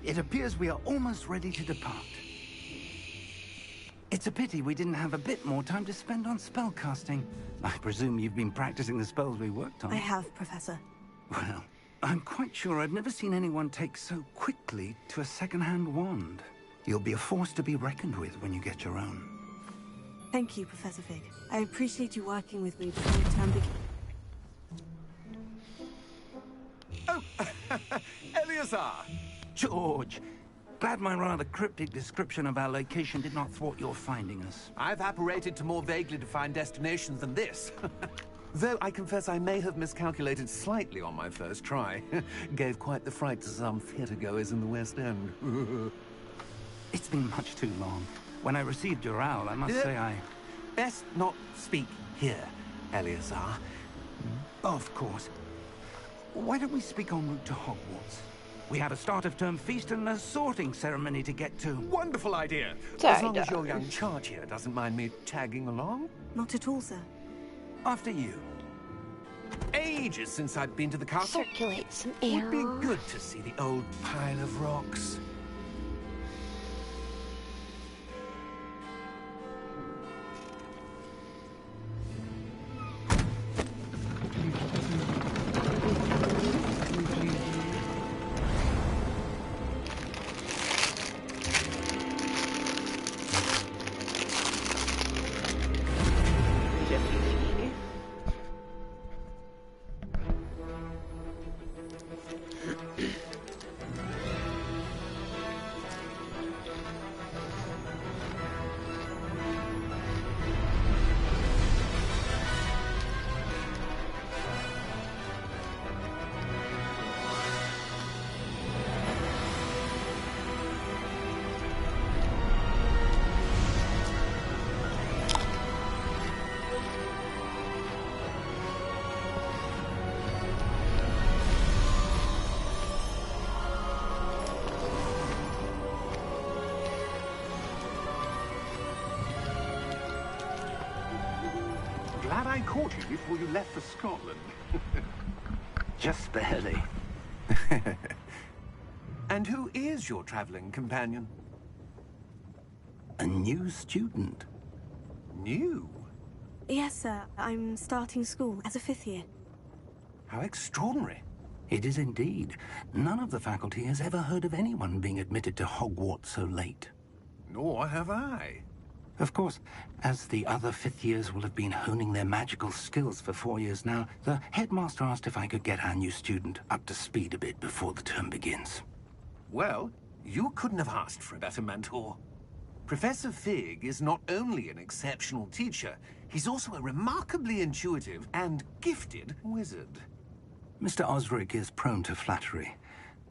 It appears we are almost ready to depart. It's a pity we didn't have a bit more time to spend on spellcasting. I presume you've been practicing the spells we worked on. I have, Professor. Well, I'm quite sure I've never seen anyone take so quickly to a second-hand wand. You'll be a force to be reckoned with when you get your own. Thank you, Professor Fig. I appreciate you working with me before the term begins. Oh, Eleazar! George, glad my rather cryptic description of our location did not thwart your finding us. I've apparated to more vaguely defined destinations than this. Though I confess I may have miscalculated slightly on my first try. Gave quite the fright to some theatre-goers in the West End. It's been much too long. When I received your owl, I must say I... Best not speak here, Eleazar. Of course. Why don't we speak en route to Hogwarts? We have a start-of-term feast and a sorting ceremony to get to. Wonderful idea. Sorry, as long as your darling. young charge here doesn't mind me tagging along. Not at all, sir. After you. Ages since I've been to the castle. Circulate some air. Would be good to see the old pile of rocks. Glad I caught you before you left for Scotland. Just barely. And who is your traveling companion? A new student. New? Yes, sir. I'm starting school as a 5th year. How extraordinary. It is indeed. None of the faculty has ever heard of anyone being admitted to Hogwarts so late. Nor have I. Of course, as the other 5th years will have been honing their magical skills for 4 years now, the headmaster asked if I could get our new student up to speed a bit before the term begins. Well, you couldn't have asked for a better mentor. Professor Fig is not only an exceptional teacher, he's also a remarkably intuitive and gifted wizard. Mr. Osric is prone to flattery.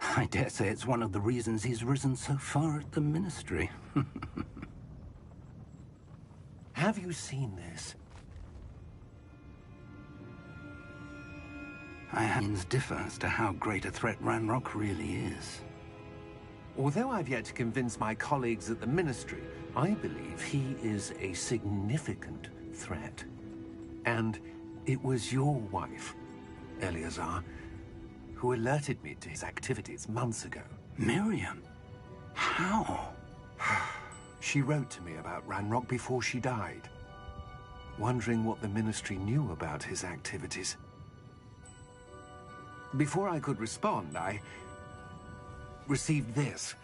I dare say it's one of the reasons he's risen so far at the Ministry. Have you seen this? Opinions differ as to how great a threat Ranrock really is. Although I've yet to convince my colleagues at the Ministry, I believe he is a significant threat. And it was your wife, Eleazar, who alerted me to his activities months ago. Miriam? How? She wrote to me about Ranrock before she died, wondering what the Ministry knew about his activities. Before I could respond, I received this.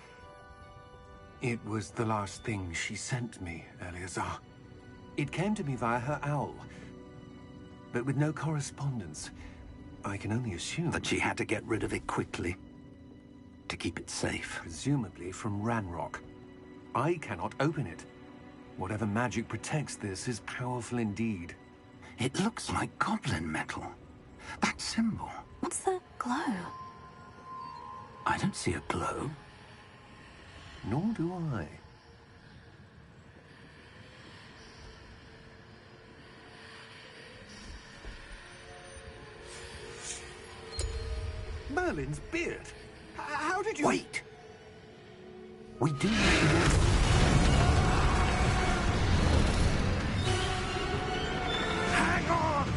It was the last thing she sent me, Eleazar. It came to me via her owl, but with no correspondence. I can only assume That she had to get rid of it quickly, to keep it safe. presumably from Ranrock. I cannot open it. Whatever magic protects this is powerful indeed. It looks like goblin metal. That symbol. What's that glow? I don't see a glow. Nor do I. Merlin's beard. How did you... Wait! We do need to know. Hang on!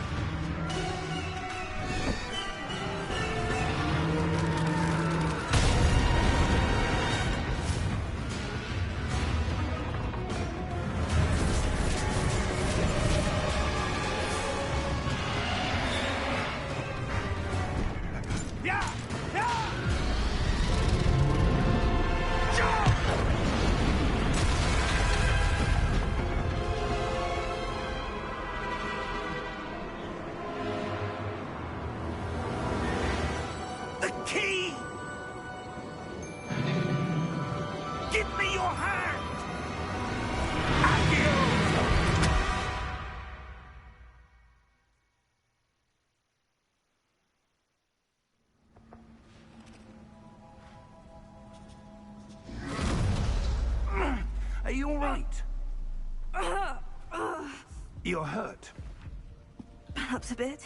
you all right? You're hurt. Perhaps a bit.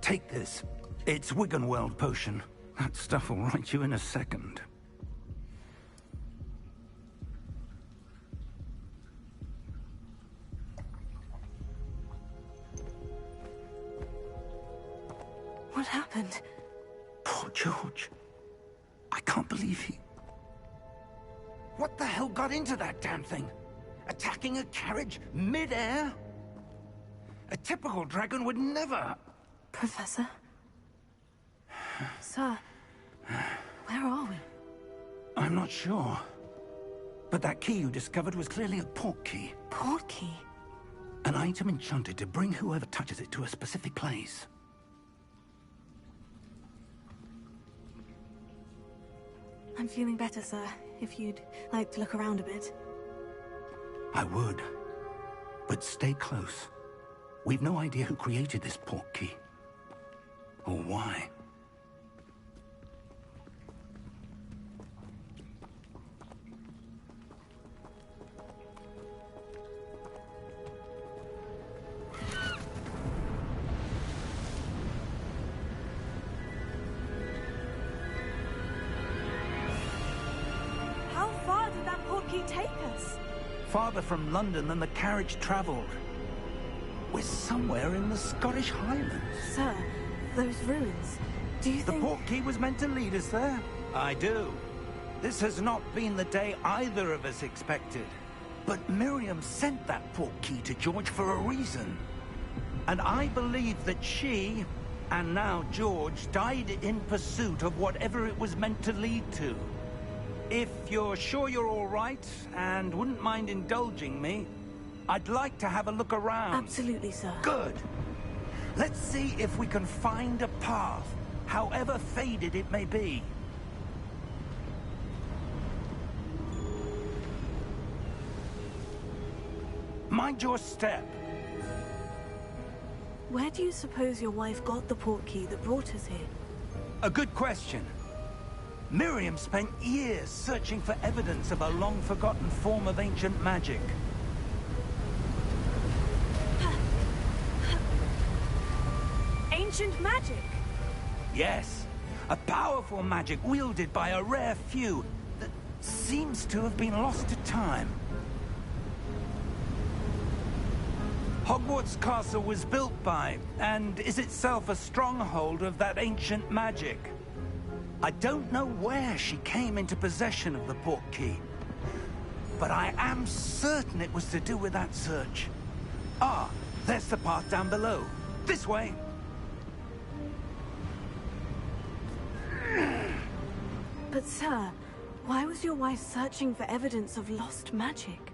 Take this. It's Wiggenweld potion. That stuff will right you in a second. What happened? Poor George. I can't believe he... What the hell got into that damn thing? Attacking a carriage mid-air? A typical dragon would never... Professor? Sir, where are we? I'm not sure. But that key you discovered was clearly a port key. Port key? An item enchanted to bring whoever touches it to a specific place. I'm feeling better, sir. If you'd like to look around a bit. I would. But stay close. We've no idea who created this port key. Or why. How far did that port key take us? Farther from London than the carriage traveled. We're somewhere in the Scottish Highlands. Sir, those ruins. Do you The think... port key was meant to lead us there? I do. This has not been the day either of us expected. But Miriam sent that port key to George for a reason. And I believe that she, and now George, died in pursuit of whatever it was meant to lead to. If you're sure you're all right, and wouldn't mind indulging me, I'd like to have a look around. Absolutely, sir. Good. Let's see if we can find a path, however faded it may be. Mind your step. Where do you suppose your wife got the port key that brought us here? A good question. Miriam spent years searching for evidence of a long-forgotten form of ancient magic. Ancient magic? Yes, a powerful magic wielded by a rare few that seems to have been lost to time. Hogwarts Castle was built by, and is itself a stronghold of that ancient magic. I don't know where she came into possession of the port key, but I am certain it was to do with that search. Ah, there's the path down below. This way. But sir, why was your wife searching for evidence of lost magic?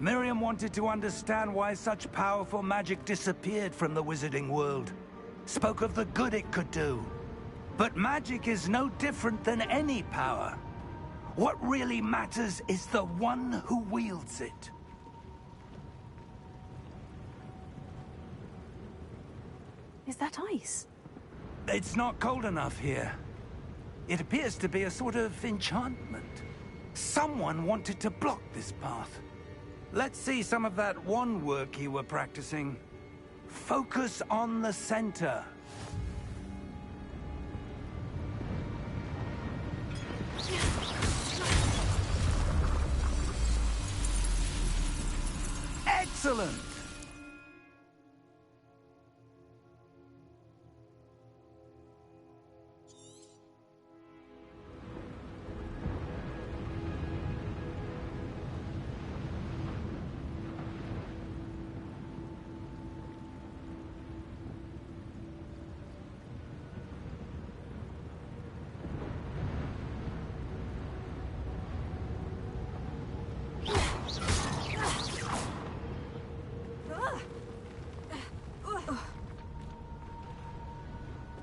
Miriam wanted to understand why such powerful magic disappeared from the wizarding world. Spoke of the good it could do. But magic is no different than any power. What really matters is the one who wields it. Is that ice? It's not cold enough here. It appears to be a sort of enchantment. Someone wanted to block this path. Let's see some of that wand work you were practicing. Focus on the center. Excellent!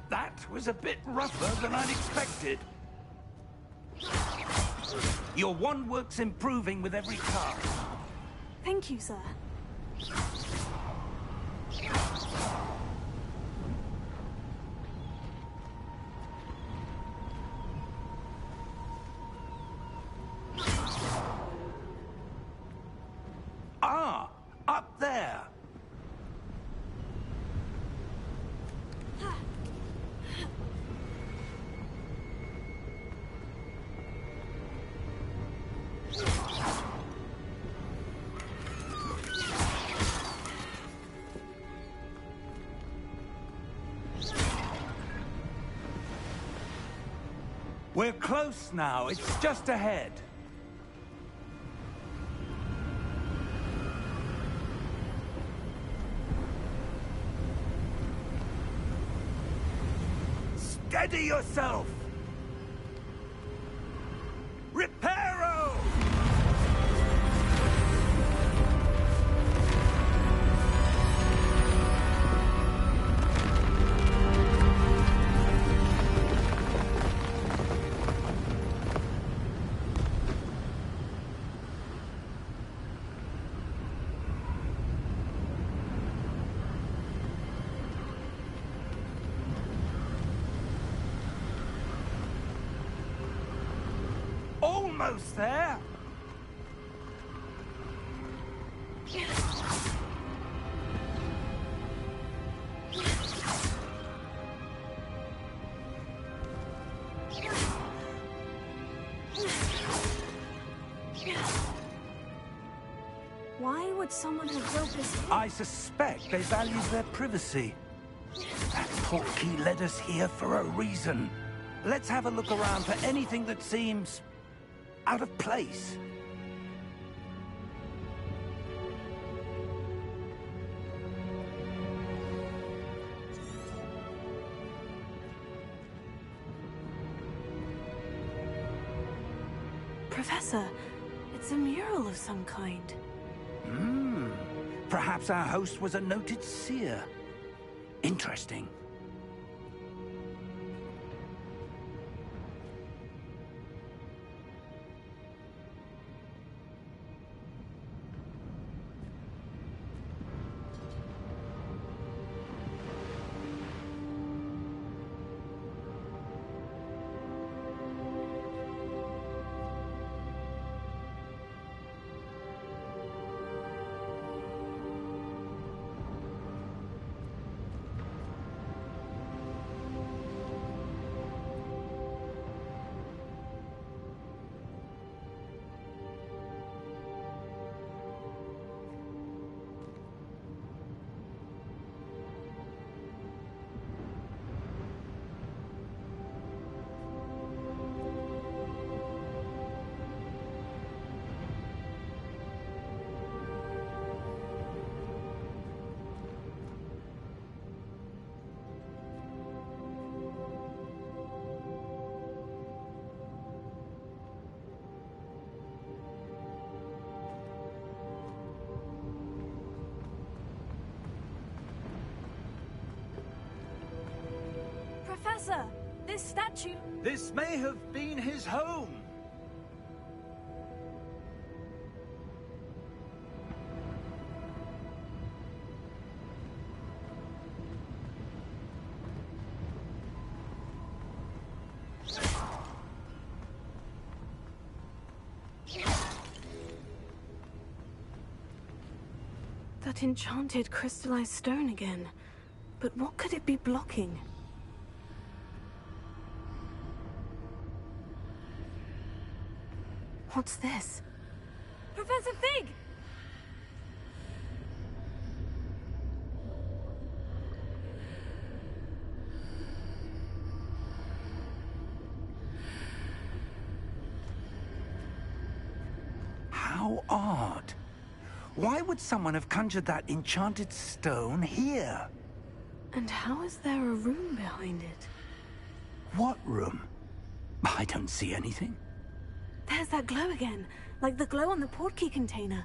That was a bit rougher than I'd expected. Your wand work's improving with every cast. Thank you, sir. We're close now. It's just ahead. Steady yourself! Reparo! Almost there. Why would someone have built this? I suspect they value their privacy. That portkey led us here for a reason. Let's have a look around for anything that seems out of place. Professor, it's a mural of some kind. Perhaps our host was a noted seer. Interesting. Professor, this statue... This may have been his home. That enchanted crystallized stone again. But what could it be blocking? What's this? Professor Fig! How odd. Why would someone have conjured that enchanted stone here? And how is there a room behind it? What room? I don't see anything. There's that glow again, like the glow on the portkey container.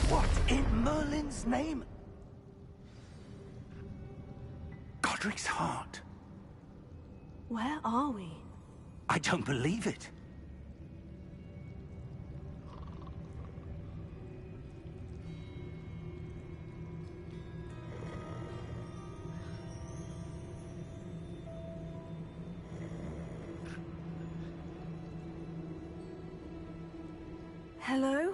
What in Merlin's name? Godric's heart. Where are we? I don't believe it. Hello?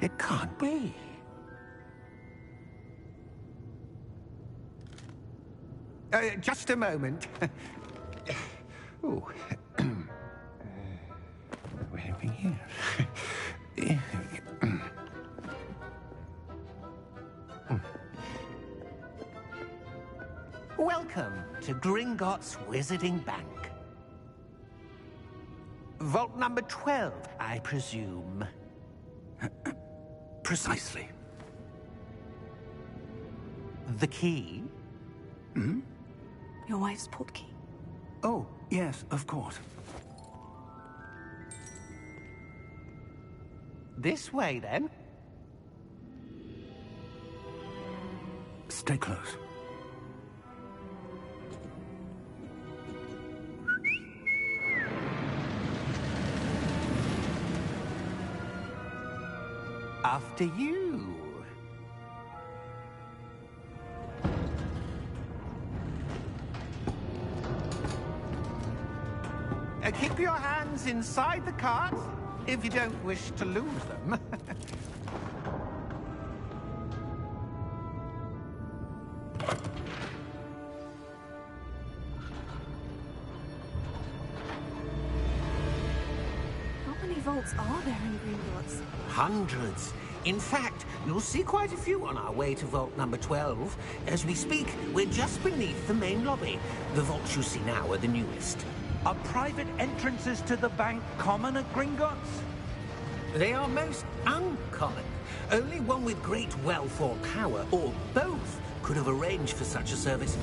It can't be. Just a moment. Oh. Where are we here? Welcome to Gringotts Wizarding Bank. Vault number 12, I presume. Precisely. The key? Hmm? Your wife's portkey. Oh, yes, of course. This way, then. Stay close. After you. Keep your hands inside the cart if you don't wish to lose them. How many vaults are there in Gringotts? Hundreds. In fact, you'll see quite a few on our way to vault number 12. As we speak, we're just beneath the main lobby. The vaults you see now are the newest. Are private entrances to the bank common at Gringotts? They are most uncommon. Only one with great wealth or power, or both, could have arranged for such a service.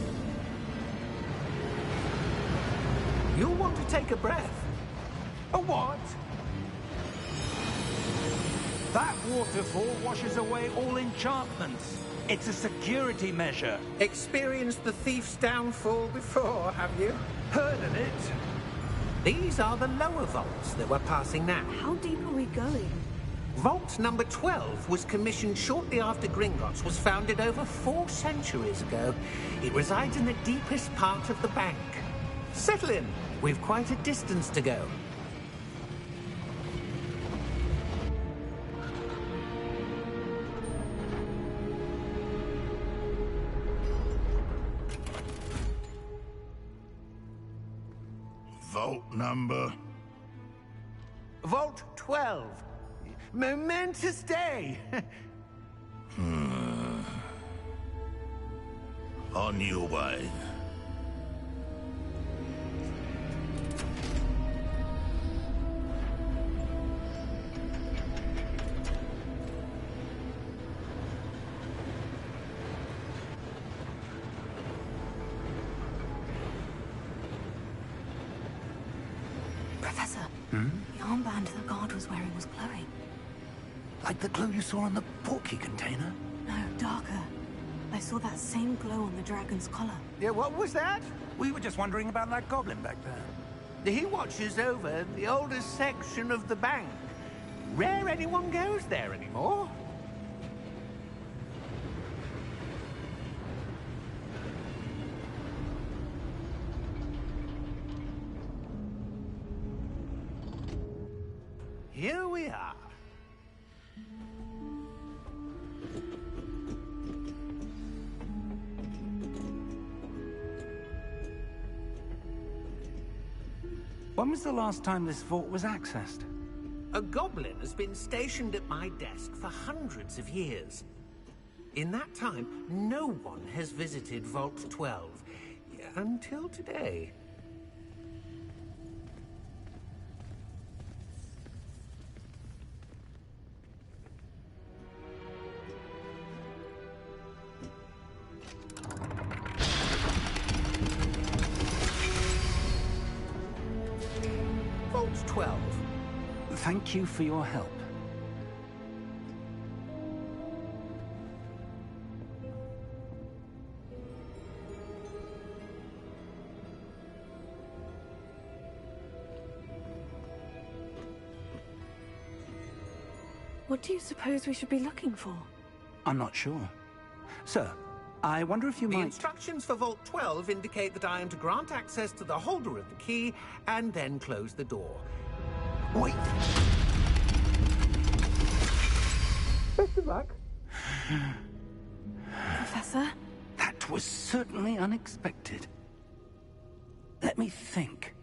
You'll want to take a breath. A what? That waterfall washes away all enchantments. It's a security measure. Experienced the thief's downfall before, have you? Heard of it? These are the lower vaults that we're passing now. How deep are we going? Vault number 12 was commissioned shortly after Gringotts was founded over 4 centuries ago. It resides in the deepest part of the bank. Settle in. We've quite a distance to go. Vault number? Vault 12. Momentous day. On your way. Professor, the armband the guard was wearing was glowing. Like the glow you saw on the portkey container? No, darker. I saw that same glow on the dragon's collar. Yeah, what was that? We were just wondering about that goblin back there. He watches over the oldest section of the bank. Rare anyone goes there anymore. Here we are. When was the last time this vault was accessed? A goblin has been stationed at my desk for hundreds of years. In that time, no one has visited Vault 12 until today. Vault 12. Thank you for your help. What do you suppose we should be looking for? I'm not sure. Sir, I wonder if you The might... instructions for Vault 12 indicate that I am to grant access to the holder of the key and then close the door. Wait! back. Professor? That was certainly unexpected. Let me think.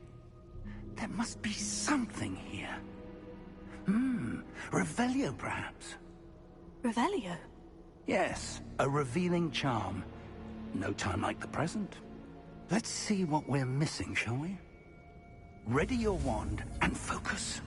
There must be something here. Revelio, perhaps? Revelio? Yes, a revealing charm. No time like the present. Let's see what we're missing, shall we? Ready your wand and focus.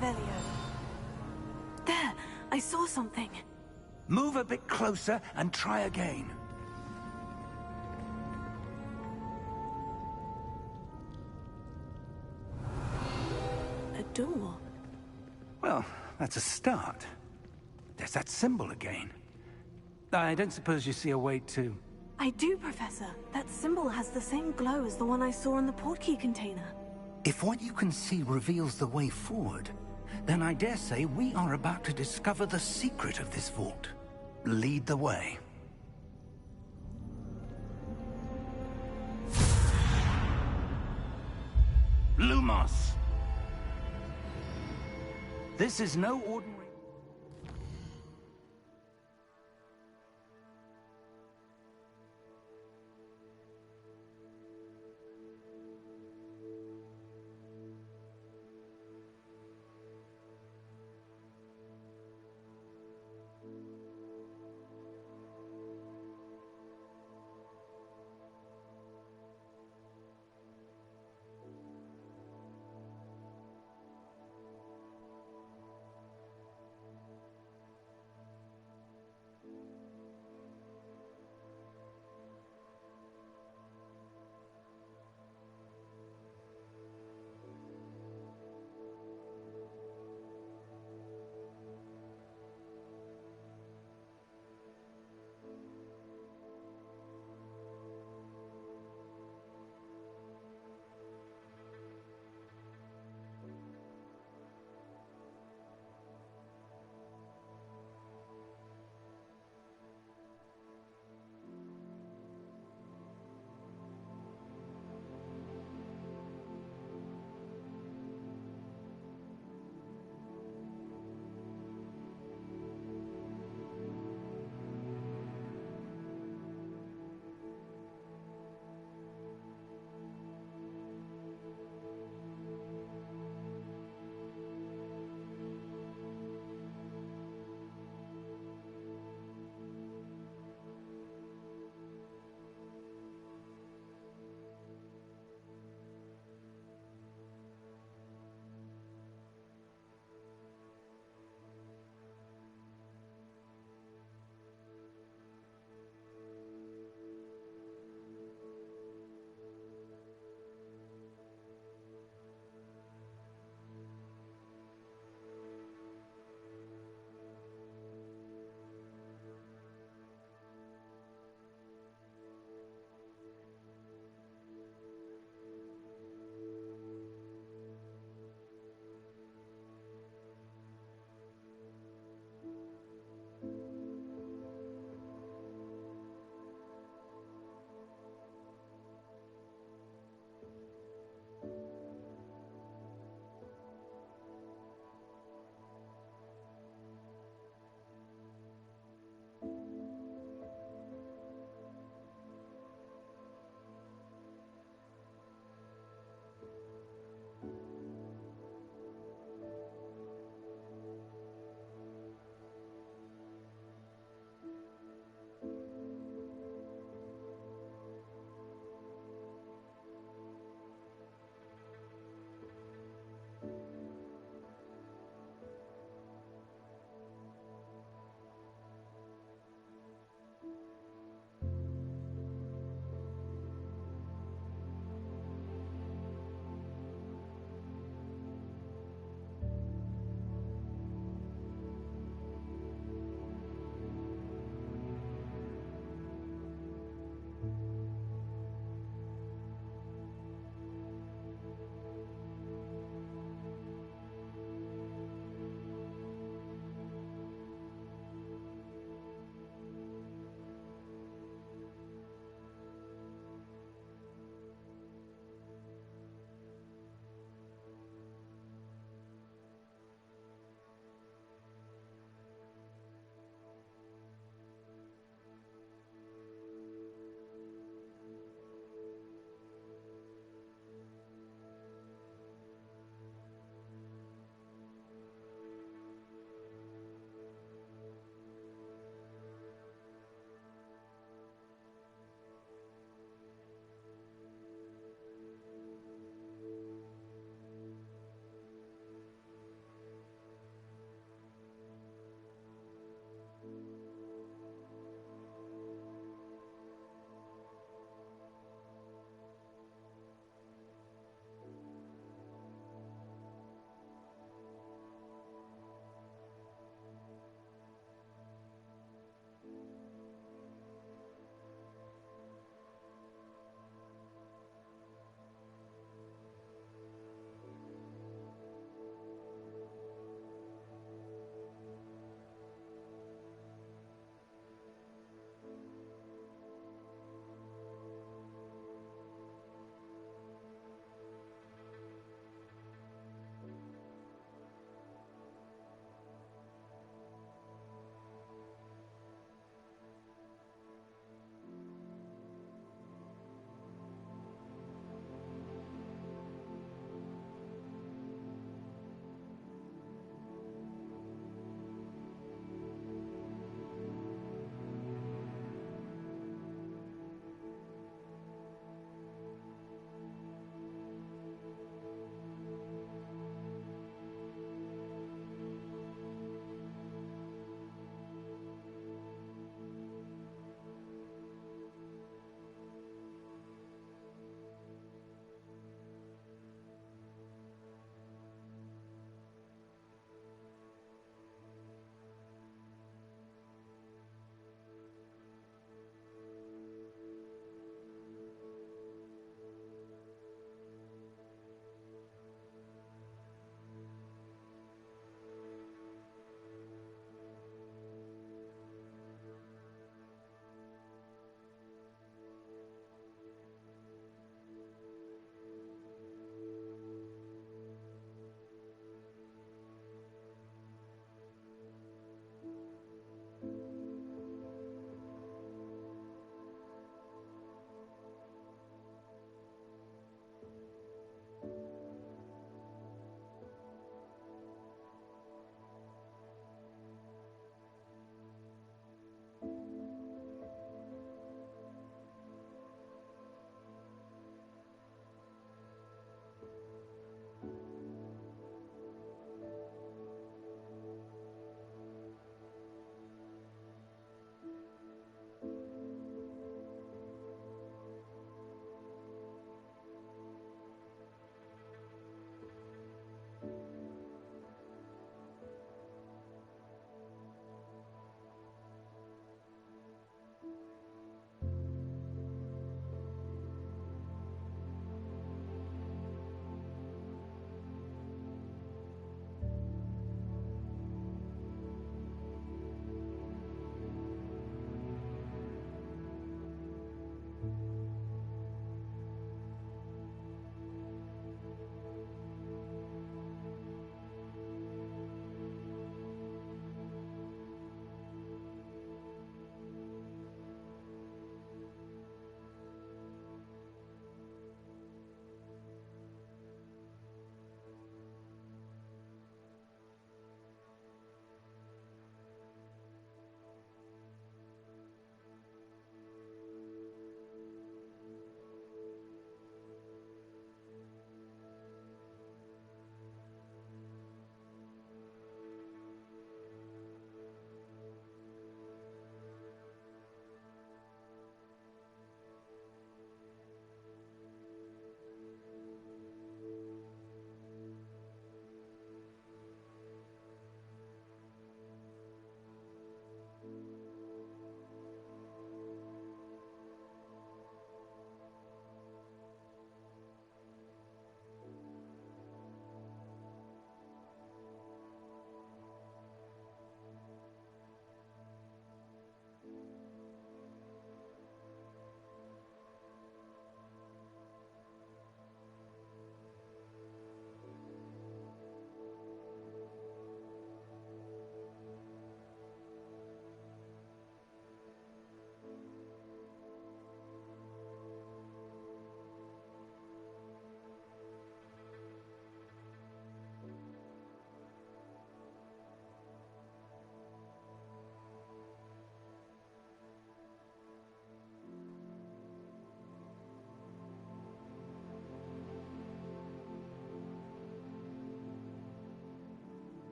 Revelio. There! I saw something. Move a bit closer and try again. A door. Well, that's a start. There's that symbol again. I don't suppose you see a way to... I do, Professor. That symbol has the same glow as the one I saw in the portkey container. If what you can see reveals the way forward, then I dare say we are about to discover the secret of this vault. Lead the way. Lumos! This is no ordinary...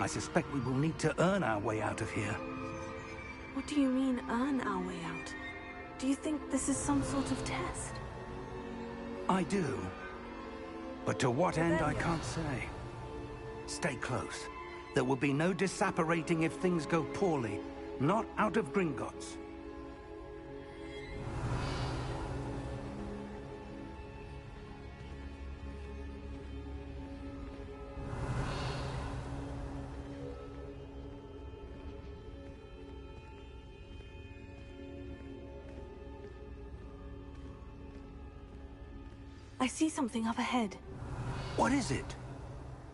I suspect we will need to earn our way out of here. What do you mean, earn our way out? Do you think this is some sort of test? I do. But to what end, I can't say. Stay close. There will be no disapparating if things go poorly. Not out of Gringotts. I see something up ahead. What is it?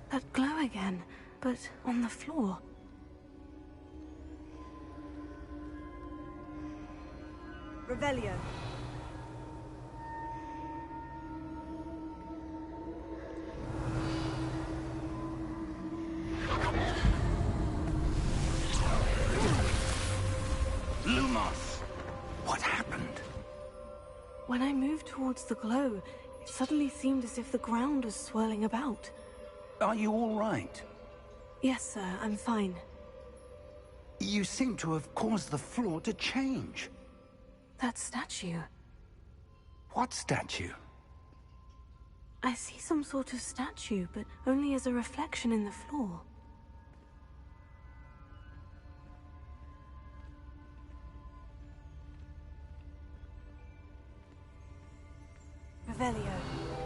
That glow again, but on the floor. Revelio. Lumos! What happened? When I moved towards the glow, it suddenly seemed as if the ground was swirling about. Are you all right? Yes, sir, I'm fine. You seem to have caused the floor to change. That statue. What statue? I see some sort of statue, but only as a reflection in the floor. Revelio.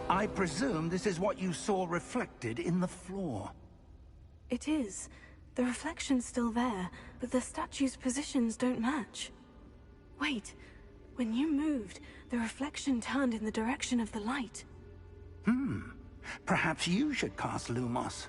I presume this is what you saw reflected in the floor. It is. The reflection's still there, but the statue's positions don't match. Wait. When you moved, the reflection turned in the direction of the light. Perhaps you should cast Lumos.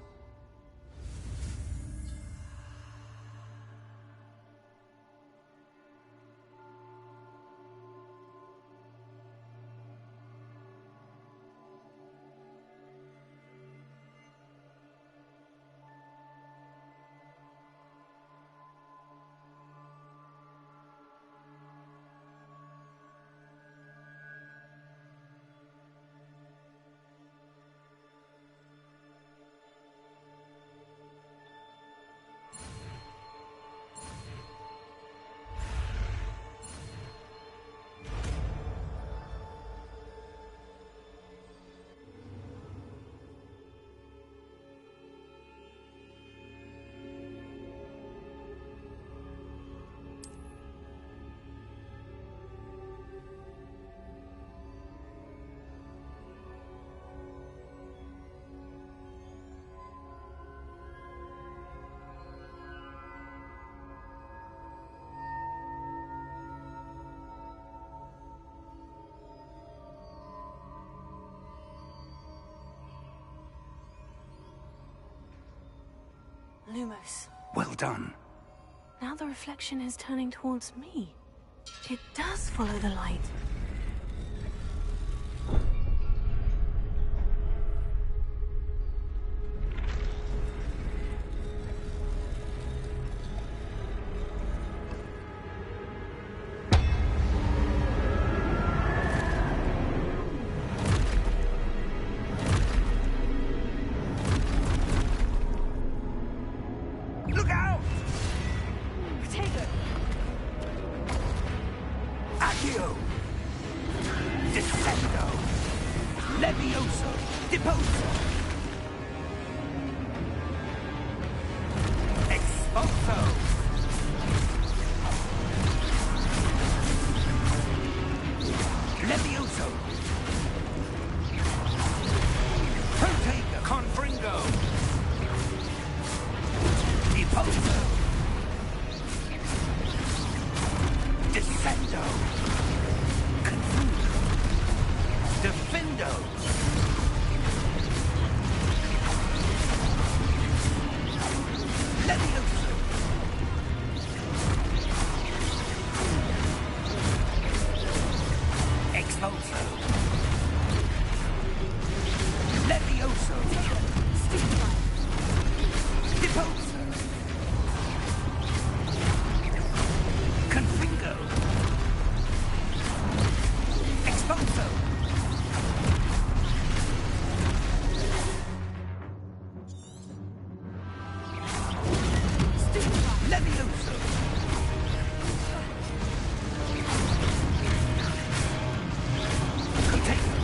Lumos. Well done. Now the reflection is turning towards me. It does follow the light. Look out! Protego! Accio! Descendo! Levioso! Deposo! Expulso! Levioso! Protego! Confringo! Deposo! Descendo! Confuso! Defendo! Levioso! Expulso! Levioso! Deposo! Confringo! Expulso! Levioso! Potato!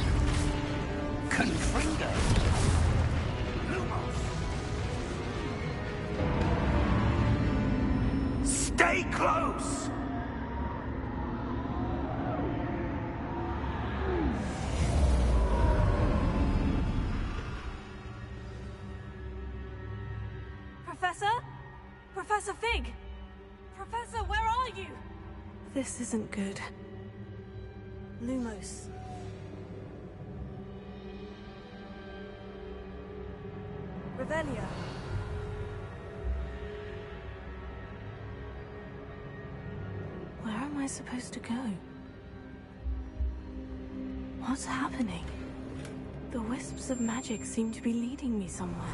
Confringo! Lumos! Stay close! Professor? Professor Fig! Professor, where are you? This isn't good. Lumos. Revelio. Where am I supposed to go? What's happening? The wisps of magic seem to be leading me somewhere.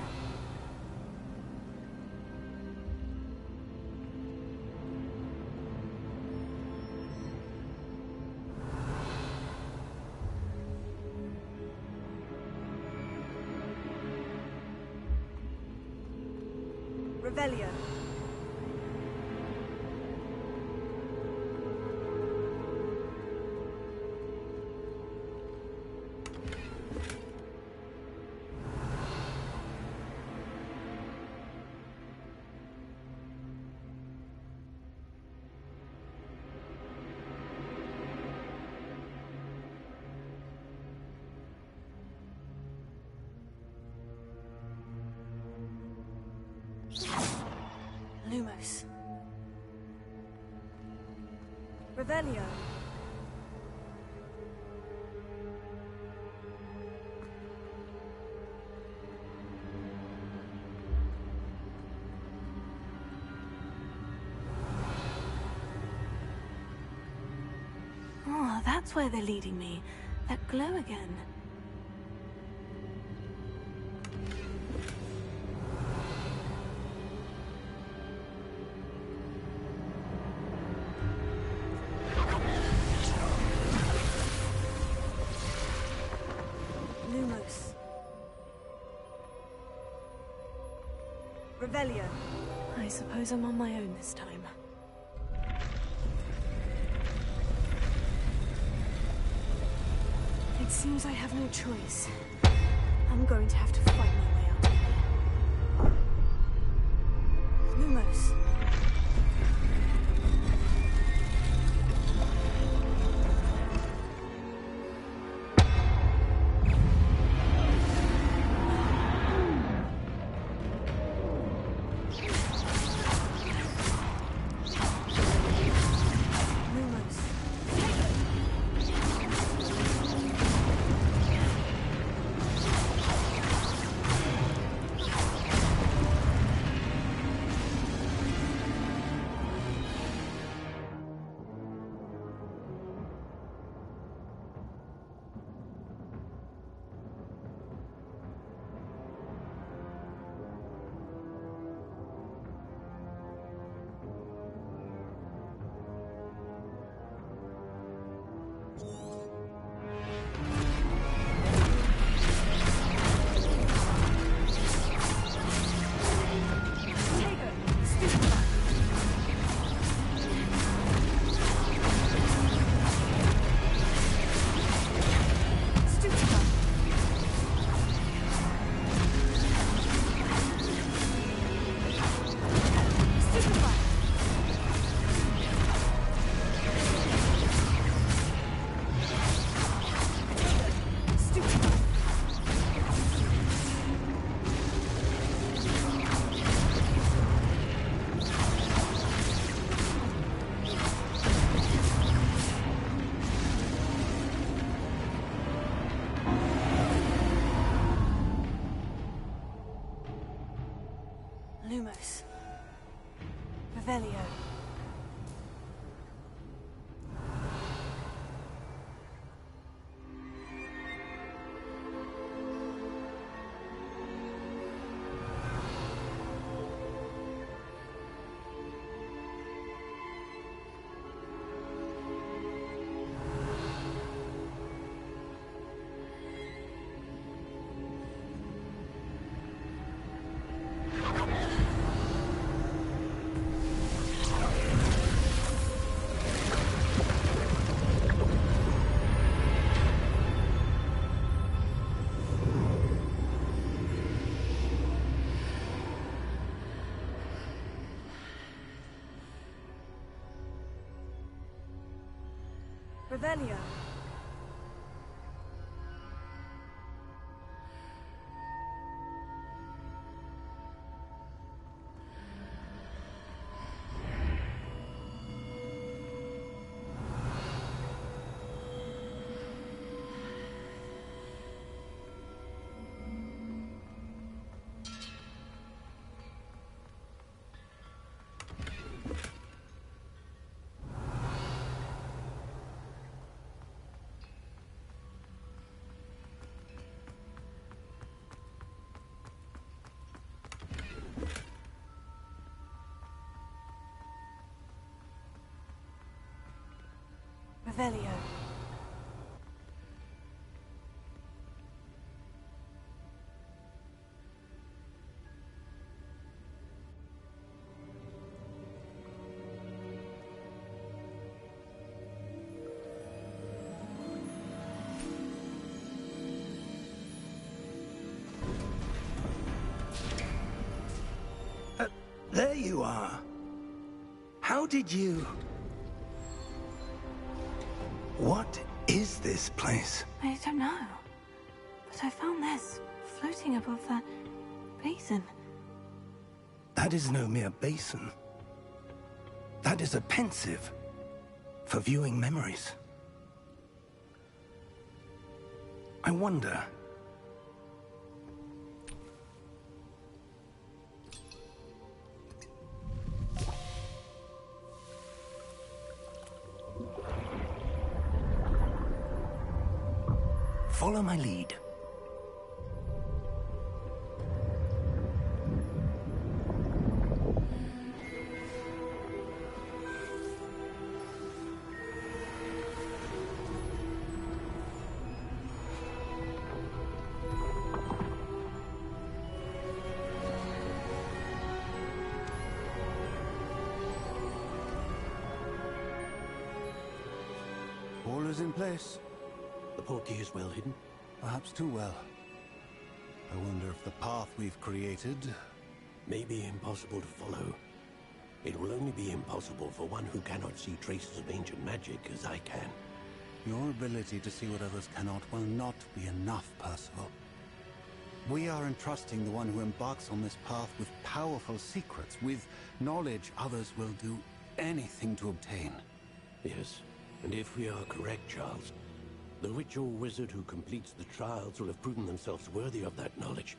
Revelio. Lumos. Revelio. Oh, that's where they're leading me. That glow again. Lumos. Revelio. I suppose I'm on my own this time. It seems I have no choice. I'm going to have to fight my way out of here. Lumos. Lumos. Revelio. Revelio. Revelio. There you are. How did you... What is this place? I don't know. But I found this floating above that basin. That is no mere basin. That is a pensive for viewing memories. I wonder... Follow my lead. All is in place. The portkey is well hidden. Perhaps too well. I wonder if the path we've created... May be impossible to follow. It will only be impossible for one who cannot see traces of ancient magic as I can. Your ability to see what others cannot will not be enough, Percival. We are entrusting the one who embarks on this path with powerful secrets, with knowledge others will do anything to obtain. Yes, and if we are correct, Charles, the witch or wizard who completes the trials will have proven themselves worthy of that knowledge,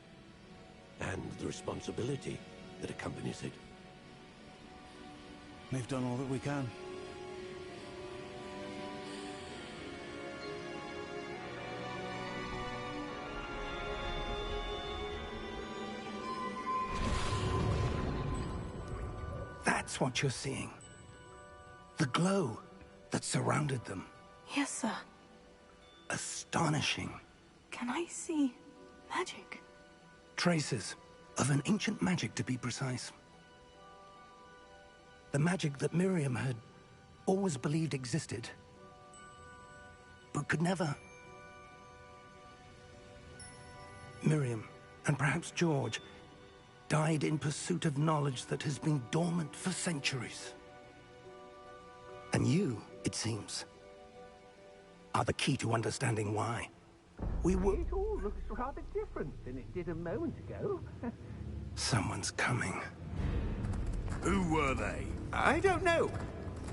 and the responsibility that accompanies it. We've done all that we can. That's what you're seeing. The glow that surrounded them. Yes, sir. Astonishing. Can I see magic? Traces of an ancient magic, to be precise. The magic that Miriam had always believed existed, but could never. Miriam, and perhaps George, died in pursuit of knowledge that has been dormant for centuries. And you, it seems, are the key to understanding why. We were... It all looks rather different than it did a moment ago. Someone's coming. Who were they? I don't know.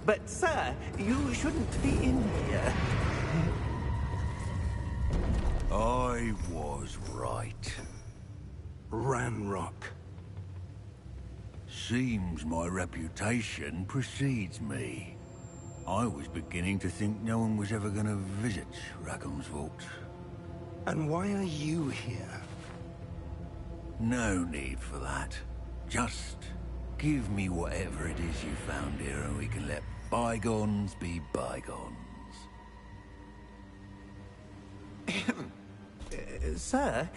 But, sir, you shouldn't be in here. I was right. Ranrock. Seems my reputation precedes me. I was beginning to think no one was ever going to visit Rackham's vault. And why are you here? No need for that. Just give me whatever it is you found here and we can let bygones be bygones. Sir,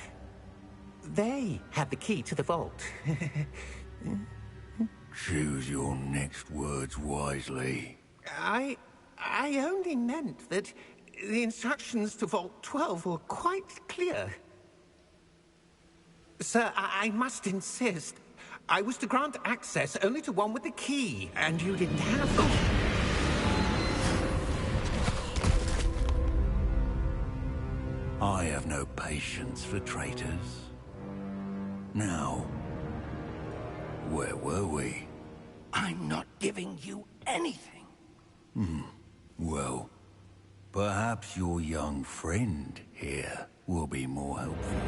they have the key to the vault. Choose your next words wisely. I only meant that the instructions to Vault 12 were quite clear. Sir, I must insist. I was to grant access only to one with the key, and you didn't have them. I have no patience for traitors. Now, where were we? I'm not giving you anything. Well, perhaps your young friend here will be more helpful.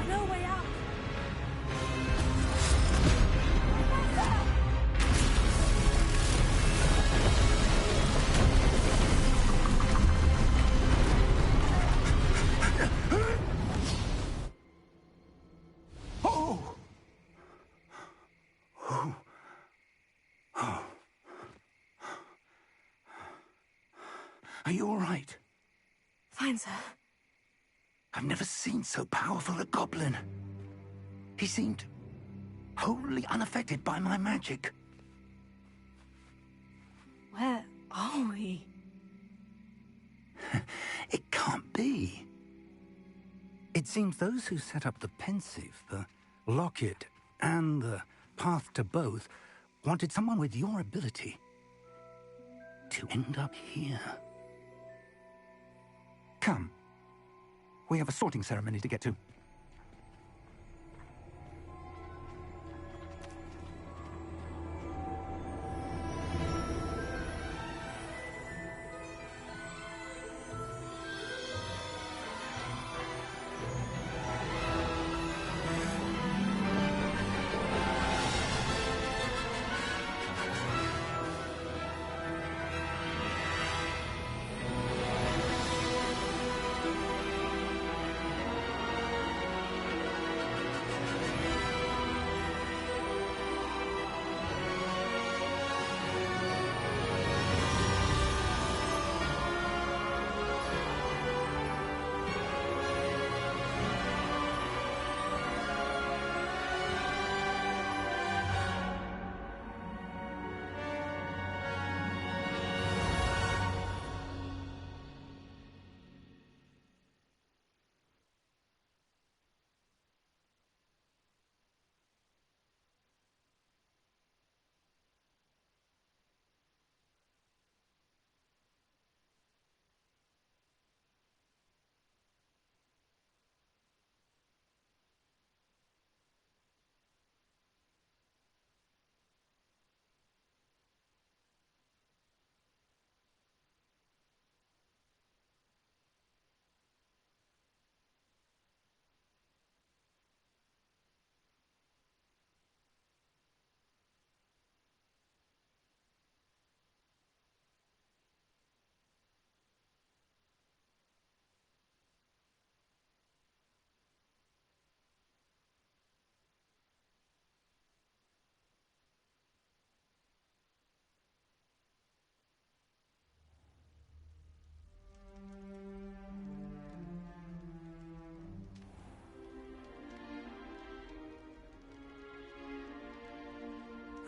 No way out. Oh! Oh. Oh. Are you all right? Fine, sir. I've never seen so powerful a goblin. He seemed wholly unaffected by my magic. Where are we? It can't be. It seems those who set up the pensive, the locket, and the path to both wanted someone with your ability to end up here. Come. We have a sorting ceremony to get to.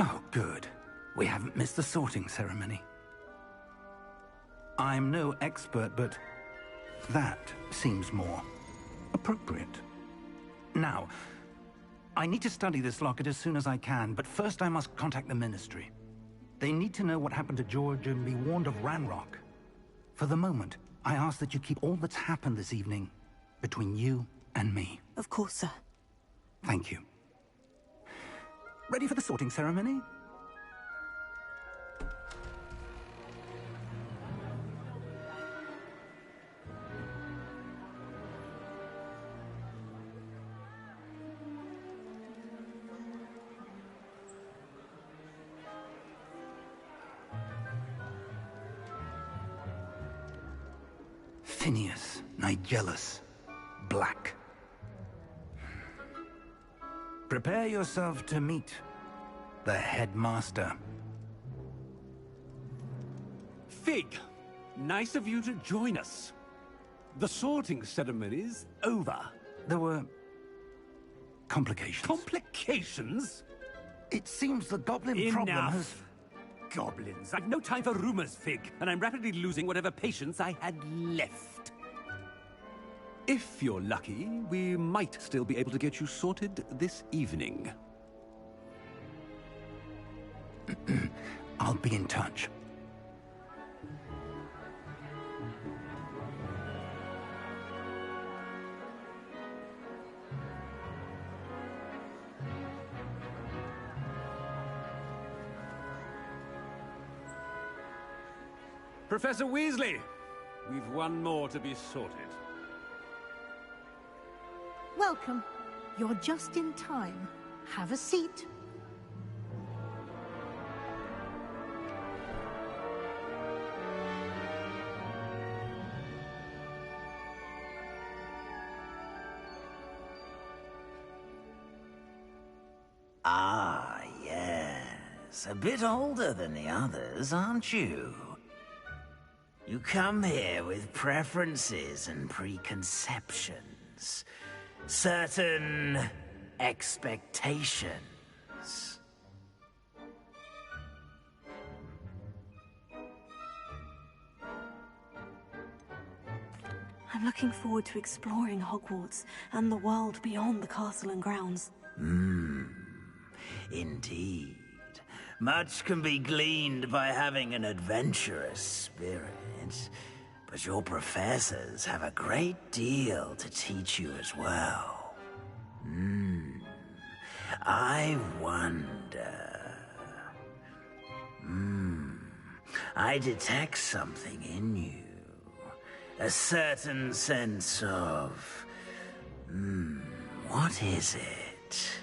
Oh, good. We haven't missed the sorting ceremony. I'm no expert, but that seems more appropriate. Now, I need to study this locket as soon as I can, but first I must contact the Ministry. They need to know what happened to George and be warned of Ranrock. For the moment, I ask that you keep all that's happened this evening between you and me. Of course, sir. Thank you. Ready for the sorting ceremony? Phineas, Nigellus, black. Prepare yourself to meet the headmaster. Fig, nice of you to join us. The sorting ceremony's over. There were complications. Complications? It seems the goblin problem has... Enough. Goblins. I've no time for rumors, Fig, and I'm rapidly losing whatever patience I had left. If you're lucky, we might still be able to get you sorted this evening. I'll be in touch. Professor Weasley, we've one more to be sorted. Welcome. You're just in time. Have a seat. Ah, yes. A bit older than the others, aren't you? You come here with preferences and preconceptions. Certain expectations. I'm looking forward to exploring Hogwarts and the world beyond the castle and grounds. Indeed. Much can be gleaned by having an adventurous spirit. But your professors have a great deal to teach you as well. I wonder... I detect something in you. A certain sense of... what is it?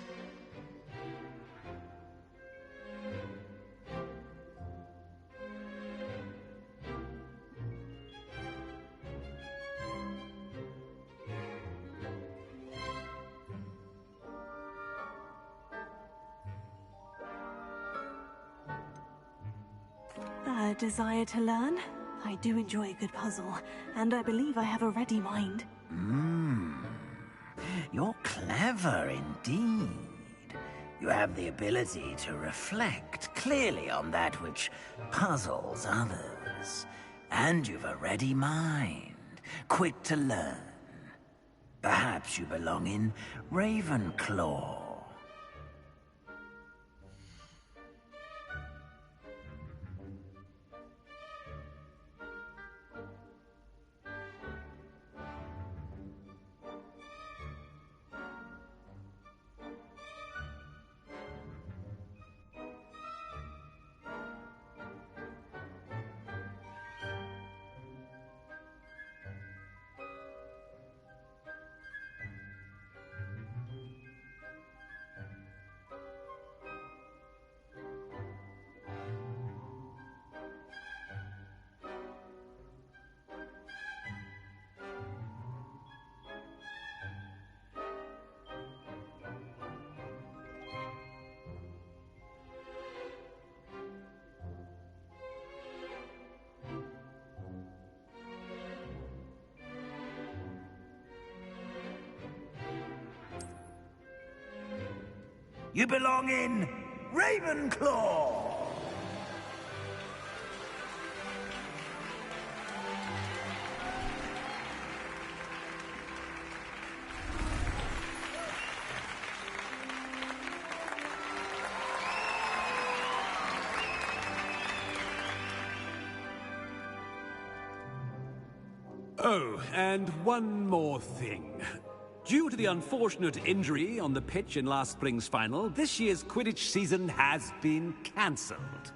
A desire to learn? I do enjoy a good puzzle, and I believe I have a ready mind. You're clever indeed. You have the ability to reflect clearly on that which puzzles others. And you've a ready mind, quick to learn. Perhaps you belong in Ravenclaw. You belong in Ravenclaw! Oh, and one more thing. Due to the unfortunate injury on the pitch in last spring's final, this year's Quidditch season has been cancelled.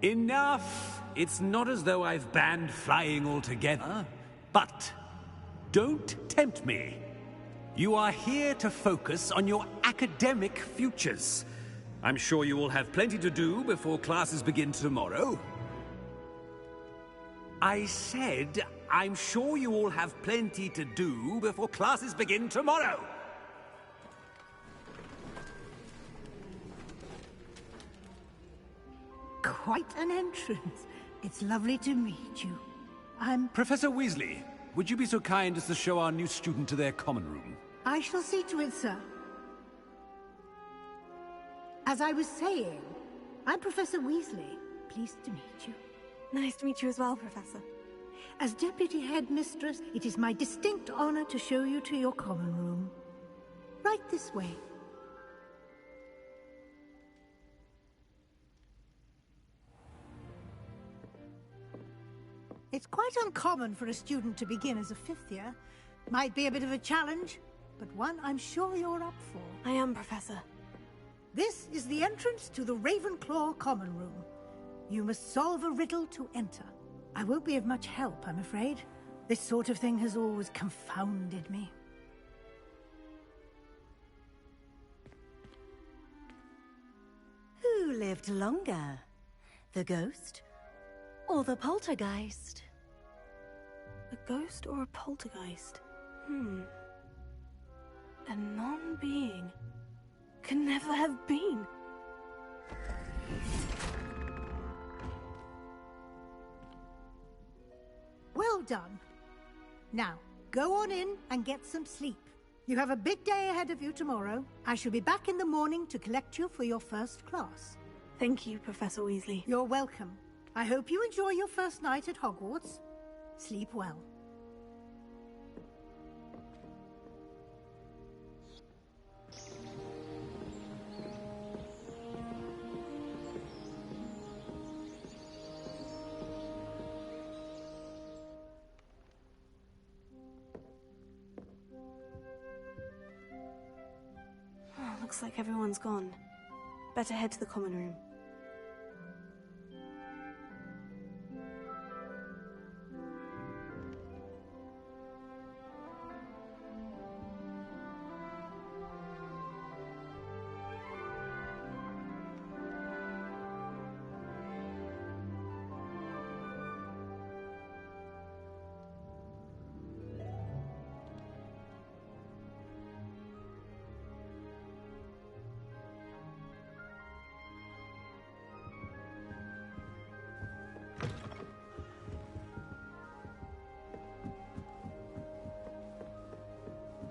Enough! It's not as though I've banned flying altogether, but don't tempt me. You are here to focus on your academic futures. I'm sure you will have plenty to do before classes begin tomorrow. I said I'm sure you all have plenty to do before classes begin tomorrow. Quite an entrance. It's lovely to meet you. Professor Weasley, would you be so kind as to show our new student to their common room? I shall see to it, sir. As I was saying, I'm Professor Weasley. Pleased to meet you. Nice to meet you as well, Professor. As Deputy Headmistress, it is my distinct honor to show you to your common room. Right this way. It's quite uncommon for a student to begin as a fifth year. Might be a bit of a challenge, but one I'm sure you're up for. I am, Professor. This is the entrance to the Ravenclaw common room. You must solve a riddle to enter. I won't be of much help, I'm afraid. This sort of thing has always confounded me. Who lived longer? The ghost or the poltergeist? A ghost or a poltergeist? A non-being can never have been. Well done. Now, go on in and get some sleep. You have a big day ahead of you tomorrow. I shall be back in the morning to collect you for your first class. Thank you, Professor Weasley. You're welcome. I hope you enjoy your first night at Hogwarts. Sleep well. Looks like everyone's gone. Better head to the common room.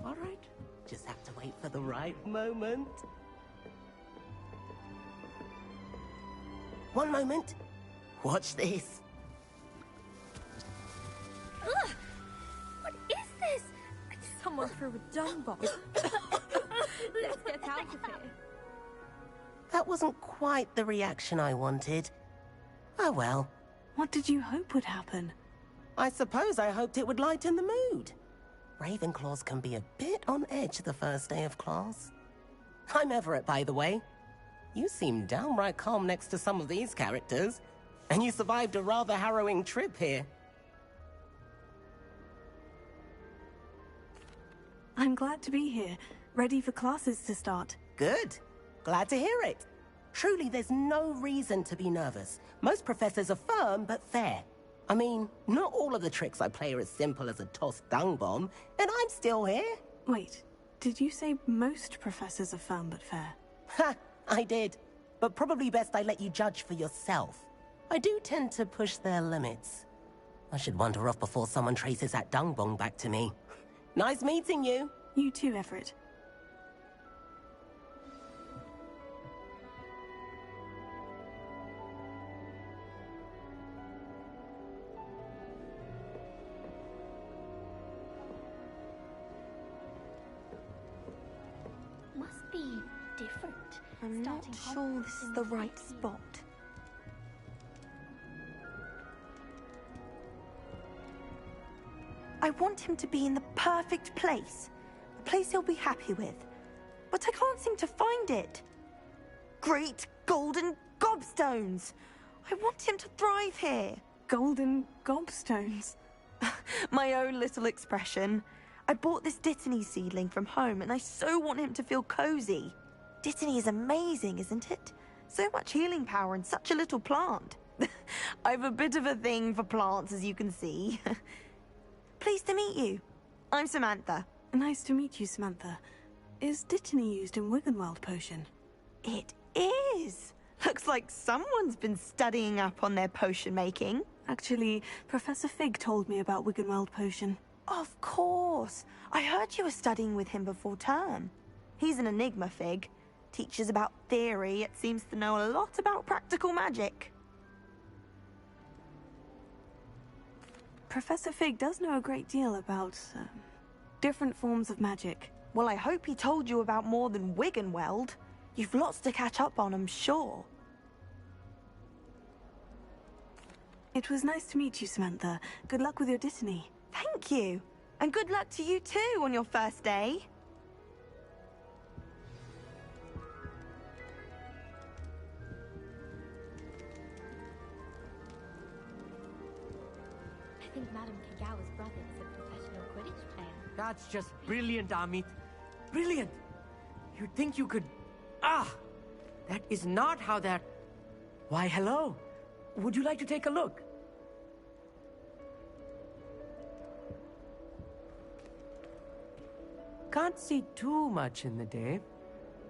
All right. Just have to wait for the right moment. One moment. Watch this. Ugh! What is this? Someone threw a dung bomb. Let's get out of here. That wasn't quite the reaction I wanted. Oh well. What did you hope would happen? I suppose I hoped it would lighten the mood. Ravenclaws can be a bit on edge the first day of class. I'm Everett, by the way. You seem downright calm next to some of these characters, and you survived a rather harrowing trip here. I'm glad to be here, ready for classes to start. Good. Glad to hear it. Truly, there's no reason to be nervous. Most professors are firm but fair. I mean, not all of the tricks I play are as simple as a tossed dung bomb, and I'm still here. Wait, did you say most professors are firm but fair? Ha! I did. But probably best I let you judge for yourself. I do tend to push their limits. I should wander off before someone traces that dung bomb back to me. Nice meeting you. You too, Everett. Must be different. I'm not sure this is the right spot. I want him to be in the perfect place. A place he'll be happy with. But I can't seem to find it. Great golden gobstones! I want him to thrive here. Golden gobstones? My own little expression. I bought this Dittany seedling from home and I so want him to feel cozy. Dittany is amazing, isn't it? So much healing power in such a little plant. I've a bit of a thing for plants, as you can see. Pleased to meet you. I'm Samantha. Nice to meet you, Samantha. Is Dittany used in Wiggenweld potion? It is! Looks like someone's been studying up on their potion making. Actually, Professor Fig told me about Wiggenweld potion. Of course. I heard you were studying with him before term. He's an enigma, Fig. Teaches about theory, yet seems to know a lot about practical magic. Professor Fig does know a great deal about, different forms of magic. Well, I hope he told you about more than Wiggenweld. You've lots to catch up on, I'm sure. It was nice to meet you, Samantha. Good luck with your Dittany. Thank you. And good luck to you too on your first day. I think Madame Kagawa's brother is a professional Quidditch player. That's just brilliant, Amit. Brilliant! You'd think you could... Ah! That is not how that... Why, hello. Would you like to take a look? Can't see too much in the day.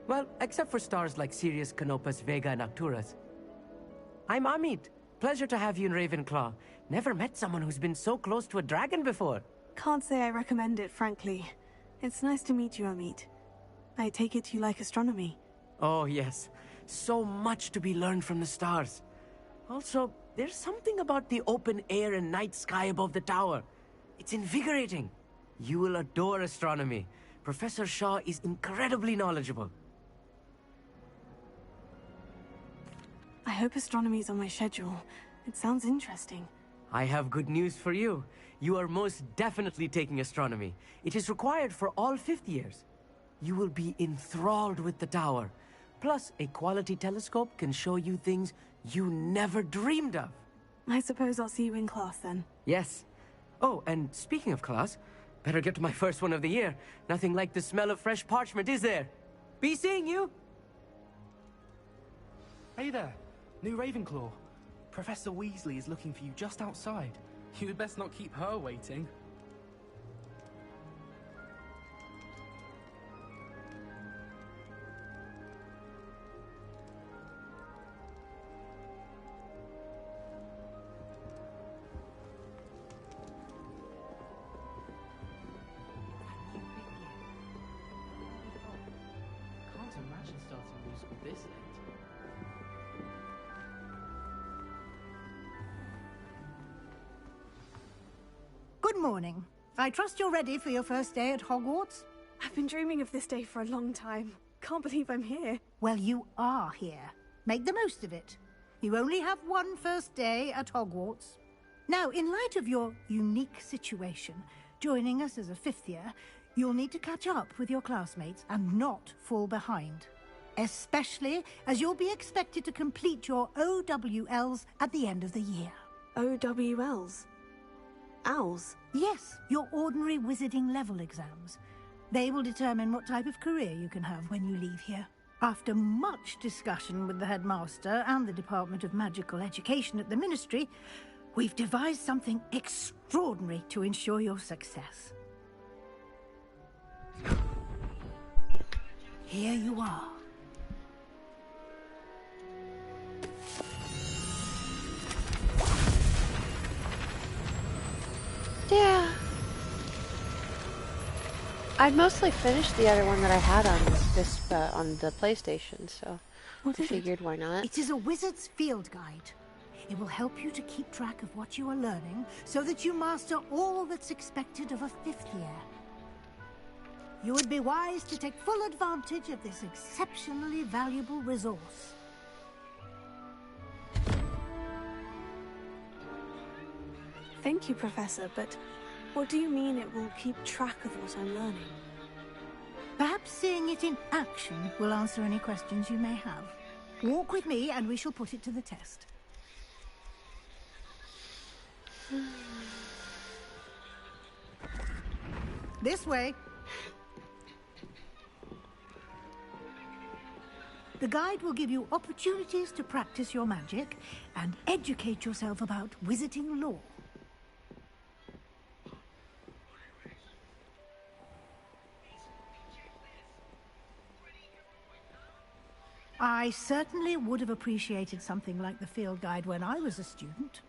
Well, except for stars like Sirius, Canopus, Vega, and Arcturus. I'm Amit. Pleasure to have you in Ravenclaw. Never met someone who's been so close to a dragon before. Can't say I recommend it, frankly. It's nice to meet you, Amit. I take it you like astronomy. Oh, yes. So much to be learned from the stars. Also, there's something about the open air and night sky above the tower. It's invigorating. You will adore astronomy. Professor Shaw is incredibly knowledgeable. I hope astronomy's on my schedule. It sounds interesting. I have good news for you. You are most definitely taking astronomy. It is required for all 5th years. You will be enthralled with the tower. Plus, a quality telescope can show you things you never dreamed of. I suppose I'll see you in class then. Yes. Oh, and speaking of class, better get to my first one of the year. Nothing like the smell of fresh parchment, is there? Be seeing you! Hey there, new Ravenclaw. Professor Weasley is looking for you just outside. You'd best not keep her waiting. Can't imagine starting a musical this late. Good morning. I trust you're ready for your first day at Hogwarts? I've been dreaming of this day for a long time. Can't believe I'm here. Well, you are here. Make the most of it. You only have one first day at Hogwarts. Now, in light of your unique situation, joining us as a 5th year, you'll need to catch up with your classmates and not fall behind. Especially as you'll be expected to complete your OWLs at the end of the year. OWLs? Owls? Yes, your ordinary wizarding level exams. They will determine what type of career you can have when you leave here. After much discussion with the headmaster and the Department of Magical Education at the Ministry, we've devised something extraordinary to ensure your success. Here you are. Yeah. I'd mostly finished the other one that I had on on the PlayStation, so I figured why not. It is a wizard's field guide. It will help you to keep track of what you are learning so that you master all that's expected of a 5th year. You would be wise to take full advantage of this exceptionally valuable resource. Thank you, Professor, but what do you mean it will keep track of what I'm learning? Perhaps seeing it in action will answer any questions you may have. Walk with me and we shall put it to the test. This way. The guide will give you opportunities to practice your magic and educate yourself about wizarding lore. I certainly would have appreciated something like the field guide when I was a student.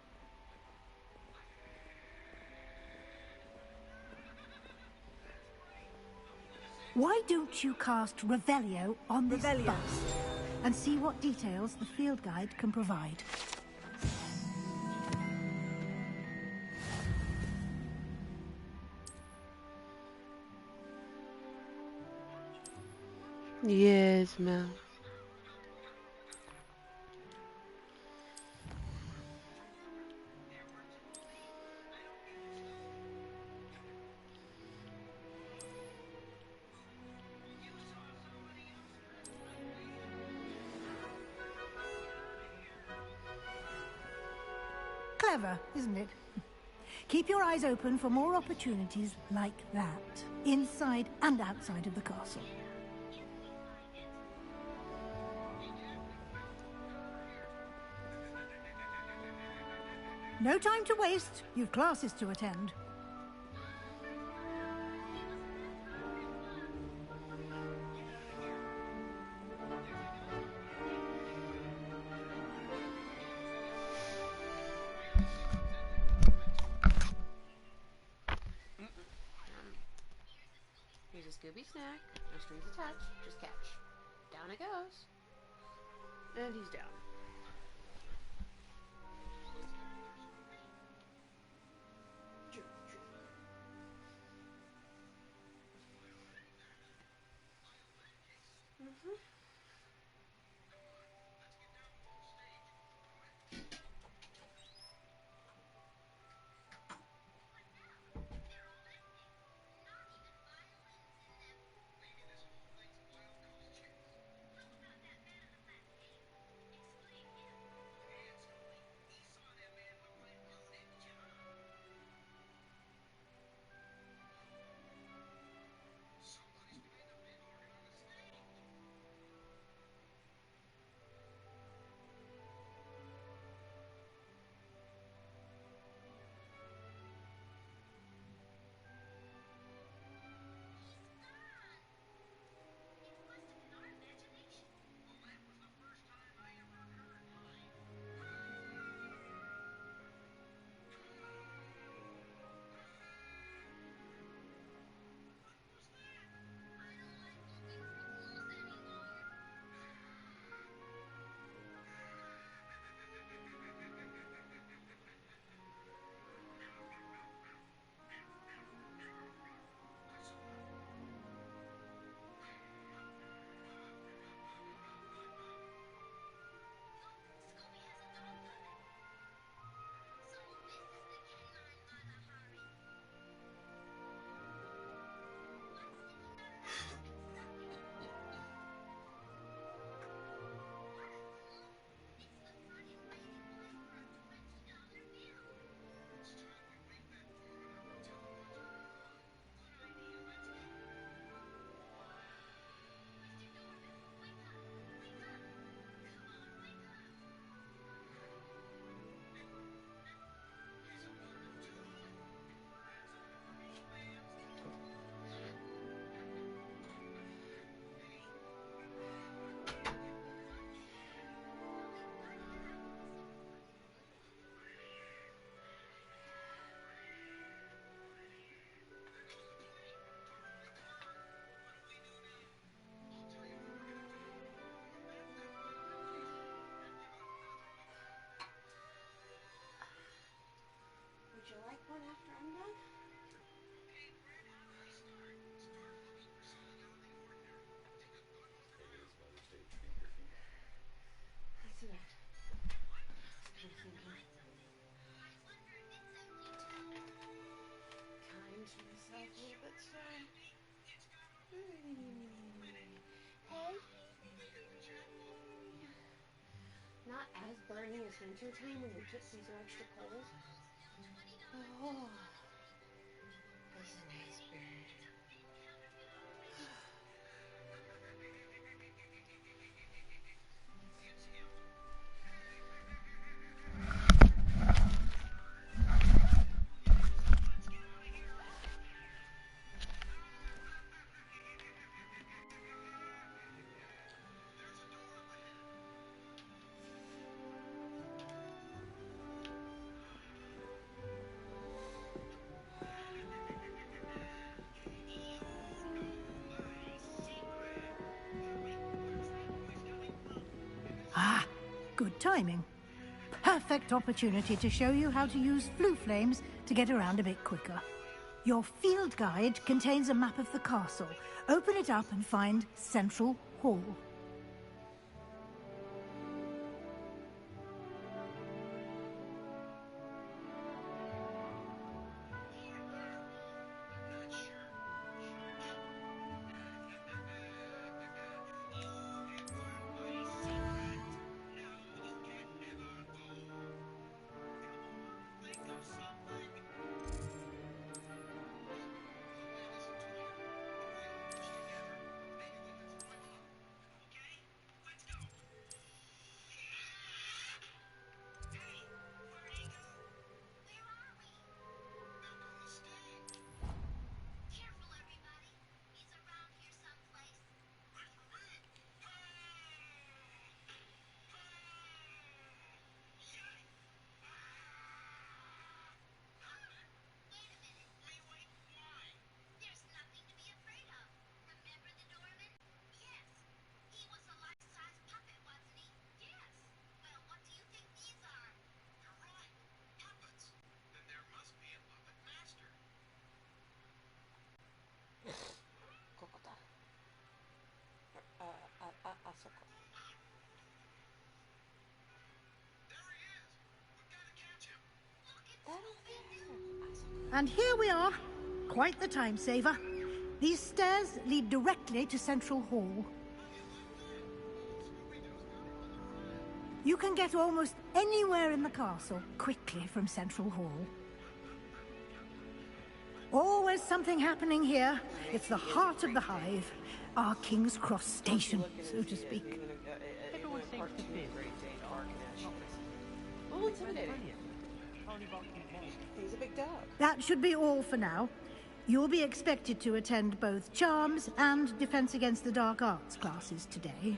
Why don't you cast Revelio on this bus and see what details the field guide can provide? Yes, ma'am. Clever, isn't it? Keep your eyes open for more opportunities like that, inside and outside of the castle. No time to waste. You've classes to attend. Here's a Scooby snack. No strings attached. Just catch. Down it goes. And he's down. Would you like one after I'm done? That's enough. Kind to myself a little bit today. Hey. Not as burning as winter time when your tootsies are extra cold. Oh, that's a nice bird. Ah, good timing. Perfect opportunity to show you how to use flue flames to get around a bit quicker. Your field guide contains a map of the castle. Open it up and find Central Hall. And here we are. Quite the time saver. These stairs lead directly to Central Hall. You can get almost anywhere in the castle quickly from Central Hall. Always something happening here. It's the heart of the hive. Our King's Cross station, so to speak. Everyone seems to be He's a big dog. That should be all for now. You'll be expected to attend both Charms and Defense Against the Dark Arts classes today.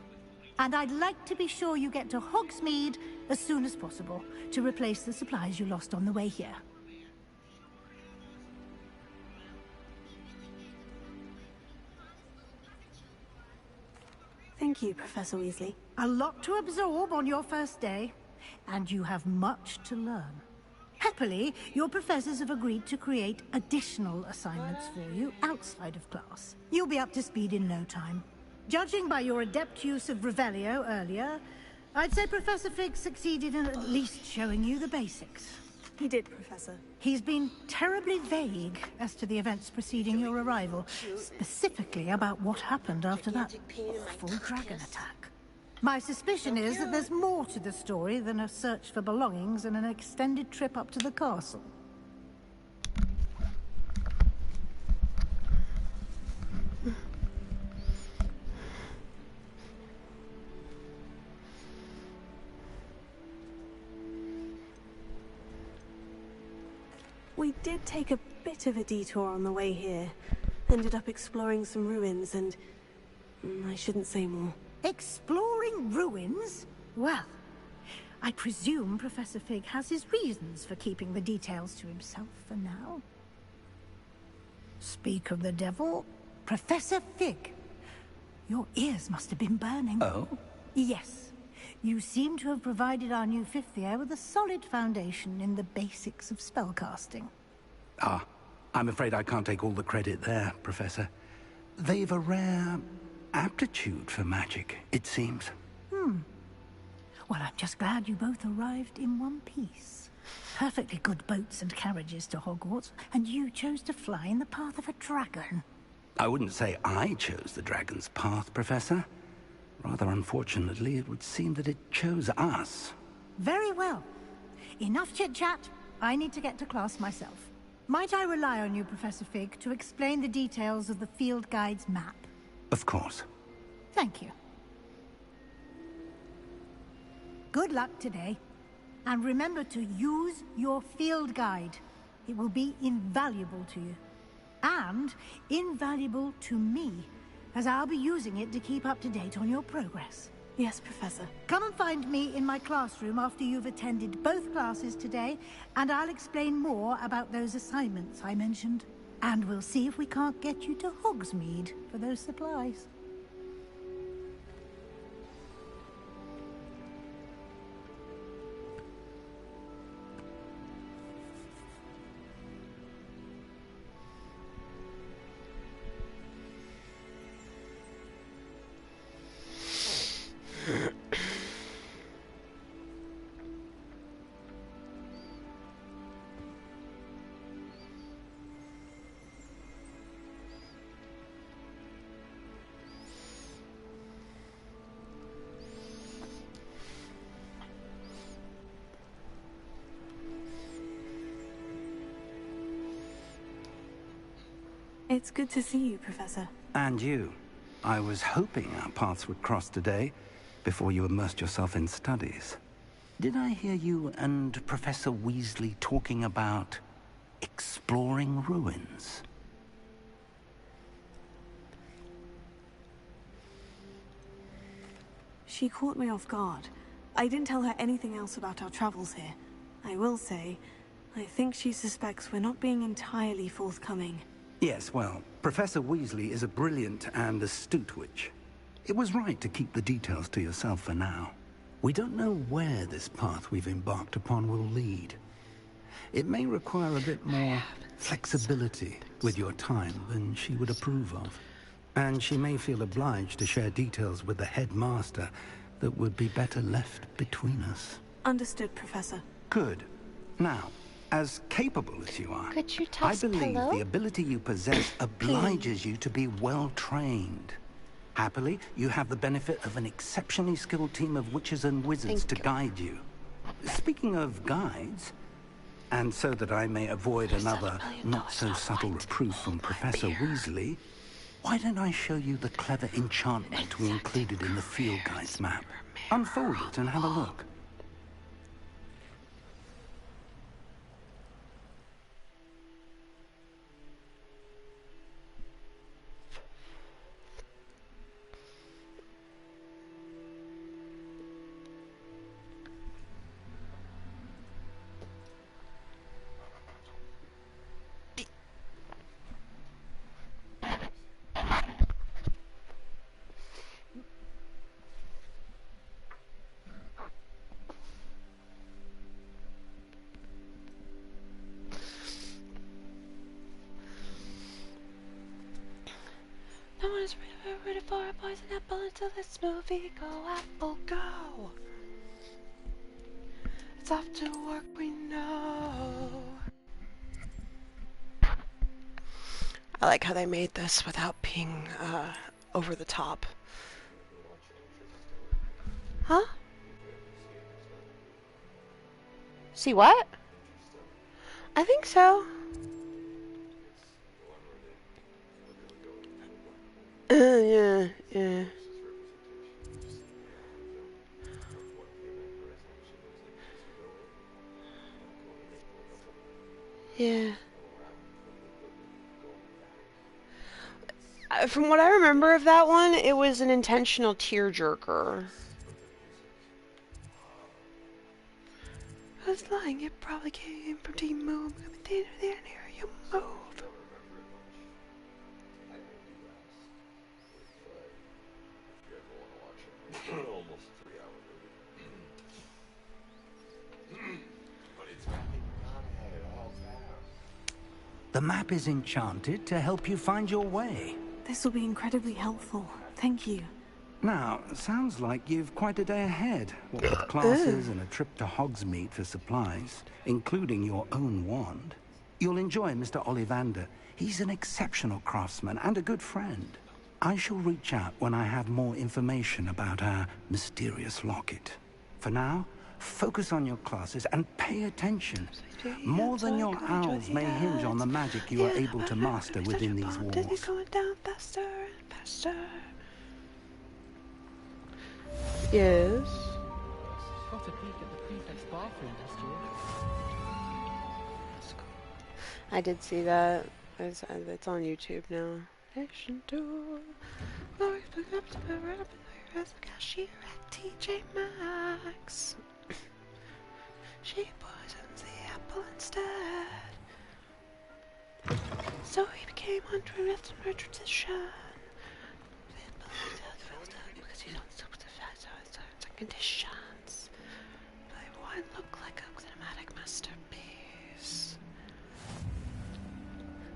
And I'd like to be sure you get to Hogsmeade as soon as possible to replace the supplies you lost on the way here. Thank you, Professor Weasley. A lot to absorb on your first day, and you have much to learn. Happily, your professors have agreed to create additional assignments for you outside of class. You'll be up to speed in no time. Judging by your adept use of Revelio earlier, I'd say Professor Fig succeeded in at least showing you the basics. He did, Professor. He's been terribly vague as to the events preceding your arrival, specifically about what happened after that awful dragon attack. My suspicion is that there's more to the story than a search for belongings and an extended trip up to the castle. We did take a bit of a detour on the way here. Ended up exploring some ruins and... I shouldn't say more. Exploring ruins? Well, I presume Professor Fig has his reasons for keeping the details to himself for now. Speak of the devil, Professor Fig. Your ears must have been burning. Oh? Yes. You seem to have provided our new fifth year with a solid foundation in the basics of spellcasting. Ah, I'm afraid I can't take all the credit there, Professor. They've a rare aptitude for magic, it seems. Well, I'm just glad you both arrived in one piece. Perfectly good boats and carriages to Hogwarts, and you chose to fly in the path of a dragon. I wouldn't say I chose the dragon's path, Professor. Rather unfortunately, it would seem that it chose us. Very well. Enough chit-chat. I need to get to class myself. Might I rely on you, Professor Fig, to explain the details of the field guide's map? Of course. Thank you. Good luck today. And remember to use your field guide. It will be invaluable to you. And invaluable to me, as I'll be using it to keep up to date on your progress. Yes, Professor. Come and find me in my classroom after you've attended both classes today, and I'll explain more about those assignments I mentioned. And we'll see if we can't get you to Hogsmeade for those supplies. It's good to see you, Professor. And you. I was hoping our paths would cross today, before you immersed yourself in studies. Did I hear you and Professor Weasley talking about exploring ruins? She caught me off guard. I didn't tell her anything else about our travels here. I will say, I think she suspects we're not being entirely forthcoming. Yes, well, Professor Weasley is a brilliant and astute witch. It was right to keep the details to yourself for now. We don't know where this path we've embarked upon will lead. It may require a bit more flexibility with your time than she would approve of. And she may feel obliged to share details with the headmaster that would be better left between us. Understood, Professor. Good. Now, as capable as you are, Could you I toss believe pillow? the ability you possess obliges you to be well-trained. Happily, you have the benefit of an exceptionally skilled team of witches and wizards to guide you. Speaking of guides, and so that I may avoid another not-so-subtle reproof from Professor Weasley, why don't I show you the clever enchantment we included in the field guide's map? Unfold it and have a look. No one is ready for a poison apple until this movie go apple go. It's off to work, we know. I like how they made this without being over the top. Huh? See what? I think so. Yeah. Yeah. From what I remember of that one, it was an intentional tearjerker. I was lying, it probably came from Team Move. There, you move. Almost 3 hours. But it's The map is enchanted to help you find your way. This will be incredibly helpful. Thank you. Now, sounds like you've quite a day ahead. What with classes and a trip to Hogsmeade for supplies, including your own wand. You'll enjoy Mr. Ollivander. He's an exceptional craftsman and a good friend. I shall reach out when I have more information about our mysterious locket. For now, focus on your classes and pay attention. More than your owls may hinge on the magic you are able to master within these walls. Going down faster and faster. Yes. Got a peek at the prefect's bathroom last year. That's cool. I did see that. It's on YouTube now. Station 2. Lori's picking up to my rep and the cashier at TJ Maxx. She poisons the apple instead. So he became under a tradition. Because you don't stop the terms and conditions. They won't look like a cinematic masterpiece.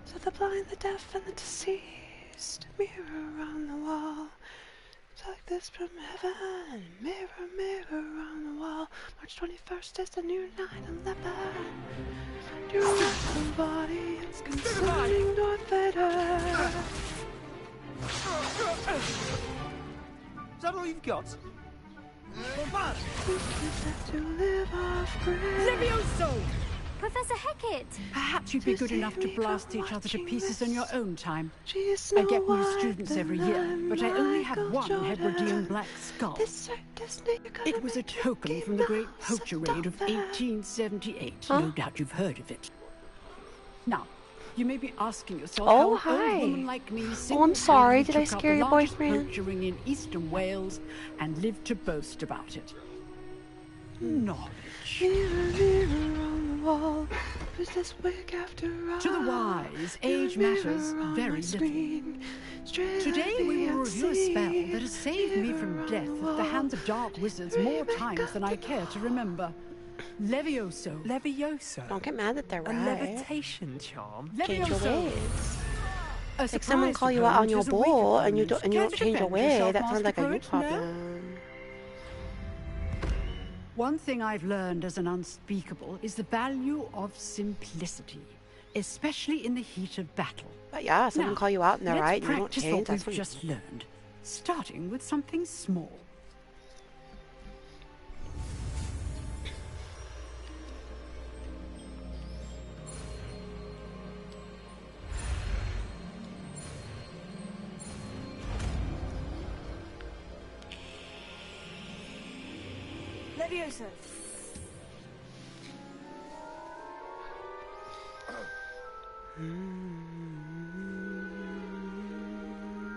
So the blind, the deaf, and the deceased mirror on the wall. like this from heaven. Mirror, mirror on the wall. March 21st is the new 9/11. Your body is concerning Darth Vader. Is that all you've got? To live off grid. Levioso! Professor Hecat! Perhaps you'd be good enough to blast each other to pieces on your own time. She's I get new students every year, but I only have one Hebridean black skull. It was a token from the Great Poacher Raid of 1878. No doubt you've heard of it. Now, you may be asking yourself Oh, how an hi. old woman like me Oh, I'm sorry. single-handedly Did I took up scare the your largest boyfriend? poacher ring in eastern Wales and lived to boast about it. Knowledge. Mirror, mirror on the wall. Who's this wig after all? To the wise, age matters very little. Today we will review a spell that has saved me from death at the hands of dark wizards more times than I care to remember. Levioso. Levioso? Don't get mad that they're A right. levitation charm? Change your Levioso. ways. Like someone call you out on your bull and you don't change your way. That sounds like a you problem. One thing I've learned as an unspeakable is the value of simplicity, especially in the heat of battle. But yeah, someone Now, call you out and they're let's right and you don't practice change. what That's we've when just learned, starting with something small. Levioso.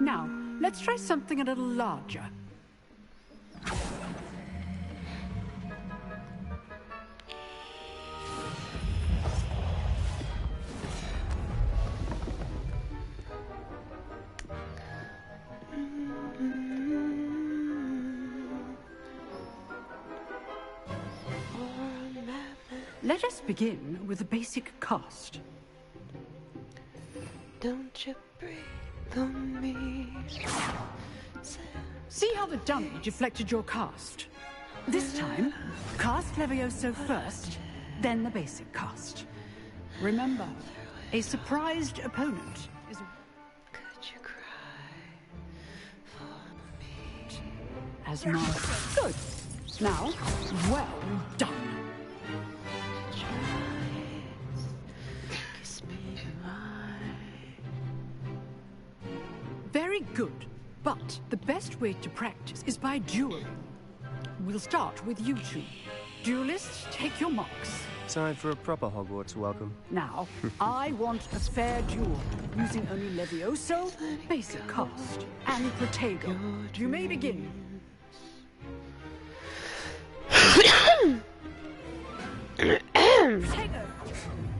Now, let's try something a little larger. Let us begin with a basic cast. Don't you breathe on me. See how the dummy deflected your cast? This time, cast Levioso first, then the basic cast. Remember, a surprised opponent is... Could you cry for me? As my... Good. Now, well done. Very good, but the best way to practice is by dueling. We'll start with you two. Duelists, take your marks. Time for a proper Hogwarts welcome. Now, I want a fair duel, using only Levioso, basic cast, and Protego. You may begin.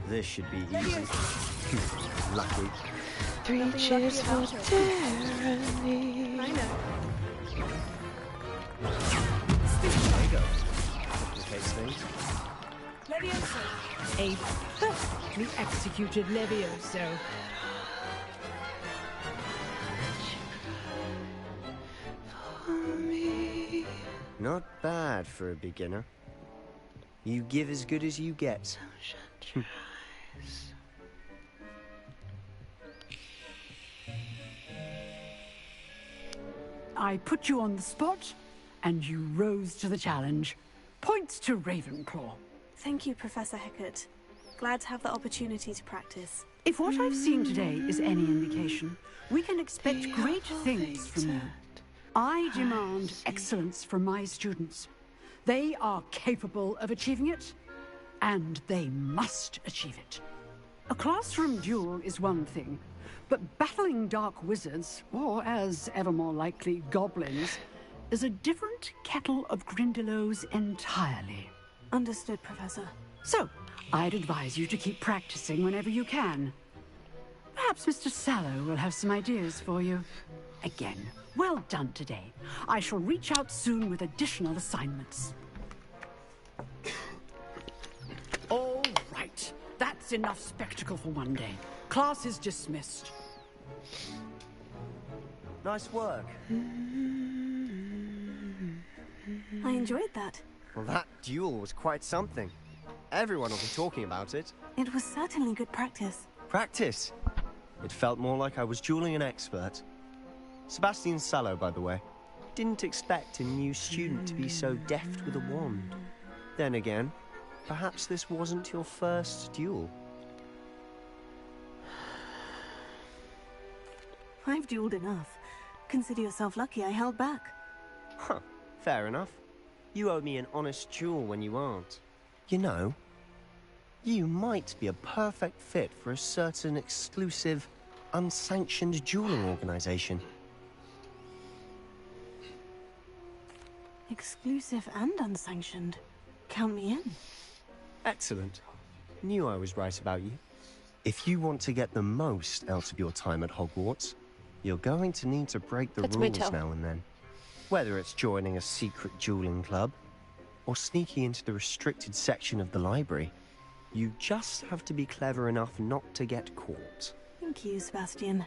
This should be easy. Lucky. 3 cheers for tyranny. I know. There you go. Complicates things. Levioso. A perfectly executed Levioso. Not bad for a beginner. You give as good as you get. I put you on the spot, and you rose to the challenge. Points to Ravenclaw. Thank you, Professor Hecat. Glad to have the opportunity to practice. If what I've seen today is any indication, we can expect great things from you. I demand excellence from my students. They are capable of achieving it, and they must achieve it. A classroom duel is one thing, but battling dark wizards, or as ever more likely, goblins, is a different kettle of Grindylows entirely. Understood, Professor. So, I'd advise you to keep practicing whenever you can. Perhaps Mr. Sallow will have some ideas for you. Again, well done today. I shall reach out soon with additional assignments. All right. That's enough spectacle for one day. Class is dismissed. Nice work. I enjoyed that. Well, that duel was quite something. Everyone will be talking about it. It was certainly good practice. Practice? It felt more like I was dueling an expert. Sebastian Sallow, by the way. Didn't expect a new student to be so deft with a wand. Then again, perhaps this wasn't your first duel. I've dueled enough. Consider yourself lucky I held back. Huh, fair enough. You owe me an honest duel when you aren't. You know, you might be a perfect fit for a certain exclusive, unsanctioned dueling organization. Exclusive and unsanctioned. Count me in. Excellent. Knew I was right about you. If you want to get the most out of your time at Hogwarts, you're going to need to break the rules now and then. Whether it's joining a secret dueling club, or sneaking into the restricted section of the library, you just have to be clever enough not to get caught. Thank you, Sebastian.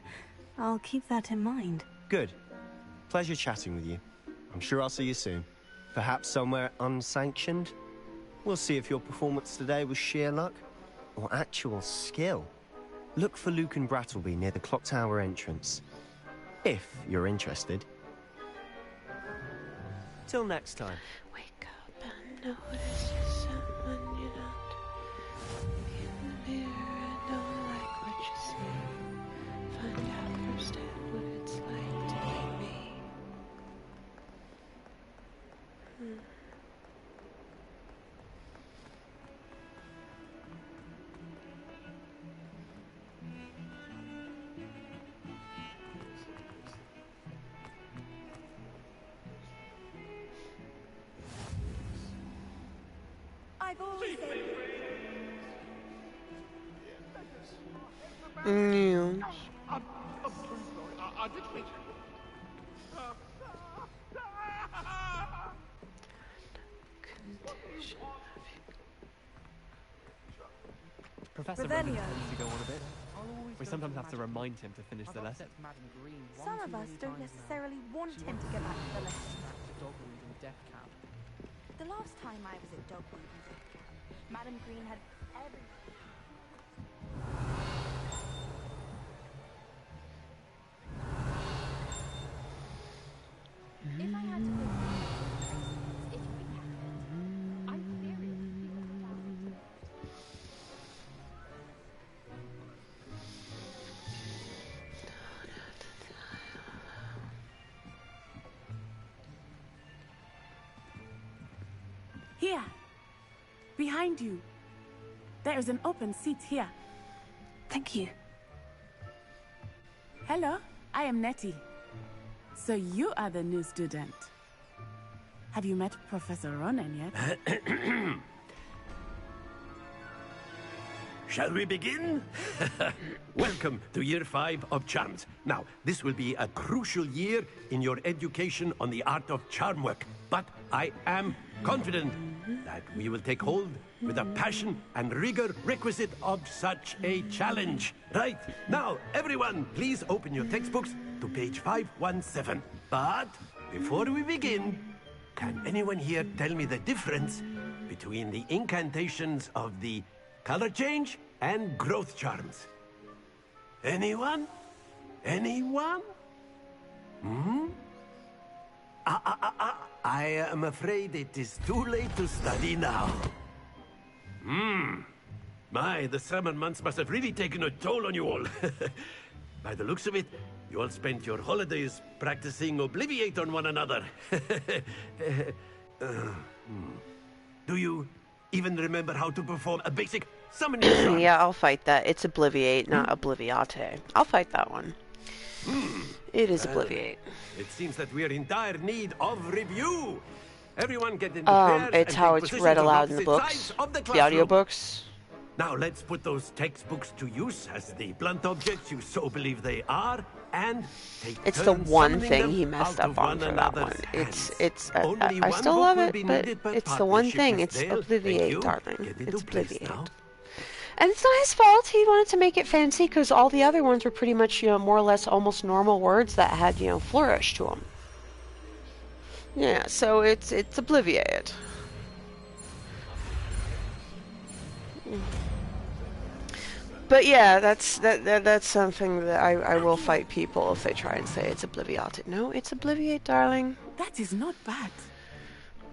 I'll keep that in mind. Good. Pleasure chatting with you. I'm sure I'll see you soon. Perhaps somewhere unsanctioned? We'll see if your performance today was sheer luck or actual skill. Look for Luke and Brattleby near the clock tower entrance, if you're interested. Till next time. Wake up and notice someone you don't. In the mirror and don't like what you see. Find out firsthand what it's like to be me. I've always said... Yeah. I'm so sorry. I didn't mean to. Professor Rowan tends to go on a bit. We sometimes have to remind him to finish the lesson. Some of us don't necessarily want him to go back to the lesson. The last time I was at Dogwood and Death Camp, Madam Green had every... If I had to go it would be happened. I'm serious. Here. Behind you. There is an open seat here. Thank you. Hello, I am Nettie. So you are the new student. Have you met Professor Ronan yet? Shall we begin? Welcome to Year 5 of Charms. Now, this will be a crucial year in your education on the art of charm work. But I am confident that we will take hold with the passion and rigor requisite of such a challenge. Right, now, everyone, please open your textbooks to page 517. But before we begin, can anyone here tell me the difference between the incantations of the color change and growth charms? Anyone? Anyone? I am afraid it is too late to study now. My, the summer months must have really taken a toll on you all. By the looks of it, you all spent your holidays practicing Obliviate on one another. Do you even remember how to perform a basic summoning charm? Yeah, I'll fight that. It's Obliviate, not Obliviate. I'll fight that one. It is Obliviate. It seems that we are in dire need of review. Everyone get in the pairs it's how it's read aloud in the books, the audiobooks. Now let's put those textbooks to use as the blunt objects you so believe they are, and take it's the one summoning thing them he messed out up of on for that one. It's Only I one still book love will it, be but needed per it's the one partnership, thing. Miss It's Dale. Thank Obliviate, you. darling. Get into It's place Obliviate. now. And it's not his fault. He wanted to make it fancy because all the other ones were pretty much, more or less almost normal words that had, flourish to them. Yeah, so it's obliviate. But yeah, that's something that I will fight people if they try and say it's obliviate. No, it's obliviate, darling. That is not bad.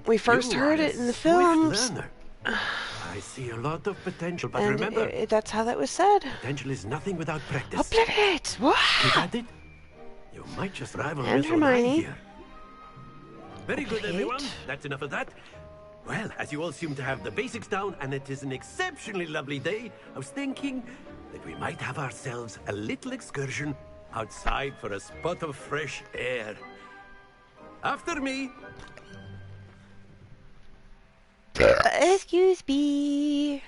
We first heard it in the films. Learner. I see a lot of potential, but And remember, that's how that was said. potential is nothing without practice. Obliviate! Wow! Keep at it. You might just rival And Miss O'Neill Hermione. here. Very good, everyone. That's enough of that. Well, as you all seem to have the basics down, and it is an exceptionally lovely day, I was thinking that we might have ourselves a little excursion outside for a spot of fresh air. After me. Excuse me.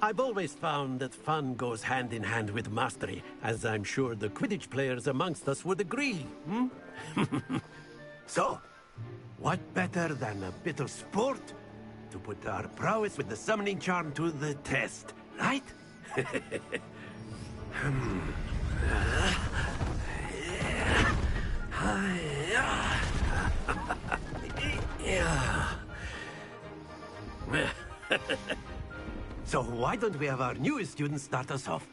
I've always found that fun goes hand in hand with mastery, as I'm sure the Quidditch players amongst us would agree. So, what better than a bit of sport to put our prowess with the summoning charm to the test, right? So why don't we have our newest student start us off?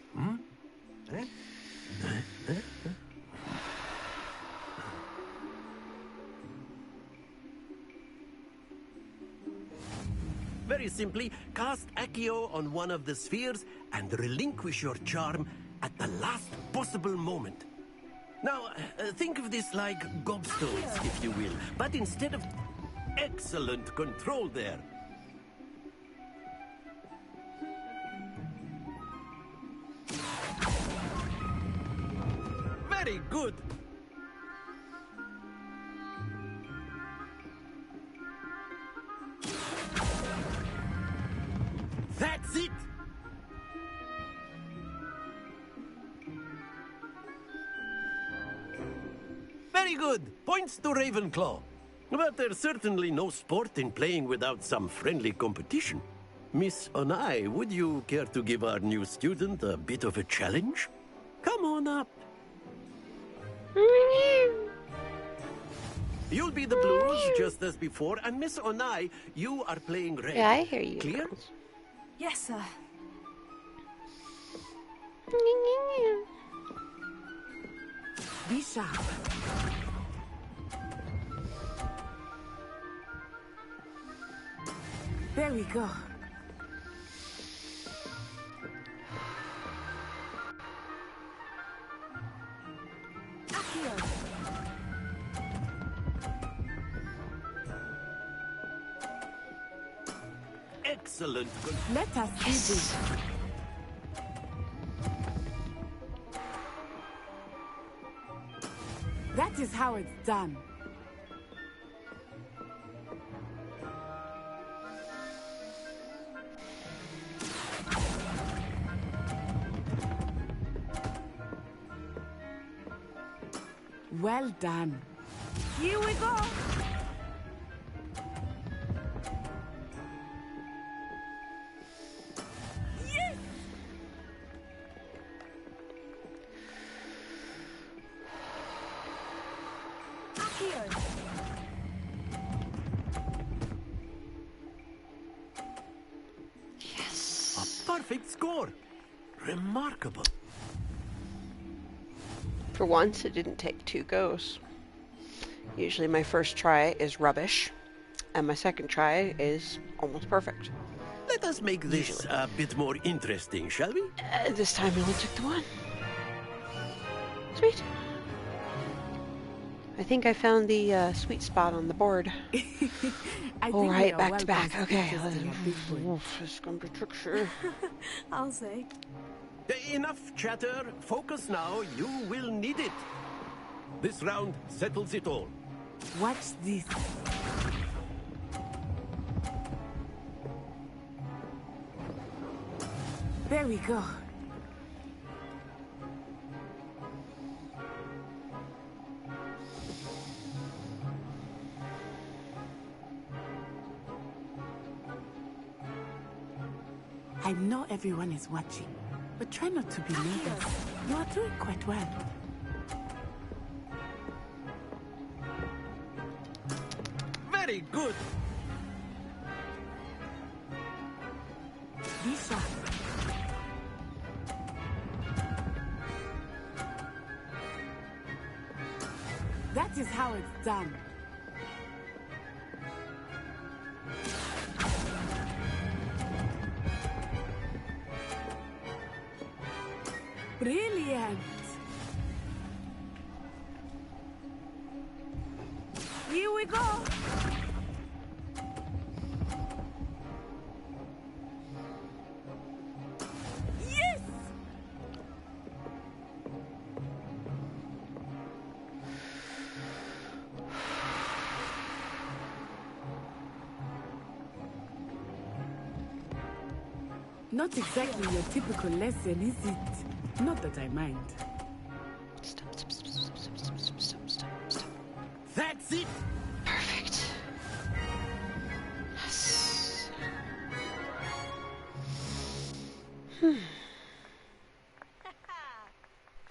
Very simply, cast Accio on one of the spheres and relinquish your charm at the last possible moment. Now, think of this like gobstones, if you will, but instead of... Excellent control there. Very good. That's it. Very good. Points to Ravenclaw. But there's certainly no sport in playing without some friendly competition. Miss Onai, would you care to give our new student a bit of a challenge? Come on up. You'll be the blues, just as before, and Miss Onai, you are playing red. Yeah, I hear you. Clear? Yes, sir. Be sharp. There we go. Excellent. Let us do this. That is how it's done. Well done. Here we go. Perfect score. Remarkable. For once, it didn't take 2 goes. Usually my first try is rubbish, and my second try is almost perfect. Let us make this a bit more interesting, shall we? This time I only took the 1. Sweet. I think I found the sweet spot on the board. All right, back to back. Okay. This is gonna be tricky. I'll say. Enough chatter. Focus now. You will need it. This round settles it all. Watch this. There we go. I know everyone is watching, but try not to be nervous. You are doing quite well. Very good. Be sharp. That is how it's done. Brilliant! Here we go! Yes! Not exactly your typical lesson, is it? Not that I mind. Stop. That's it! Perfect. Yes.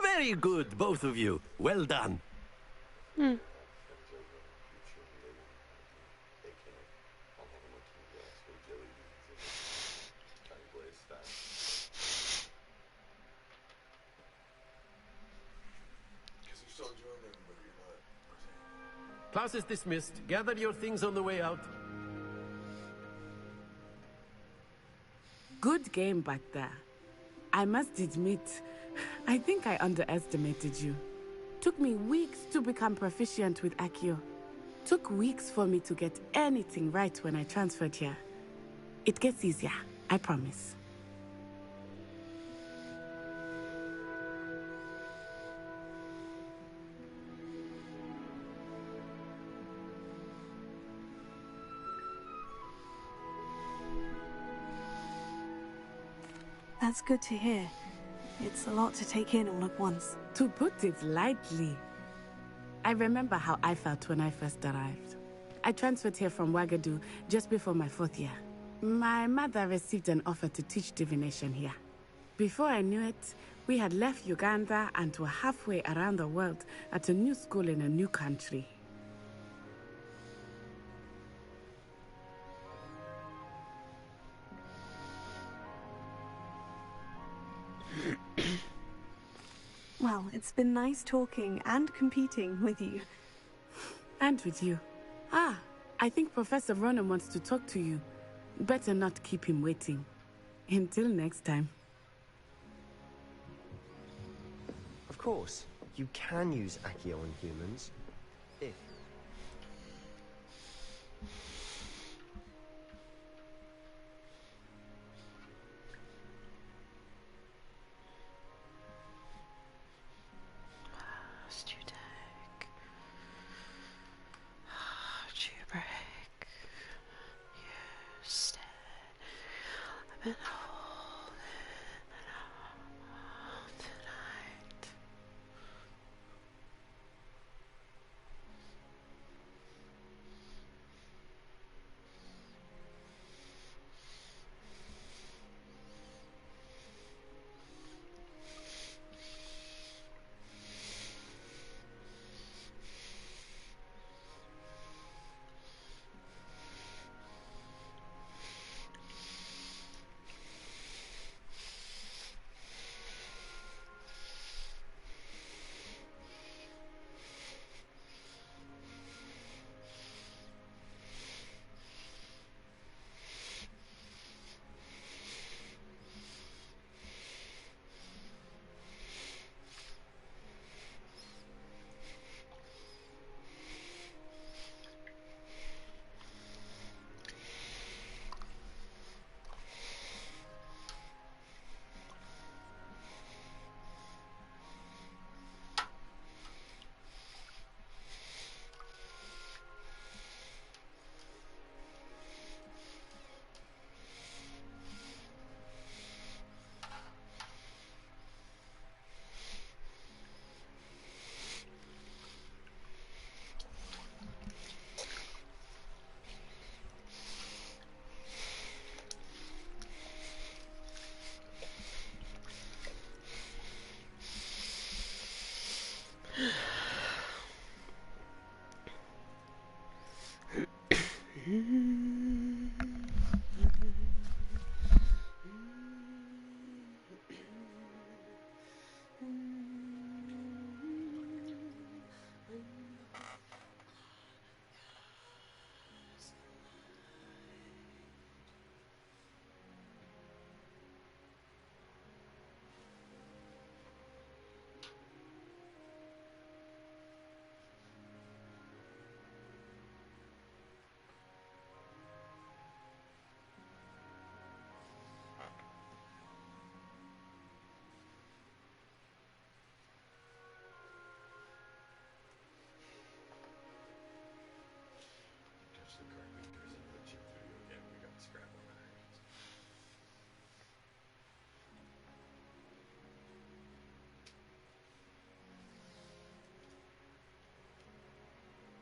Very good, both of you. Well done. Class is dismissed. Gather your things on the way out. Good game back there. I must admit, I think I underestimated you. Took me weeks to become proficient with Accio. Took weeks for me to get anything right when I transferred here. It gets easier, I promise. That's good to hear. It's a lot to take in all at once. To put it lightly, I remember how I felt when I first arrived. I transferred here from Wagadu just before my 4th year. My mother received an offer to teach divination here. Before I knew it, we had left Uganda and were halfway around the world at a new school in a new country. Well, it's been nice talking and competing with you. And with you. Ah, I think Professor Ronan wants to talk to you. Better not keep him waiting. Until next time. Of course, you can use Accio on humans. If. Studek. Break. You stay. I've been holding it all tonight.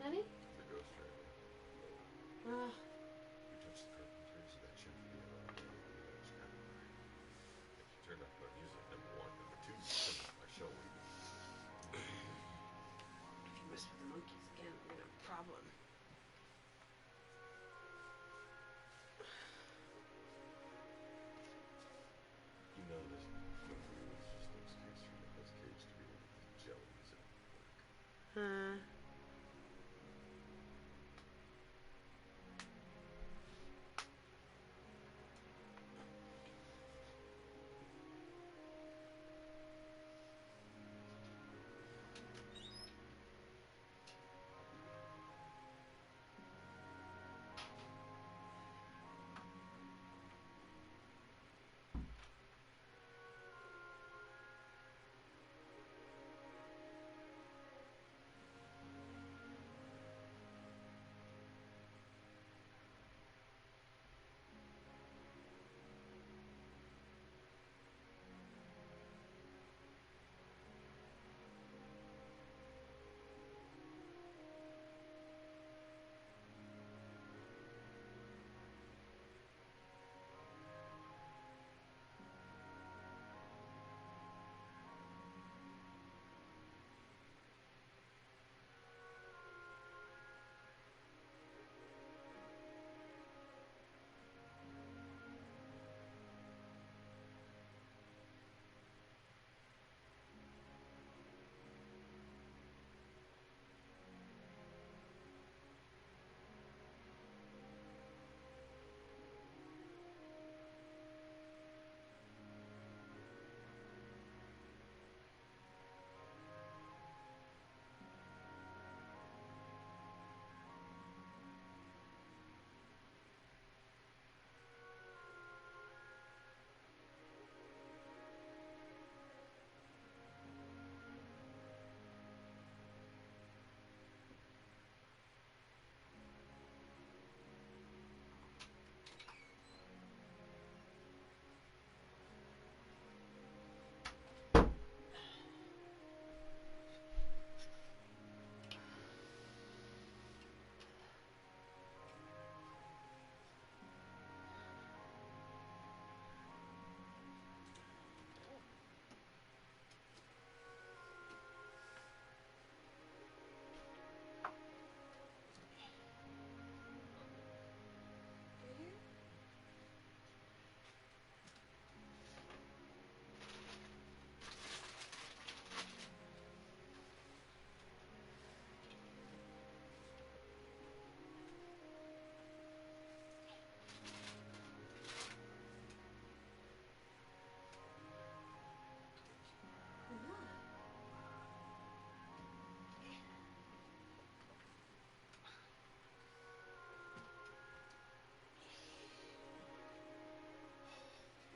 Nani? The Ghost Rider. Ah. We touched the carpentry, so that chip video scrap memory. If you turned off my music, number one. Number two, you turned off my show waiting. If you mess with the monkeys again, we're gonna have a problem. You know this movie was just an excuse for Nicolas Cage to be one of these jellies at work.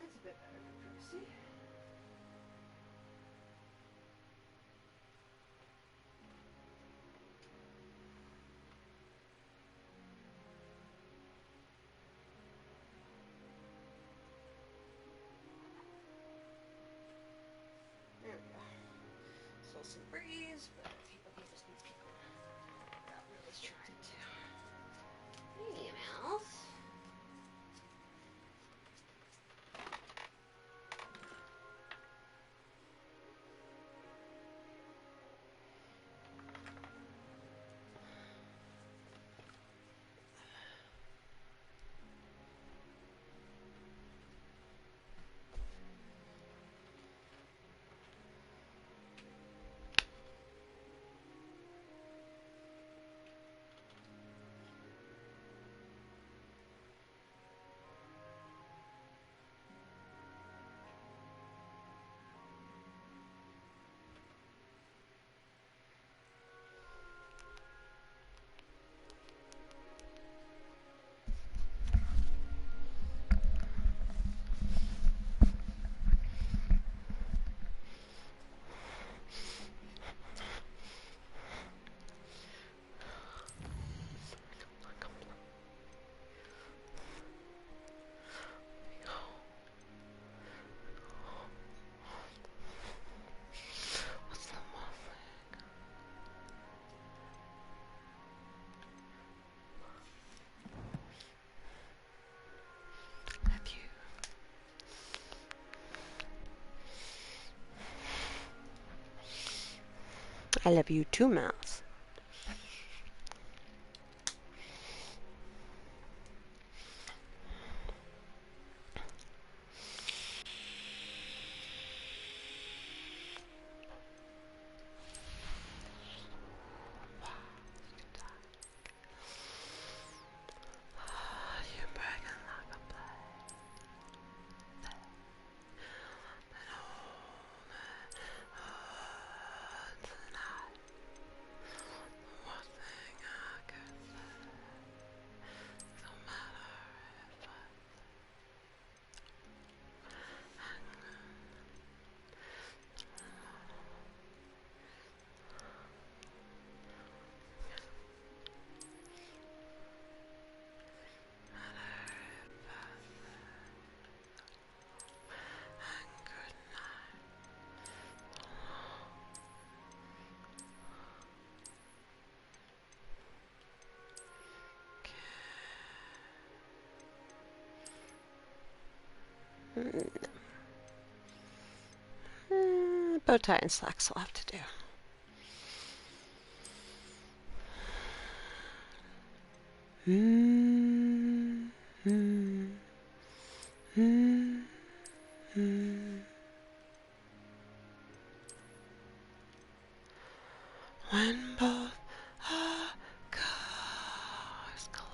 That's a bit better for privacy. There we go. Still some breeze, but people can just be people. Without really trying to. Minnie Mouse. I love you too, Mouse. Bow tie and slacks will have to do. When both our cars collide.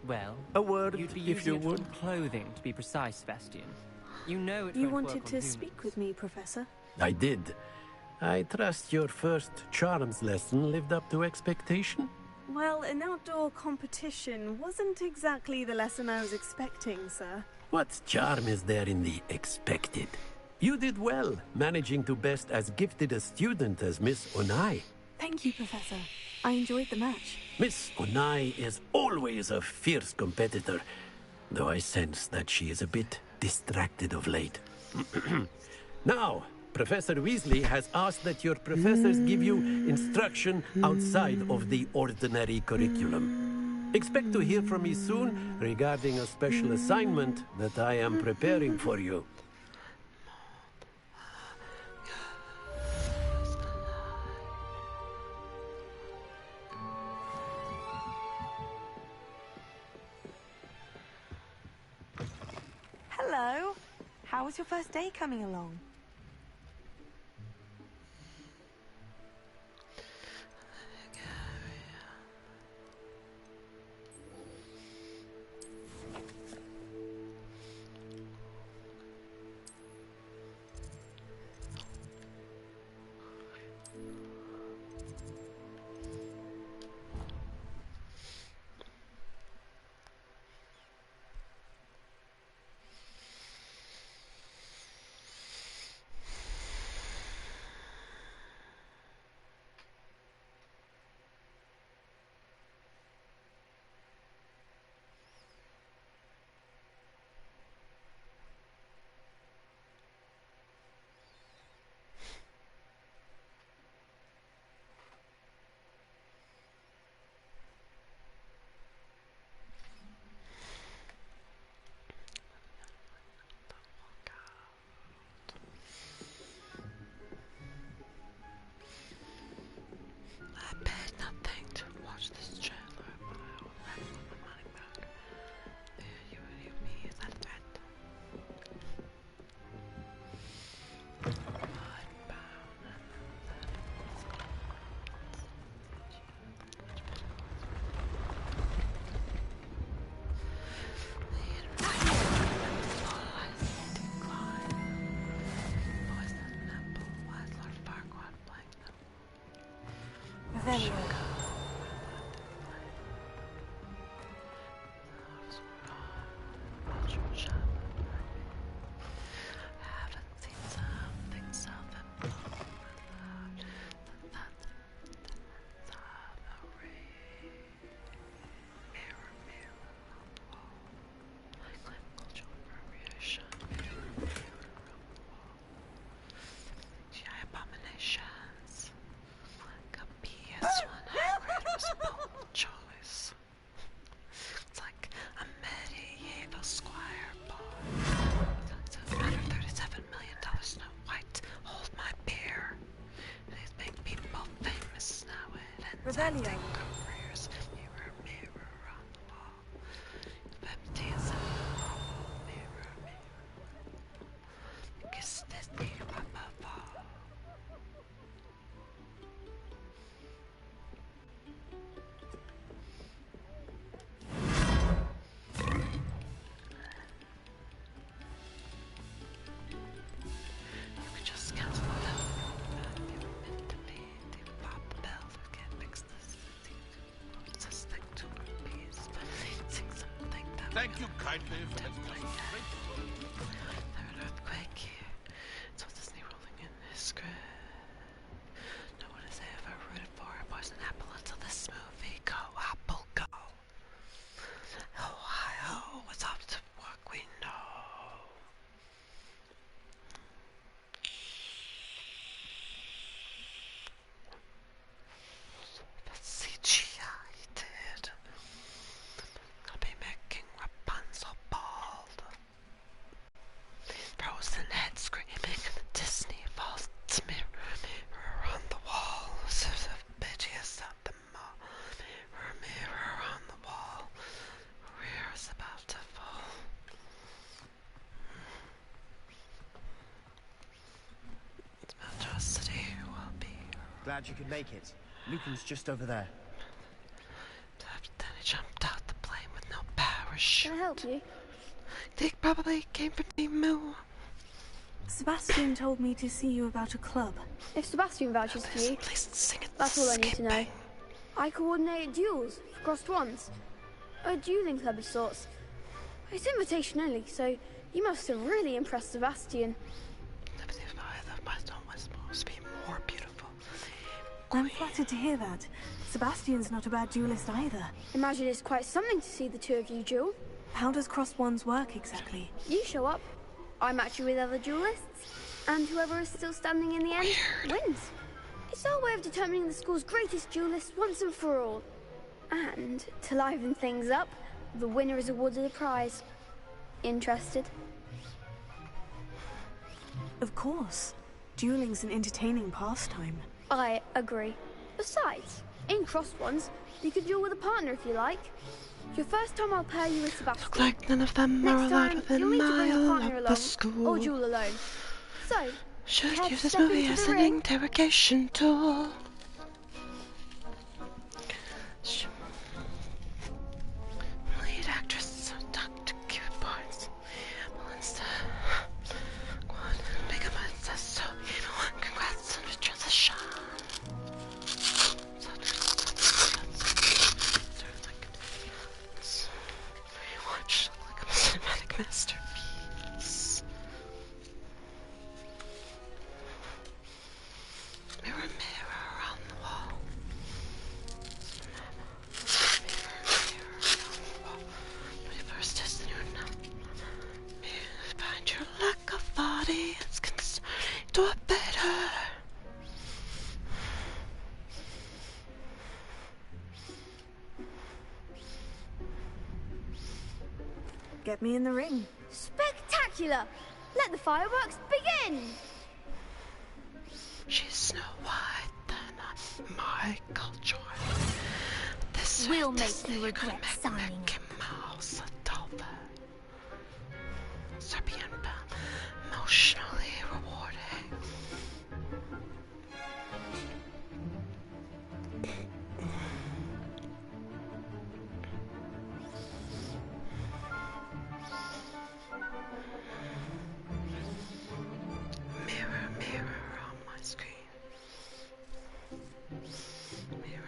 Well, a word, you'd be if using you it would. from clothing, to be precise, Sebastian. You know it You won't wanted work to on speak humans. with me, Professor? I did. I trust your first charms lesson lived up to expectation? Well, an outdoor competition wasn't exactly the lesson I was expecting, sir. What charm is there in the expected? You did well, managing to best as gifted a student as Miss Onai. Thank you, Professor. I enjoyed the match. Miss Onai is always a fierce competitor, though I sense that she is a bit distracted of late. Now, Professor Weasley has asked that your professors give you instruction outside of the ordinary curriculum. Expect to hear from me soon regarding a special assignment that I am preparing for you. Hello. How was your first day coming along? Revelio. Abominations. Capias one was a bold choice. It's like a medieval squire boy. $137 million Snow White. Hold my beer. These big people famous now. It ends their careers. Mirror, mirror on the wall. Empties in the wall. Mirror, mirror. Kiss this dear above all. You could just cancel the bell. You were meant to be. You pop the bell, forget, fix this. What's this thing to repeat? Sing something that Thank you kindly for letting us straight. There's an earthquake here. It's Walt Disney rolling in his grave. No one has ever rooted for a poison apple until this movie. Go, Apple, go. Ohio was up to work, we know. That's CGI did. I'll be making Rapunzel bald. Frozen head screaming in the Disney vault. Mirror, mirror on the wall. Sort of bitchiest at the mall. Mirror, mirror on the wall. Rear is about to fall. Atrocity will be. Glad you could make it. Lucan's just over there. Then he jumped out the plane with no parachute. Can I help you? They probably came from the moon. Sebastian told me to see you about a club. If Sebastian vouches for you, that's all I need to know. I coordinate duels for crossed ones. A dueling club of sorts. It's invitation only, so you must have really impressed Sebastian. My stone was supposed to be more beautiful. I'm flattered to hear that. Sebastian's not a bad duelist either. Imagine it's quite something to see the two of you duel. How does crossed ones work exactly? You show up, I match you with other duelists, and whoever is still standing in the end wins. It's our way of determining the school's greatest duelist once and for all. And to liven things up, the winner is awarded a prize. Interested? Of course. Dueling's an entertaining pastime. I agree. Besides, in crossed ones, you can duel with a partner if you like. Your first time I'll pair you with Sebastian. Look like none of them are Next allowed time, within a you'll need to bring a mile partner of along, the school. or duel alone. So, Should care to use this step movie into as the an ring? interrogation tool. Lead actress Dr. Cute Barnes. Melinda. Quan. Big Melinda. So, congrats on the transition. Rewatch like a cinematic masterpiece. Mirror, mirror on the wall. Mirror, mirror on the wall. 21st is the new now. Find your lack of audience concern. Do it better. Get me in the ring. Spectacular! Let the fireworks begin! She's Snow White, then Michael Jordan. This We'll is make Disney. you You're gonna regret make signing Mickey Mouse a dolphin. Serbian film, emotionally rewarding. Mirror, mirror on my screen. Mirror,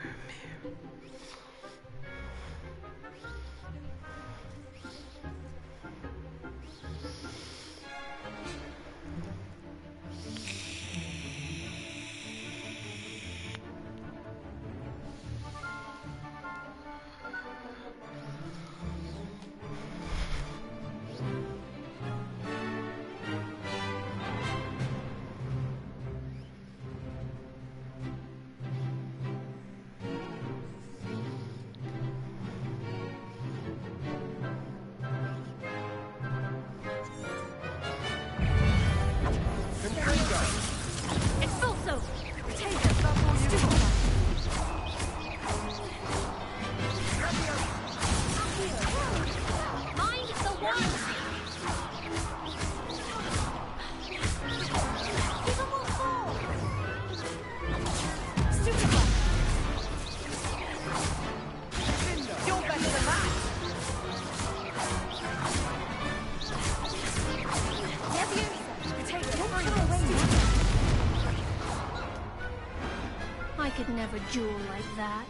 duel like that.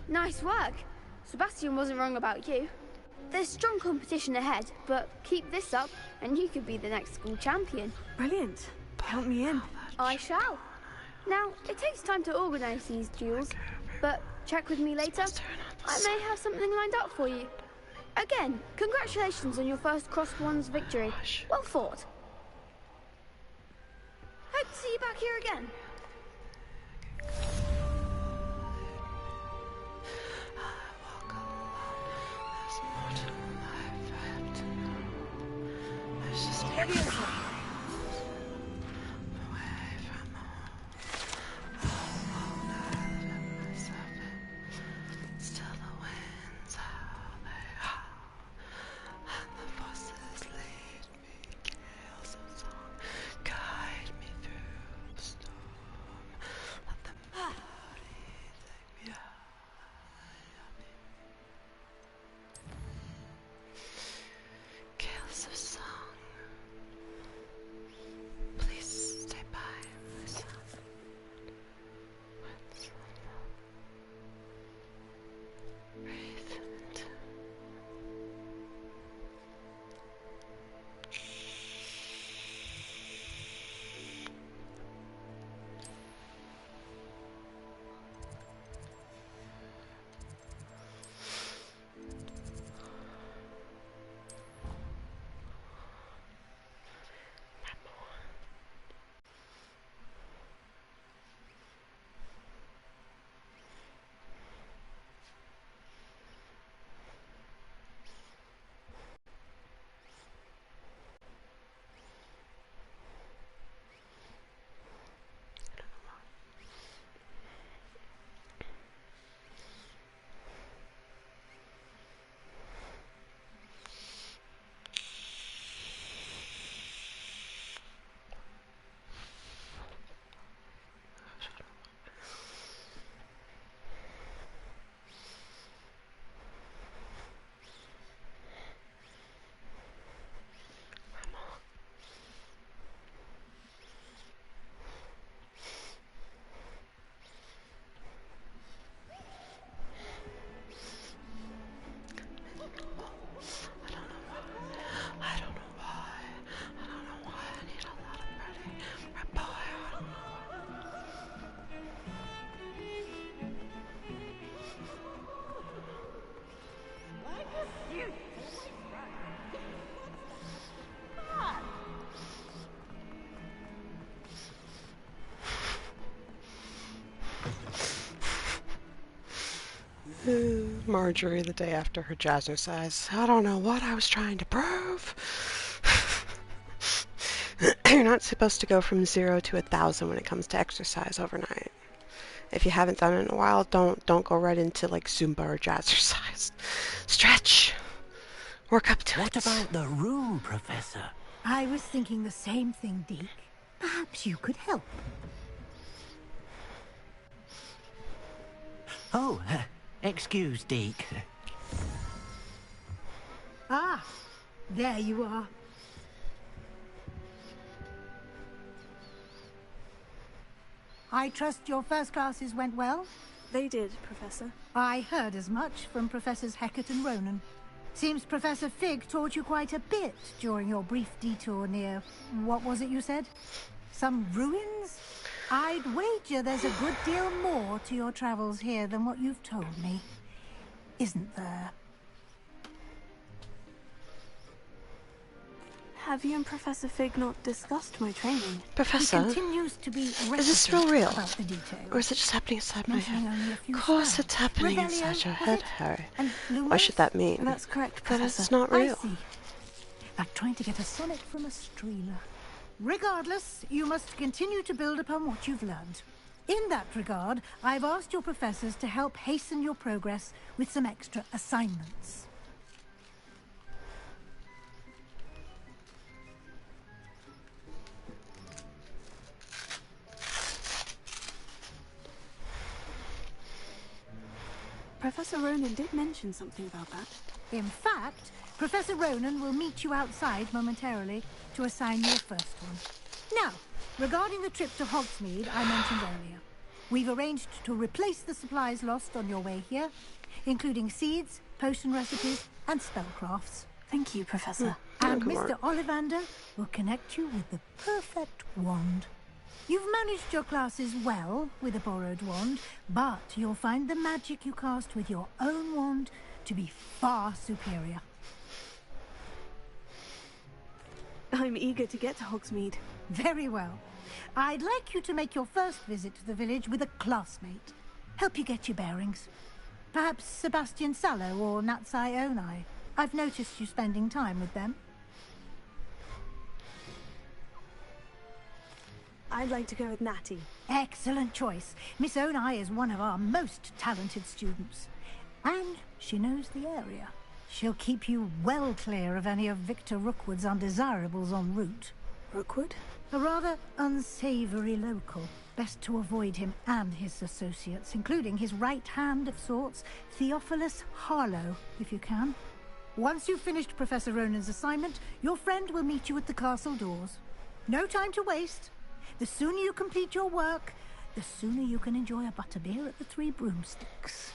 Nice work. Sebastian wasn't wrong about you. There's strong competition ahead, but keep this up and you could be the next school champion. Brilliant. Count me in. I shall. Now, it takes time to organise these duels, but check with me later. I may have something lined up for you. Again, congratulations on your first Crossed Wands victory. Well fought. Hope to see you back here again. Marjorie the day after her jazzercise. I don't know what I was trying to prove. You're not supposed to go from 0 to 1,000 when it comes to exercise overnight. If you haven't done it in a while, don't go right into like Zumba or jazzercise. Stretch. Work up to it. What about the room, Professor? I was thinking the same thing, Deke. Perhaps you could help. Oh, excuse, Deke. Ah, there you are. I trust your first classes went well? They did, Professor. I heard as much from Professors Hecat and Ronan. Seems Professor Fig taught you quite a bit during your brief detour near... what was it you said? Some ruins? I'd wager there's a good deal more to your travels here than what you've told me. Isn't there? Have you and Professor Fig not discussed my training? Professor, He continues to be is this real? about the details. Or is it just happening inside my Mentioning head? only a few Of course slides. it's happening Revelio, inside your was head, it? Harry. And What Lumos? should that mean? That's correct, That Professor. it's not I real. see. Like trying to get a sonnet from a streeler. Regardless, you must continue to build upon what you've learned. In that regard, I've asked your professors to help hasten your progress with some extra assignments. Professor Ronan did mention something about that. In fact, Professor Ronan will meet you outside momentarily to assign your first one. Now, Regarding the trip to Hogsmeade I mentioned earlier, we've arranged to replace the supplies lost on your way here, including seeds, potion recipes, and spellcrafts. Thank you, Professor. And Mr. Ollivander will connect you with the perfect wand. You've managed your classes well with a borrowed wand, but you'll find the magic you cast with your own wand to be far superior. I'm eager to get to Hogsmeade. Very well. I'd like you to make your first visit to the village with a classmate. Help you get your bearings. Perhaps Sebastian Sallow or Natsai Onai. I've noticed you spending time with them. I'd like to go with Natty. Excellent choice. Miss Onai is one of our most talented students. And she knows the area. She'll keep you well clear of any of Victor Rookwood's undesirables en route. Rookwood? A rather unsavory local. Best to avoid him and his associates, including his right hand of sorts, Theophilus Harlow, if you can. Once you've finished Professor Ronan's assignment, your friend will meet you at the castle doors. No time to waste. The sooner you complete your work, the sooner you can enjoy a butterbeer at the Three Broomsticks.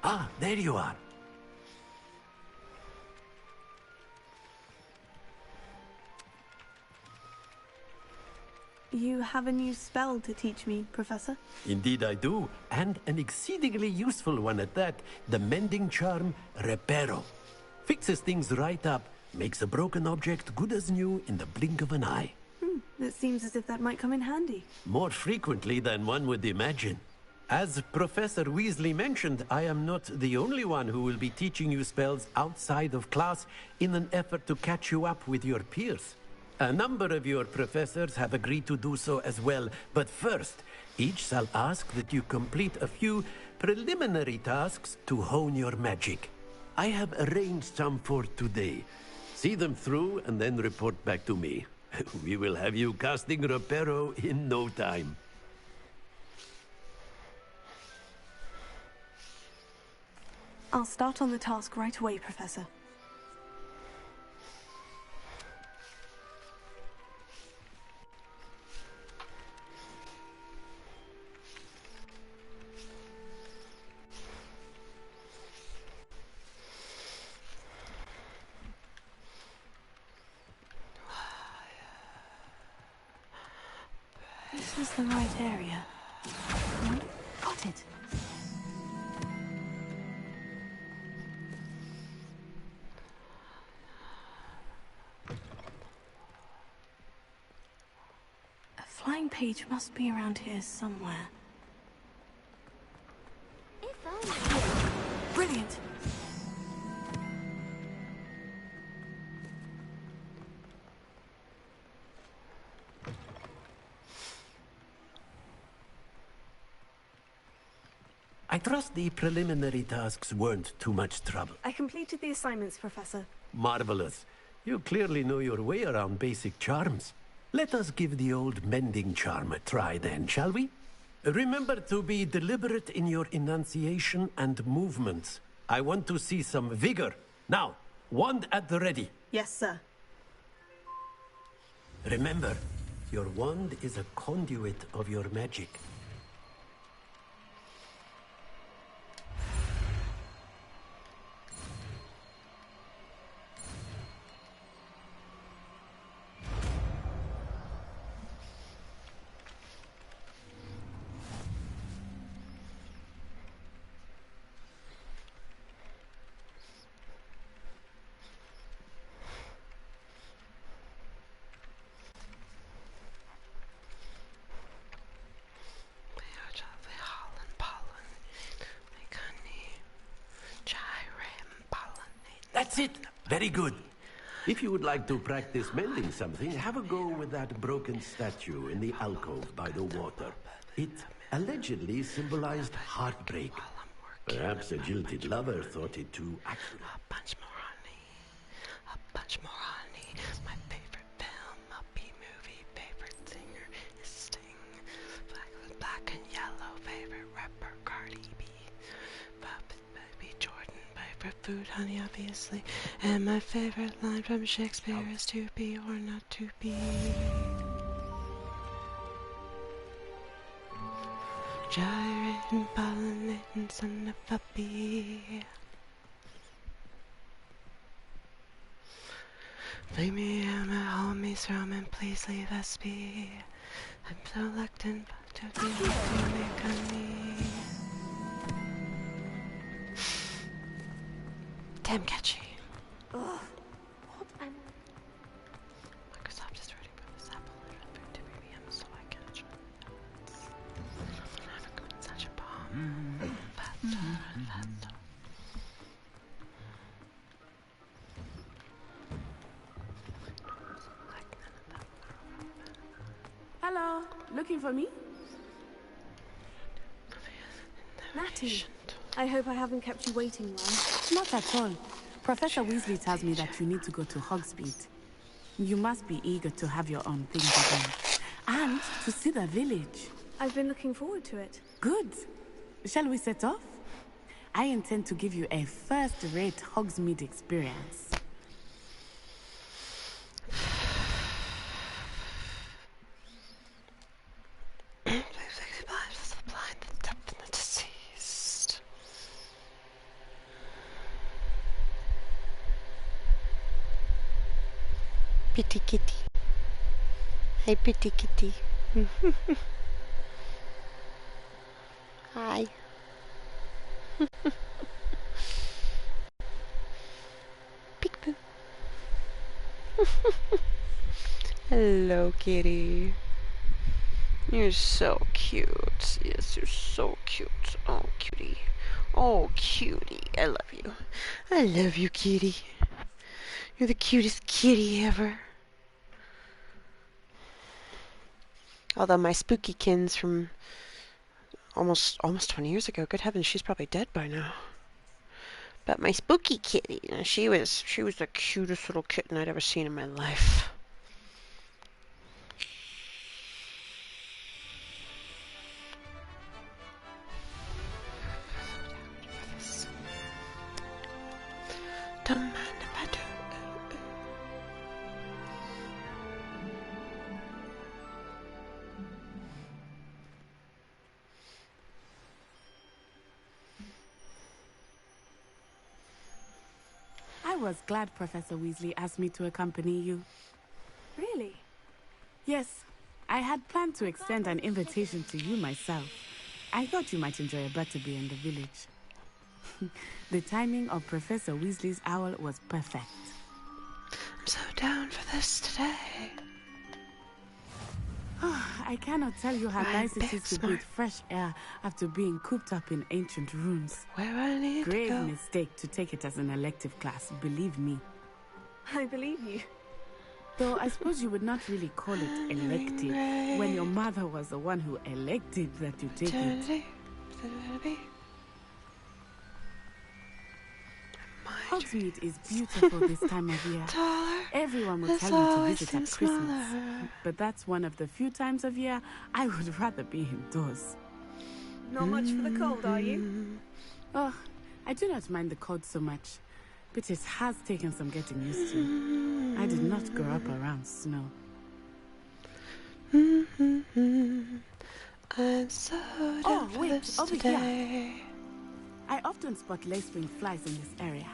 Ah, there you are. You have a new spell to teach me, Professor? Indeed I do, and an exceedingly useful one at that. The mending charm, Reparo. Fixes things right up, makes a broken object good as new in the blink of an eye. It seems as if that might come in handy. More frequently than one would imagine. As Professor Weasley mentioned, I am not the only one who will be teaching you spells outside of class in an effort to catch you up with your peers. A number of your professors have agreed to do so as well, but first, each shall ask that you complete a few preliminary tasks to hone your magic. I have arranged some for today. See them through and then report back to me. We will have you casting Reparo in no time. I'll start on the task right away, Professor. This is the right area. Got it. A flying page must be around here somewhere. Brilliant! I trust the preliminary tasks weren't too much trouble. I completed the assignments, Professor. Marvelous. You clearly know your way around basic charms. Let us give the old mending charm a try then, shall we? Remember to be deliberate in your enunciation and movements. I want to see some vigor. Now, wand at the ready. Yes, sir. Remember, your wand is a conduit of your magic. That's it. Very good. If you would like to practice mending something, have a go with that broken statue in the alcove by the water. It allegedly symbolized heartbreak. Perhaps a jilted lover thought it too accurate. A bunch more honey. A bunch more honey. My favorite film, a B-movie, favorite singer is Sting. Black and yellow, favorite rapper Cardi B. Baby Jordan, favorite food, honey, obviously. And my favorite line from Shakespeare is to be or not to be. Gyrating, pollinating, son of a bee. Leave me and my homies roaming, please leave us be. I'm so reluctant to be make on me. Damn catchy. Ugh. What am Microsoft is ready for this Apple to premium, so I can enjoy it. I'm such a bomb. Faster and faster. Hello, looking for me? Natty, I hope I haven't kept you waiting long. Not at all. Professor Weasley tells me that you need to go to Hogsmeade. You must be eager to have your own things again. And to see the village. I've been looking forward to it. Good. Shall we set off? I intend to give you a first-rate Hogsmeade experience. Pretty kitty. Hey, pretty kitty. Hi. Peek-boo. Hello, kitty. You're so cute. Yes, you're so cute. Oh, cutie. Oh, cutie. I love you. I love you, kitty. You're the cutest kitty ever. Although my spooky kins from almost 20 years ago, good heavens, she's probably dead by now. But my spooky kitty, she was the cutest little kitten I'd ever seen in my life. Don't mind if I do. I was glad Professor Weasley asked me to accompany you. Really? Yes. I had planned to extend an invitation to you myself. I thought you might enjoy a butterbeer in the village. The timing of Professor Weasley's owl was perfect. I'm so down for this today. I cannot tell you how nice it is to breathe fresh air after being cooped up in ancient rooms. Where I need Grave to go. mistake to take it as an elective class, believe me. I believe you. Though I suppose you would not really call it elective when your mother was the one who elected that you take it. Hogsmeade is beautiful this time of year. Everyone will tell you to visit at Christmas. But that's one of the few times of year I would rather be indoors. Not much for the cold, are you? Oh, I do not mind the cold so much. But it has taken some getting used to. I did not grow up around snow. I'm so down for this over today. here. I often spot lacewing flies in this area.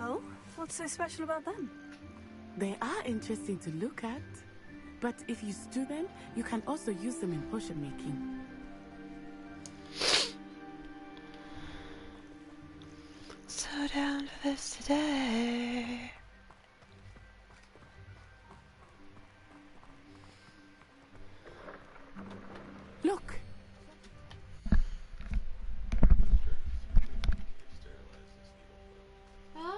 Oh? What's so special about them? They are interesting to look at. But if you stew them, you can also use them in potion making. So down for this today. Look! Huh?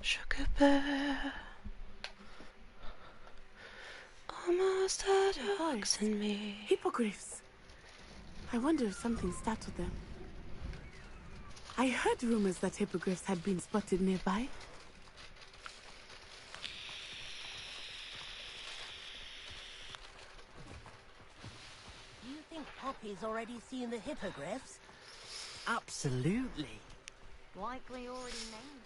Sugar bear, almost had dogs in me. Hippogriffs. I wonder if something startled them. I heard rumors that hippogriffs had been spotted nearby. Do you think Poppy's already seen the hippogriffs? Absolutely. Likely already named.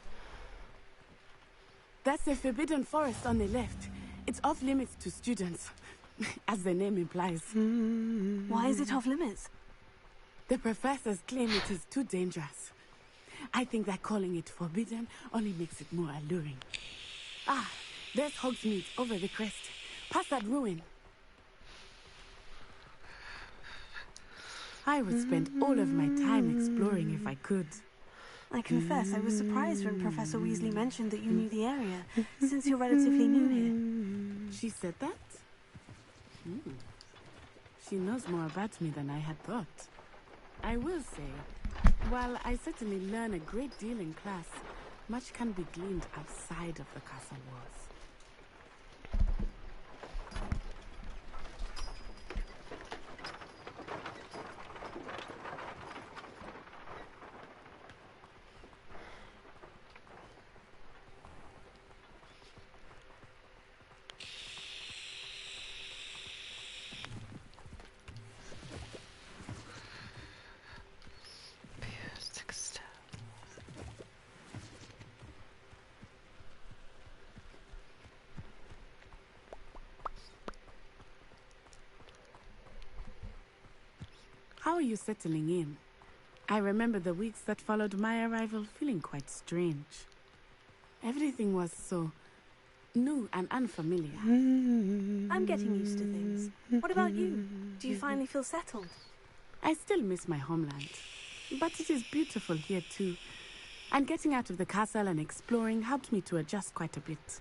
That's the forbidden forest on the left. It's off limits to students, as the name implies. Why is it off limits? The professors claim it is too dangerous. I think that calling it forbidden only makes it more alluring. Ah, there's Hogsmeade over the crest. Past that ruin. I would spend all of my time exploring if I could. I confess, I was surprised when Professor Weasley mentioned that you knew the area, since you're relatively new here. She said that? She knows more about me than I had thought. I will say, while I certainly learn a great deal in class, much can be gleaned outside of the castle walls. How are you settling in? I remember the weeks that followed my arrival feeling quite strange. Everything was so new and unfamiliar. I'm getting used to things. What about you? Do you finally feel settled? I still miss my homeland, but it is beautiful here too. And getting out of the castle and exploring helped me to adjust quite a bit.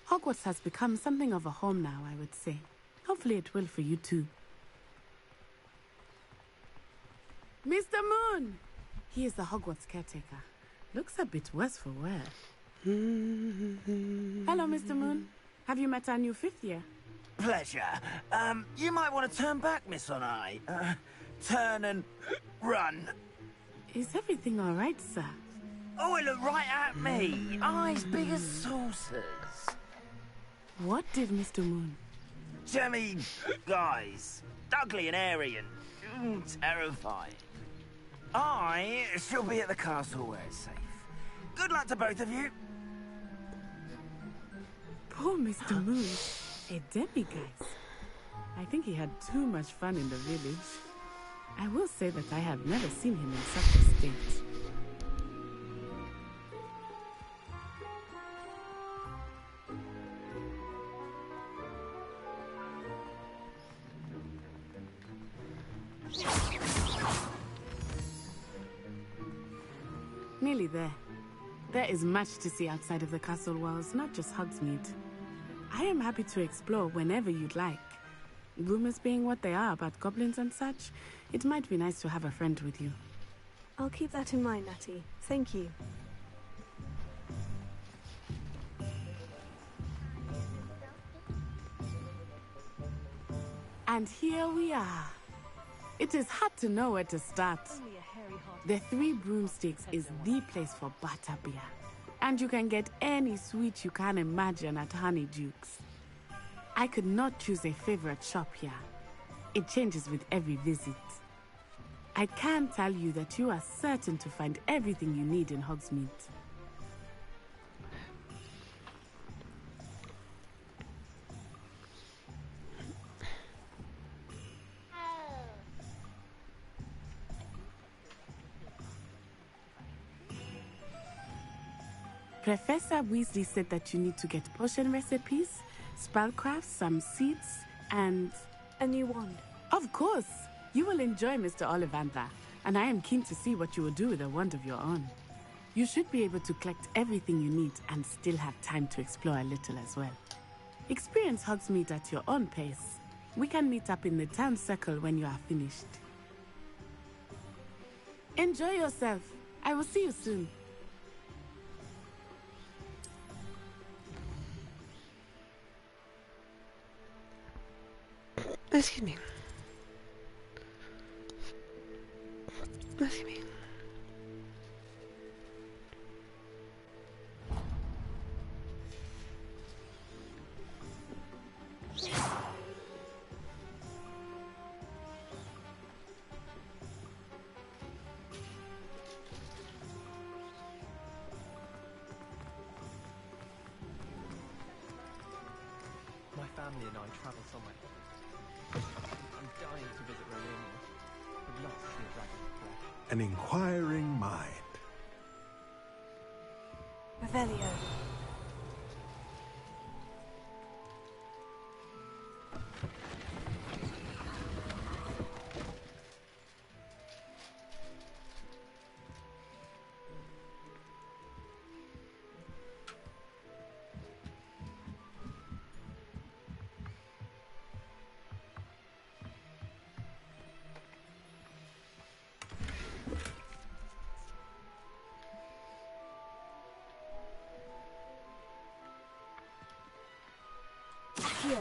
Hogwarts has become something of a home now, I would say. Hopefully it will for you too. Mr. Moon! He is the Hogwarts caretaker. Looks a bit worse for wear. Hello, Mr. Moon. Have you met our new fifth year? Pleasure. You might want to turn back, Miss On-Eye. Turn and run. Is everything all right, sir? Oh, it looked right at me. Eyes big as saucers. What did Mr. Moon? Jemmy, guys. Ugly and airy and terrifying. I shall be at the castle where it's safe. Good luck to both of you. Poor Mr. Moon. A demiguise. I think he had too much fun in the village. I will say that I have never seen him in such a state. Nearly there. There is much to see outside of the castle walls, not just Hogsmeade. I am happy to explore whenever you'd like. Rumors being what they are about goblins and such, it might be nice to have a friend with you. I'll keep that in mind, Natty. Thank you. And here we are. It is hard to know where to start. The Three Broomsticks is the place for butterbeer. And you can get any sweet you can imagine at Honeydukes. I could not choose a favorite shop here. It changes with every visit. I can tell you that you are certain to find everything you need in Hogsmeade. Professor Weasley said that you need to get potion recipes, spellcrafts, some seeds, and... a new wand. Of course! You will enjoy Mr. Ollivander, and I am keen to see what you will do with a wand of your own. You should be able to collect everything you need and still have time to explore a little as well. Experience Hogsmeade at your own pace. We can meet up in the town circle when you are finished. Enjoy yourself. I will see you soon. Excuse me. Excuse me. My family and I travel somewhere. I'm dying to visit Romania. Would love to see a dragon flesh. An inquiring mind. Revelio. Here.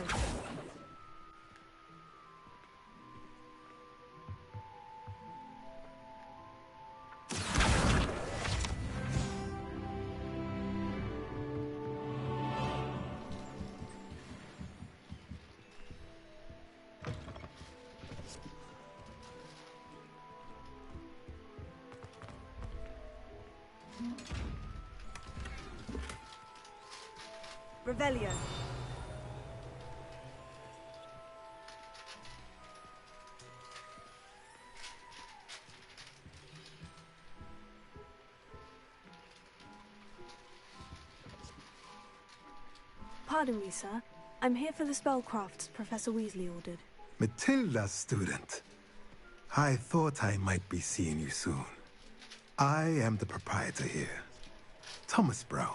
Revelio. Pardon me, sir. I'm here for the spellcrafts Professor Weasley ordered. Matilda, student. I thought I might be seeing you soon. I am the proprietor here, Thomas Brown.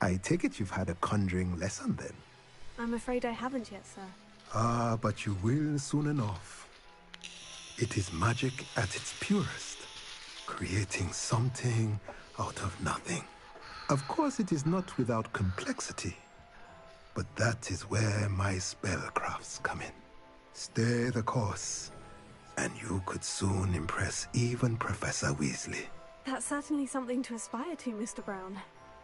I take it you've had a conjuring lesson then? I'm afraid I haven't yet, sir. Ah, but you will soon enough. It is magic at its purest, creating something out of nothing. Of course, it is not without complexity, but that is where my spellcrafts come in. Stay the course, and you could soon impress even Professor Weasley. That's certainly something to aspire to, Mr. Brown.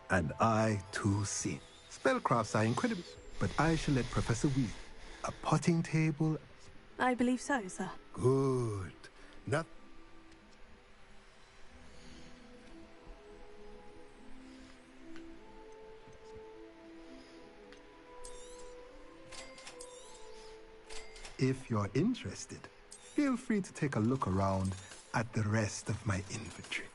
And I, too, see. Spellcrafts are incredible, but I shall let Professor Weasley. A potting table? I believe so, sir. Good. Not... If you're interested, feel free to take a look around at the rest of my inventory.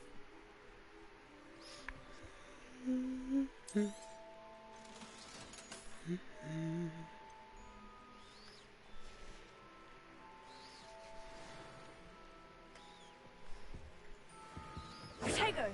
Protego!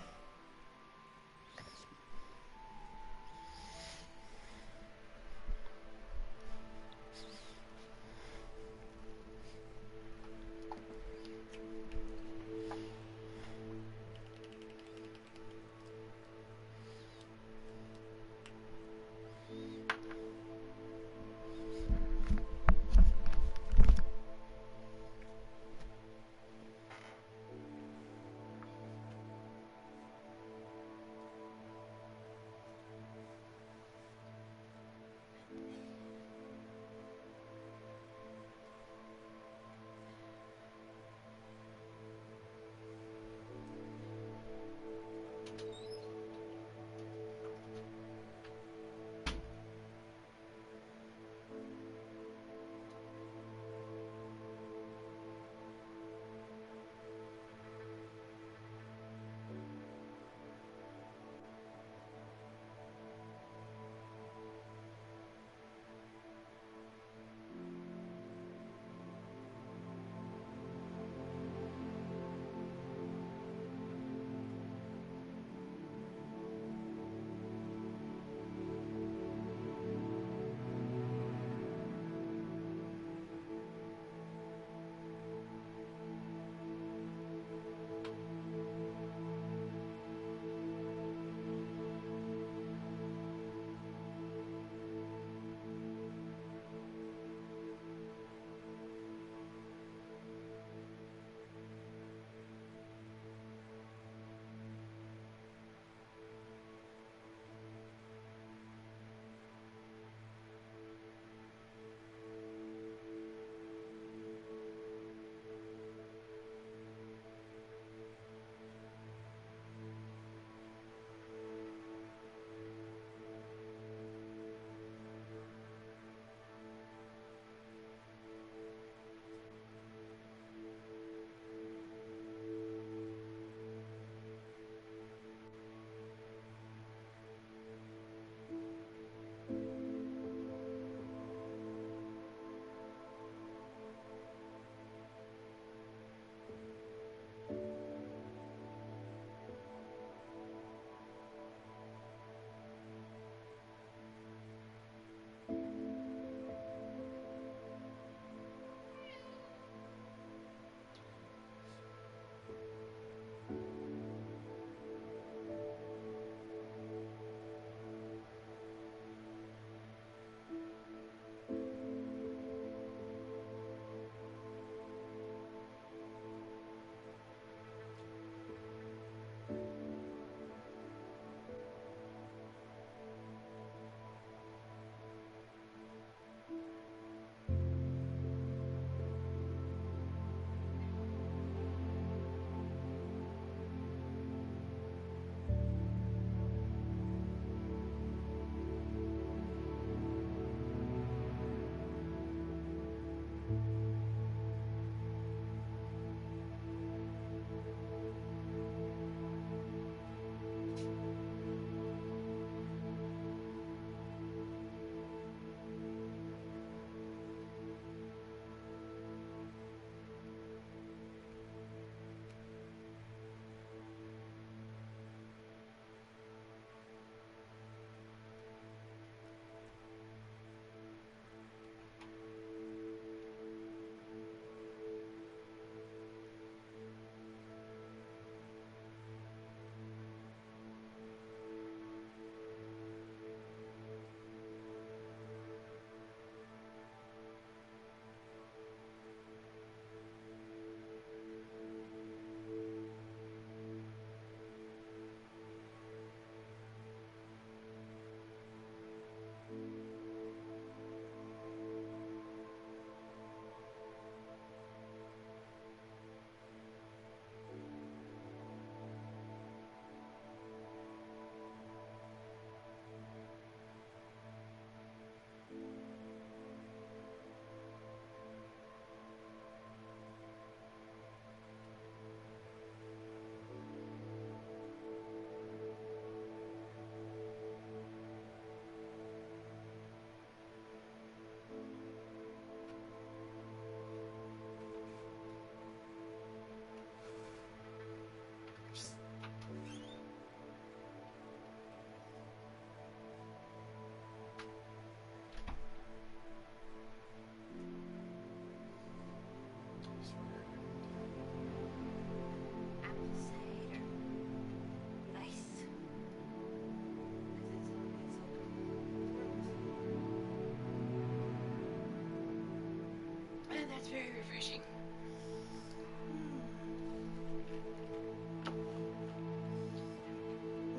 That's very refreshing.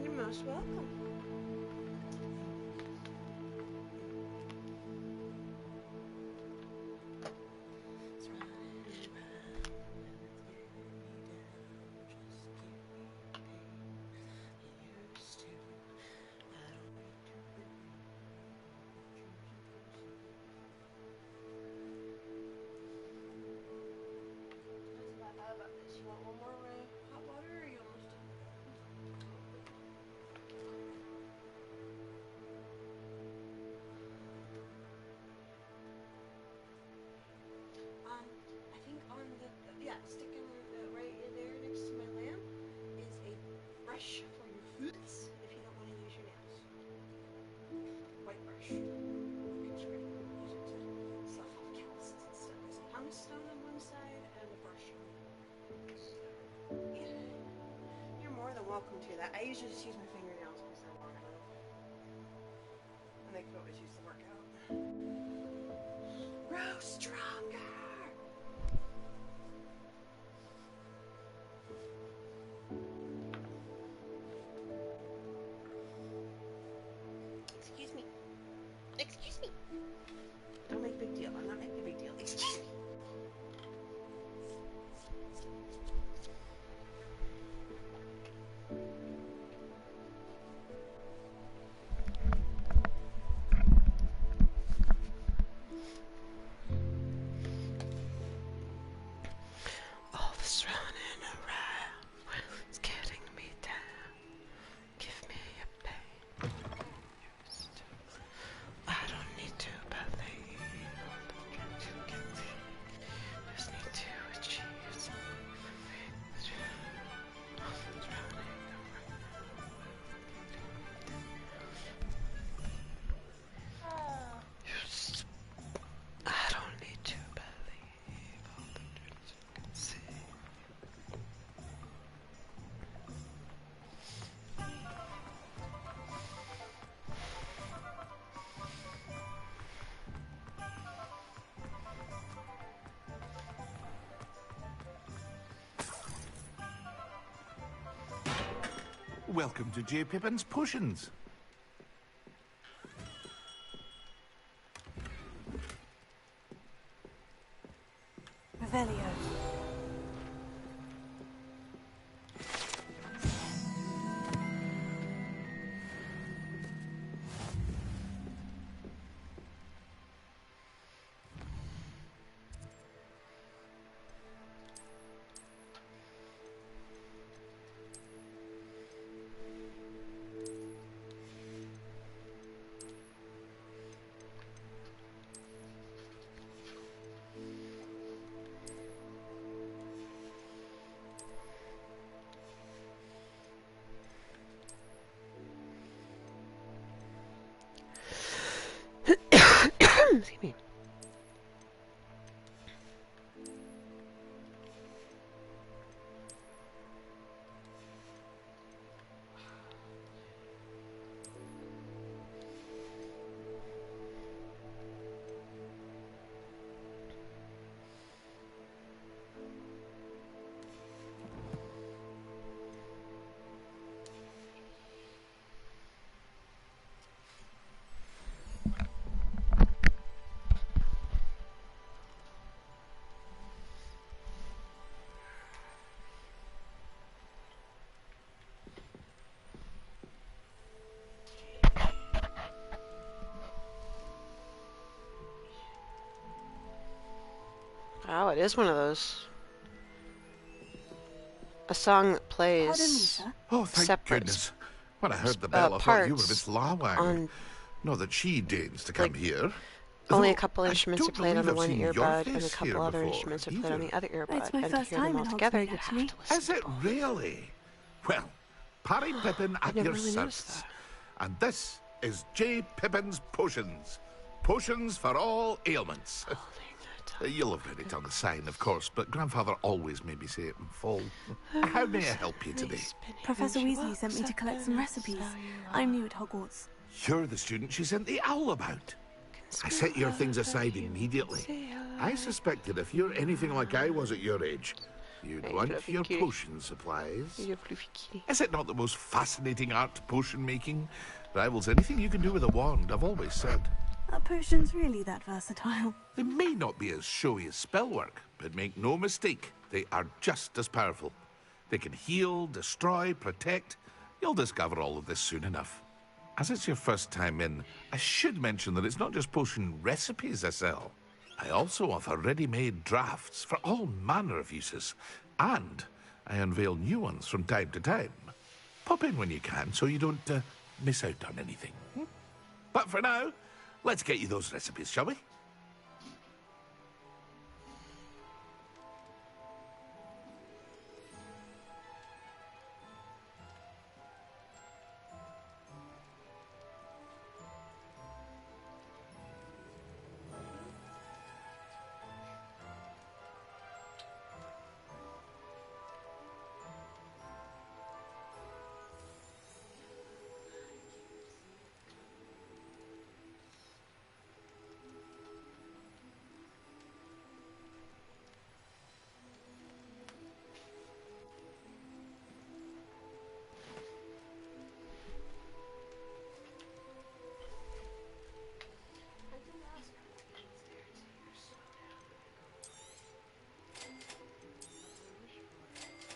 You're most welcome. Sticking right in there next to my lamp is a brush for your feet if you don't want to use your nails. White brush. It's great. Use it to stuff off calluses and stuff. There's a pumice stone on one side and a brush on the other. So, yeah. You're more than welcome to that. I usually just use my fingernails because they're long enough. And they could always use the workout. Grow stronger! Excuse me. Don't make a big deal. I'm not making a big deal. Excuse me. All this running around, it's getting me down. Give me a pain. I don't need to believe all the dreams you can see. Just need to achieve something. I don't need to believe all the dreams you can see. Welcome to J. Pippin's Potions. Revelio. Excuse me. Oh, it is one of those. A song that plays. Oh, thank separate goodness. When I heard the bell, I thought you were Miss Lawang. on- Not that she deigns to come here. Only a Though couple I instruments are don't played on the believe one I've seen your earbud, and a face couple here other before, instruments are played on the either. other earbud. It's my and to first hear them time all in together, Hogsmeade, you have actually. to listen. Is it really? Well, Parry Pippin at never your really noticed service. And this is J. Pippin's Potions. Potions for all ailments. You'll have read it on the sign, of course, but Grandfather always made me say it in full. How may I help you today? Professor Weasley sent me to collect some recipes. I'm new at Hogwarts. You're the student she sent the owl about. I set your things aside immediately. I suspected if you're anything like I was at your age, you'd want your potion supplies. Is it not the most fascinating art, potion making? Rivals anything you can do with a wand, I've always said. Are potions really that versatile? They may not be as showy as spellwork, but make no mistake, they are just as powerful. They can heal, destroy, protect. You'll discover all of this soon enough. As it's your first time in, I should mention that it's not just potion recipes I sell. I also offer ready-made drafts for all manner of uses, and I unveil new ones from time to time. Pop in when you can so you don't miss out on anything. But for now, let's get you those recipes, shall we?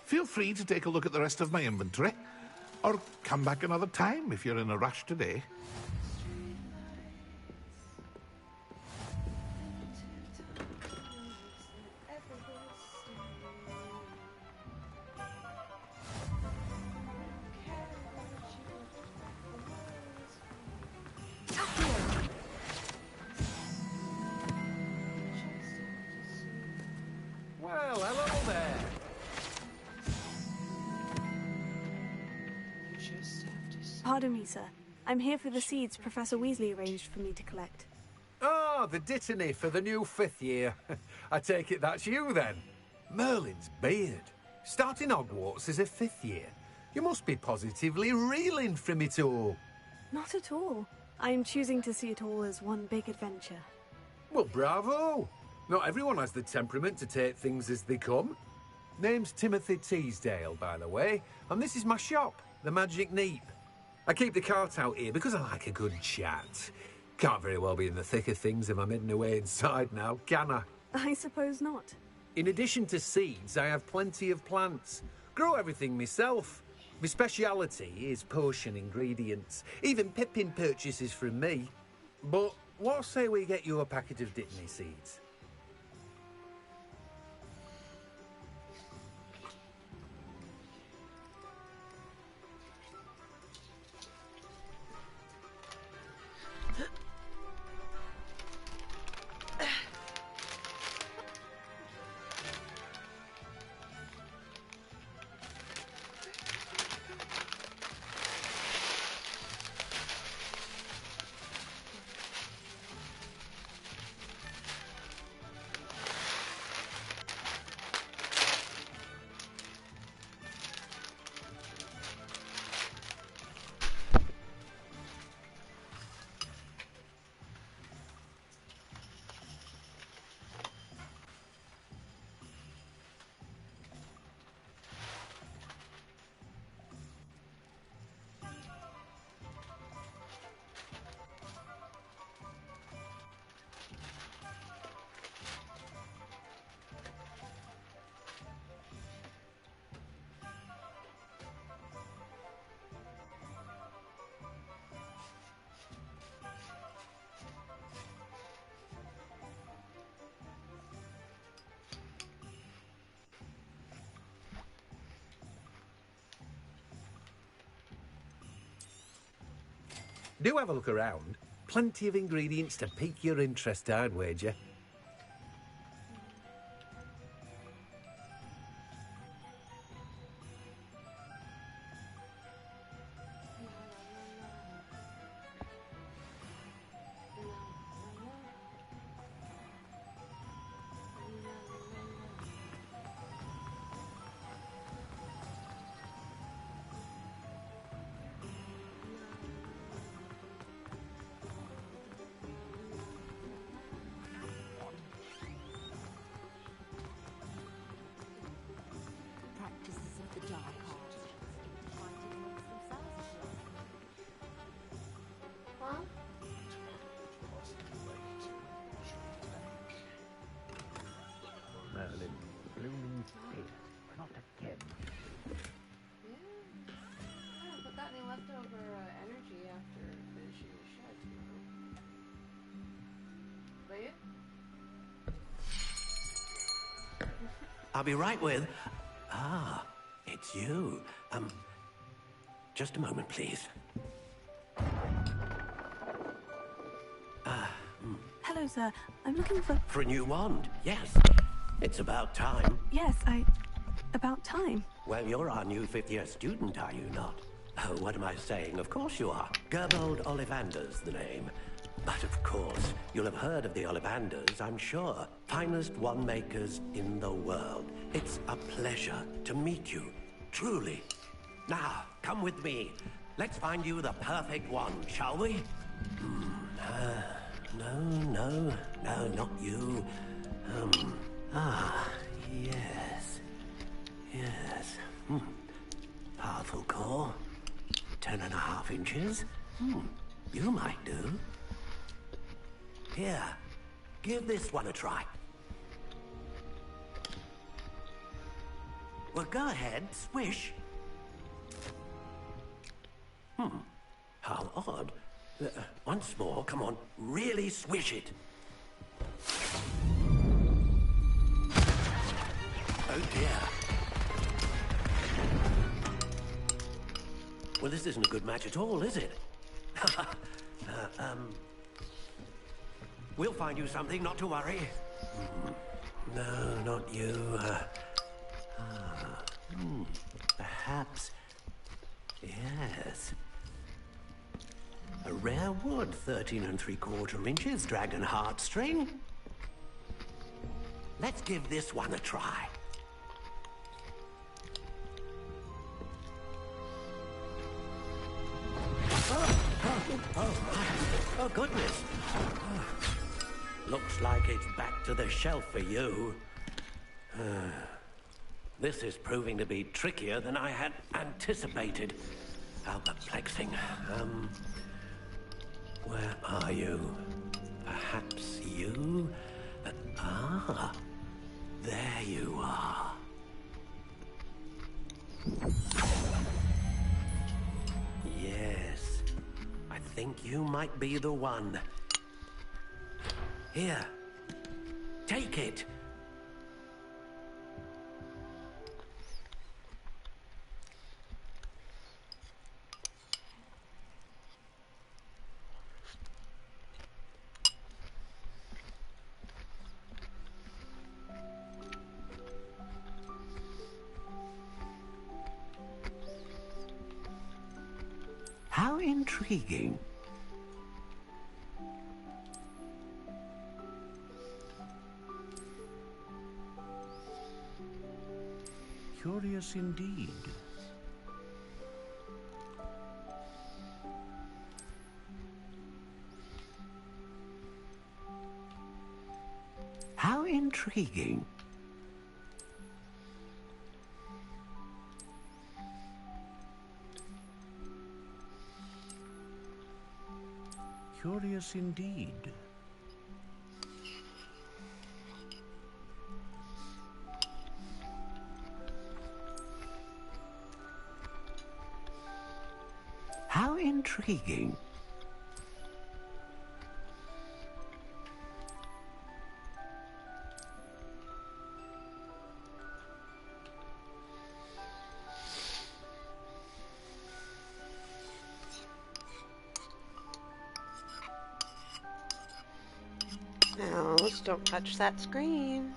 Feel free to take a look at the rest of my inventory, or come back another time if you're in a rush today. Well, hello there. Pardon me, sir. I'm here for the seeds Professor Weasley arranged for me to collect. Oh, the dittany for the new 5th year. I take it that's you, then. Merlin's beard. Starting Hogwarts as a 5th year. You must be positively reeling from it all. Not at all. I am choosing to see it all as one big adventure. Well, bravo. Not everyone has the temperament to take things as they come. Name's Timothy Teasdale, by the way, and this is my shop, the Magic Neep. I keep the cart out here because I like a good chat. Can't very well be in the thick of things if I'm hidden away inside now, can I? I suppose not. In addition to seeds, I have plenty of plants. Grow everything myself. My speciality is potion ingredients. Even Pippin purchases from me. But what say we get you a packet of dittany seeds? Do have a look around. Plenty of ingredients to pique your interest, I'd wager. I'll be right with... Ah, it's you. Just a moment, please. Hello, sir. I'm looking for... For a new wand, yes. It's about time. Yes, about time. Well, you're our new fifth-year student, are you not? Oh, what am I saying? Of course you are. Gerbold Ollivander's the name. But of course, you'll have heard of the Ollivanders, I'm sure. Finest wand makers in the world. It's a pleasure to meet you, truly. Now, come with me. Let's find you the perfect wand, shall we? No, not you. Yes. Powerful core. 10.5 inches. You might do. Here, give this one a try. Well, go ahead, swish. How odd. Once more, come on, really swish it. Oh dear. Well, this isn't a good match at all, is it? We'll find you something, not to worry. No, not you. Perhaps... Yes. A rare wood, 13 3/4 inches, dragon heartstring. Let's give this one a try. Oh, goodness. Looks like it's back to the shelf for you. This is proving to be trickier than I had anticipated. How perplexing. Where are you? Perhaps you? There you are. Yes, I think you might be the one. Here, take it. How intriguing. Curious indeed. How intriguing. Curious indeed. How intriguing. Now, let's don't touch that screen.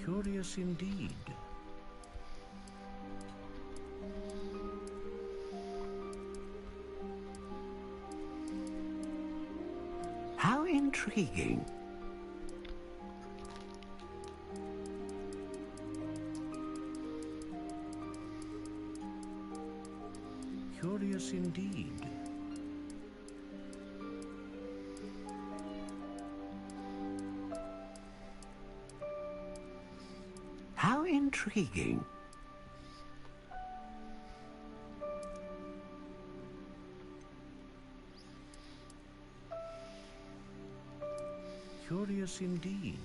Curious indeed. How intriguing. Curious indeed. How intriguing. Curious indeed.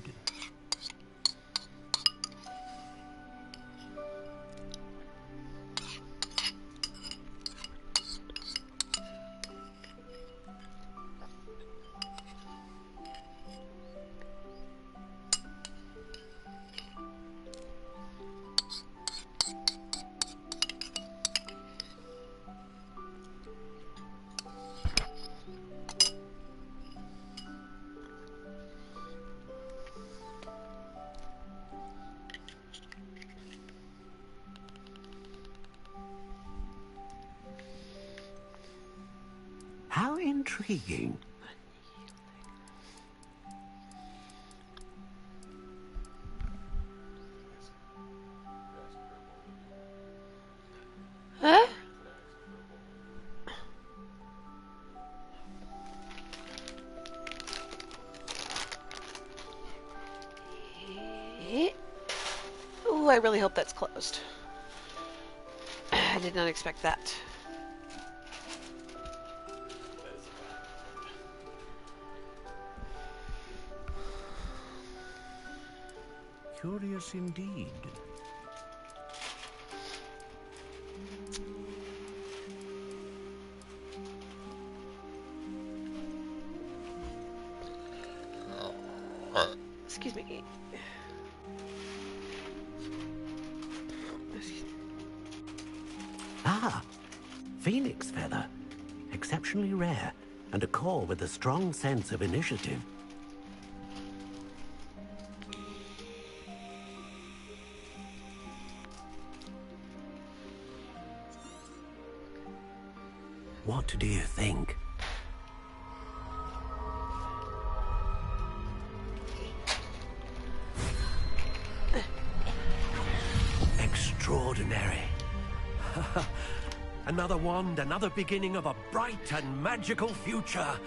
Intriguing. Huh? Ooh, I really hope that's closed. I did not expect that. Curious indeed. Excuse me. Ah, phoenix feather. Exceptionally rare, and a core with a strong sense of initiative. What do you think? Extraordinary. Another wand, another beginning of a bright and magical future.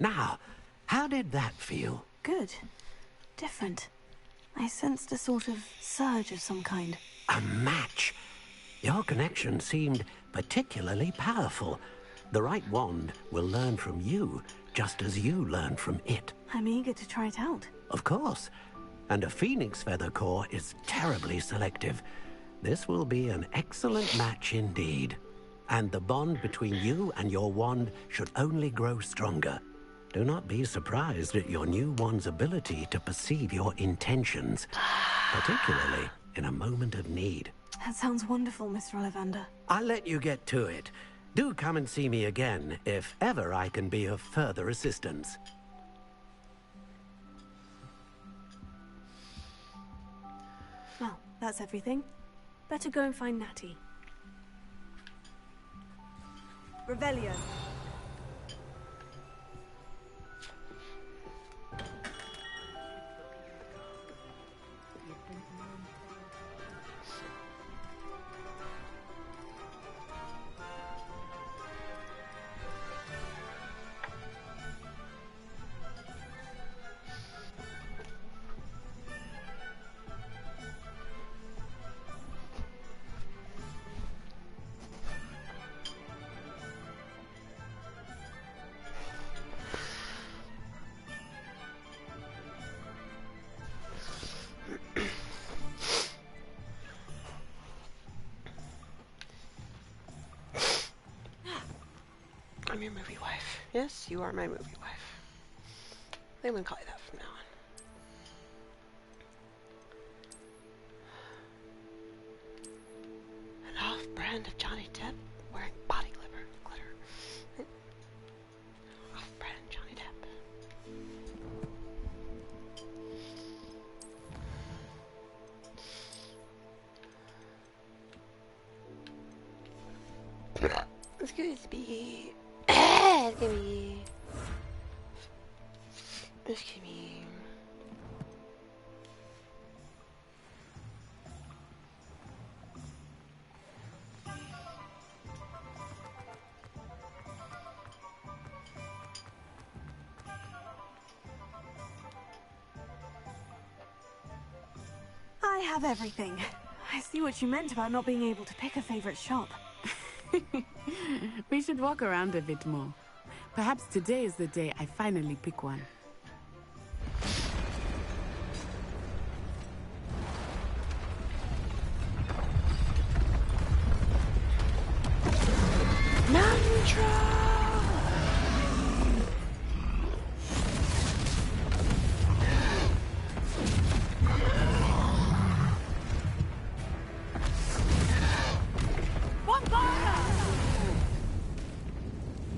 Now, how did that feel? Good. Different. I sensed a sort of surge of some kind. A match. Your connection seemed particularly powerful. The right wand will learn from you, just as you learn from it. I'm eager to try it out. Of course. And a phoenix feather core is terribly selective. This will be an excellent match indeed. And the bond between you and your wand should only grow stronger. Do not be surprised at your new wand's ability to perceive your intentions, particularly in a moment of need. That sounds wonderful, Mr. Ollivander. I'll let you get to it. Do come and see me again if ever I can be of further assistance. Well, that's everything. Better go and find Natty. Revelio. I'm your movie wife. Yes, you are my movie wife. I'm gonna call you that from now on. An off-brand of Johnny Depp wearing body glitter. Off-brand Johnny Depp. Excuse me. Excuse me. I have everything. I see what you meant about not being able to pick a favorite shop. We should walk around a bit more. Perhaps today is the day I finally pick one.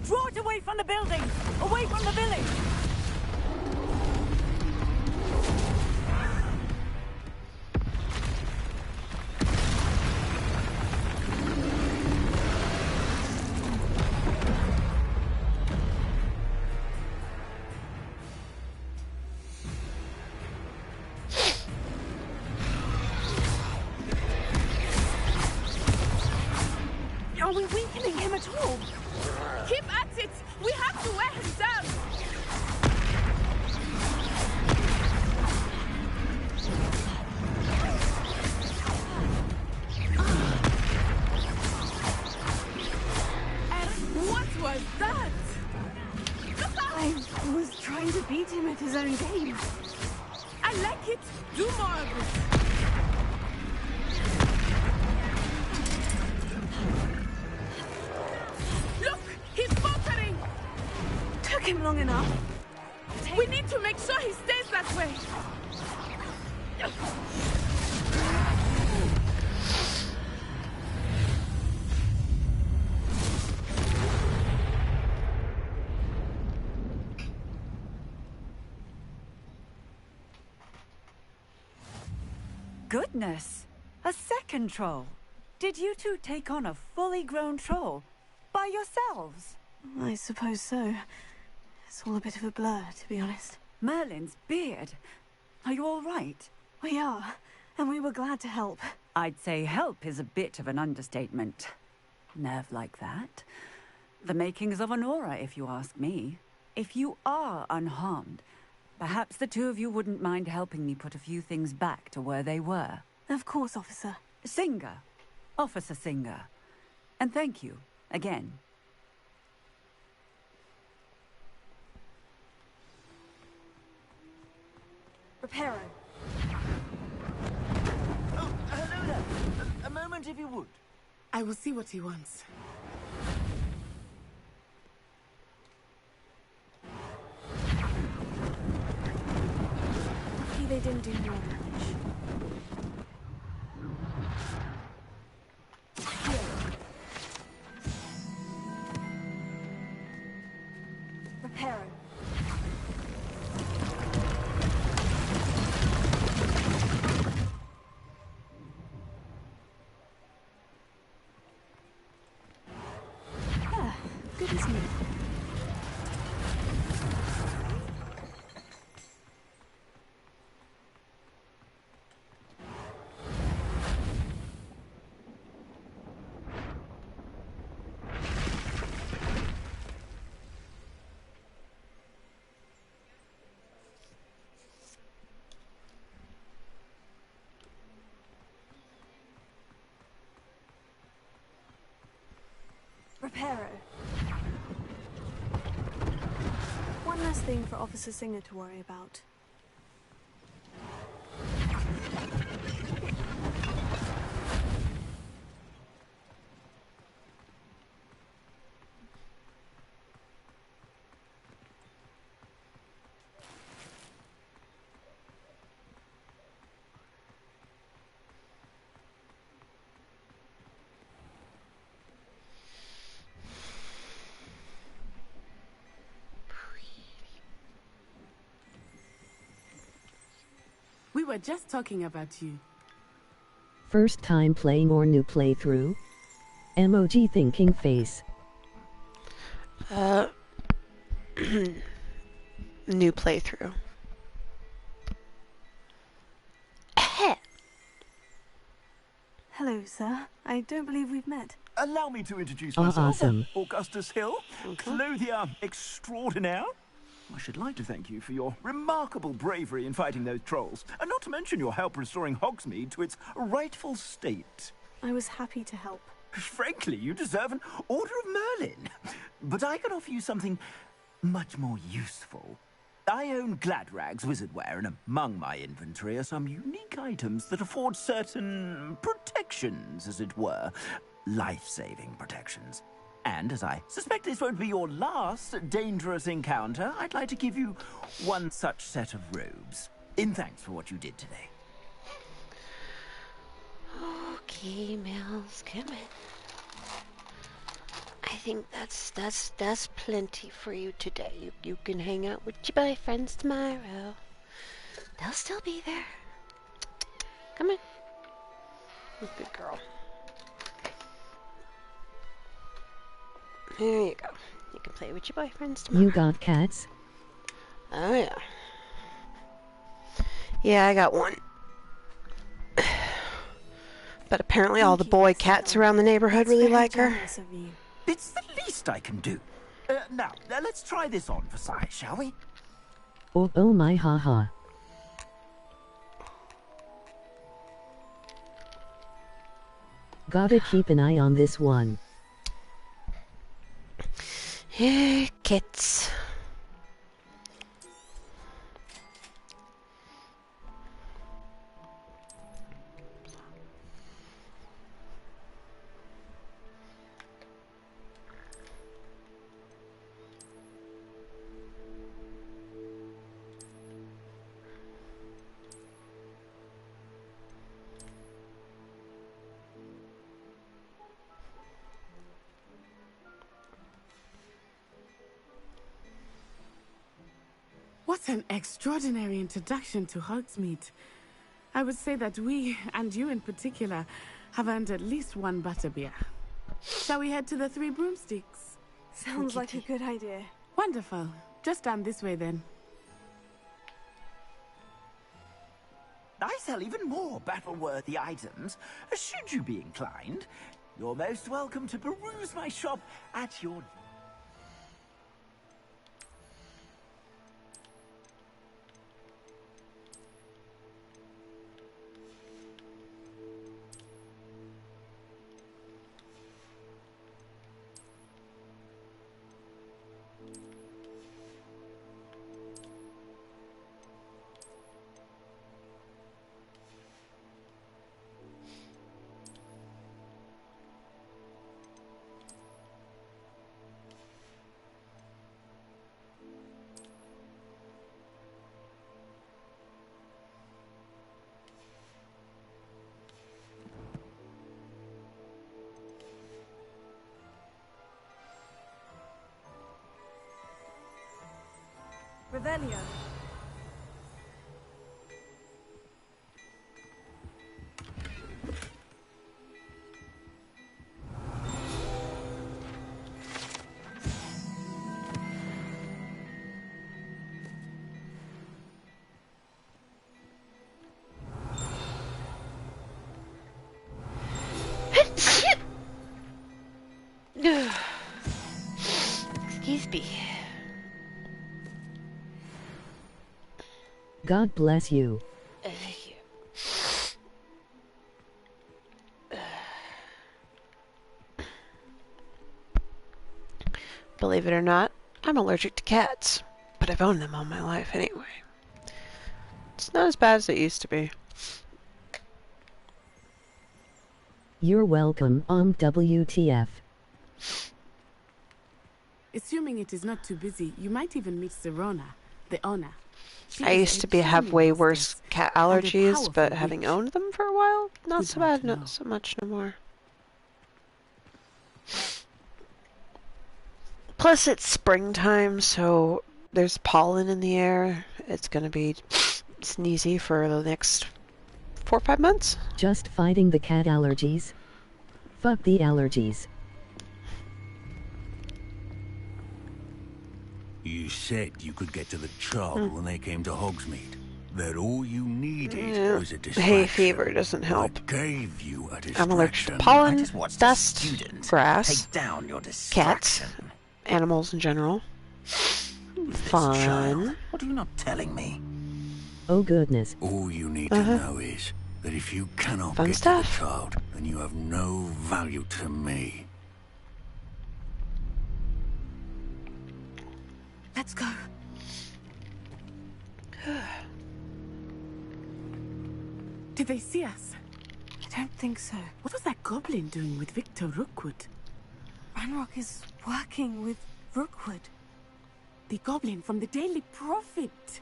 Draw it away from the buildings! Away from the village! Are we weakening him at all? Keep at it! We have to wear him down! And what was that? I was trying to beat him at his own game. I like it. Do more of it. Look, he's faltering. Took him long enough. We need to make sure he stays that way. Goodness! A second troll. Did you two take on a fully grown troll by yourselves? I suppose so. It's all a bit of a blur, to be honest. Merlin's beard. Are you all right? We are, and we were glad to help. I'd say help is a bit of an understatement. Nerve like that. The makings of an aura, if you ask me. If you are unharmed, perhaps the two of you wouldn't mind helping me put a few things back to where they were. Of course, officer. Singer. Officer Singer. And thank you, again. Reparo. Oh, hello there. A moment if you would. I will see what he wants. Lucky they didn't do more damage. Reparo. Good as new. Reparo. One less thing for Officer Singer to worry about. We were just talking about you. First time playing or new playthrough? Emoji thinking face. New playthrough. Hello, sir. I don't believe we've met. Allow me to introduce Oh, myself. awesome. Augustus Hill, clothier extraordinaire. I should like to thank you for your remarkable bravery in fighting those trolls, and not to mention your help restoring Hogsmeade to its rightful state. I was happy to help. Frankly, you deserve an Order of Merlin. But I can offer you something much more useful. I own Gladrag's wizardware, and among my inventory are some unique items that afford certain protections, as it were. Life-saving protections. And as I suspect this won't be your last dangerous encounter, I'd like to give you one such set of robes, in thanks for what you did today. Okay, Mills, come in. I think that's plenty for you today. You can hang out with your boyfriends tomorrow. They'll still be there. Come on. Good girl. There you go. You can play with your boyfriends tomorrow. You got cats? Oh yeah. Yeah, I got one. But apparently all the boy cats around the neighborhood really like her. It's the least I can do. Now, let's try this on for size, shall we? Oh my haha. Gotta keep an eye on this one. Yeah, kits. What an extraordinary introduction to Hogsmeade. I would say that we, and you in particular, have earned at least one butterbeer. Shall we head to the Three Broomsticks? Sounds like a good idea. Wonderful. Just down this way then. I sell even more battle-worthy items, should you be inclined. You're most welcome to peruse my shop at your... Revelio. Excuse me. God bless you. Believe it or not, I'm allergic to cats, but I've owned them all my life anyway. It's not as bad as it used to be. You're welcome, WTF. Assuming it is not too busy, you might even meet Serona, the owner. I used to have way worse cat allergies, but having owned them for a while, not so bad, not so much no more. Plus, it's springtime, so there's pollen in the air. It's gonna be sneezy for the next 4 or 5 months. Just fighting the cat allergies. Fuck the allergies. You said you could get to the Charl when they came to Hogsmeade. That all you needed was a distraction. Hay fever doesn't help. I gave you a distraction. I'm allergic to pollen, dust, grass, Take down your cats, animals in general. Fun. What are you not telling me? Oh goodness. All you need to know is that if you cannot get to the child, then you have no value to me. Let's go. Did they see us? I don't think so. What was that goblin doing with Victor Rookwood? Ranrock is working with Rookwood. The goblin from the Daily Prophet.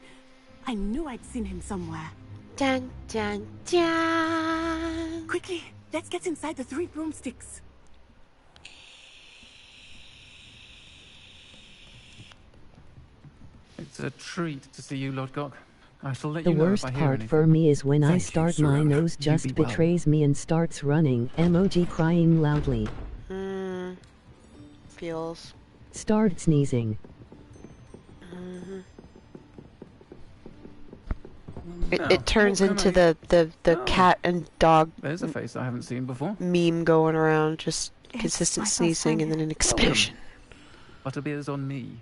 I knew I'd seen him somewhere. Dun, dun, dun. Quickly, let's get inside the Three Broomsticks. It's a treat to see you, Lord Gok. I shall let The you know worst if I hear part anything. for me is when I Thank you, start Sir my Owen. nose You just be well. betrays me and starts running, emoji crying loudly. Feels. Start sneezing. It turns into the cat and dog. There's a face I haven't seen before. Meme going around, just consistent sneezing and then an explosion. Butterbeer's on me.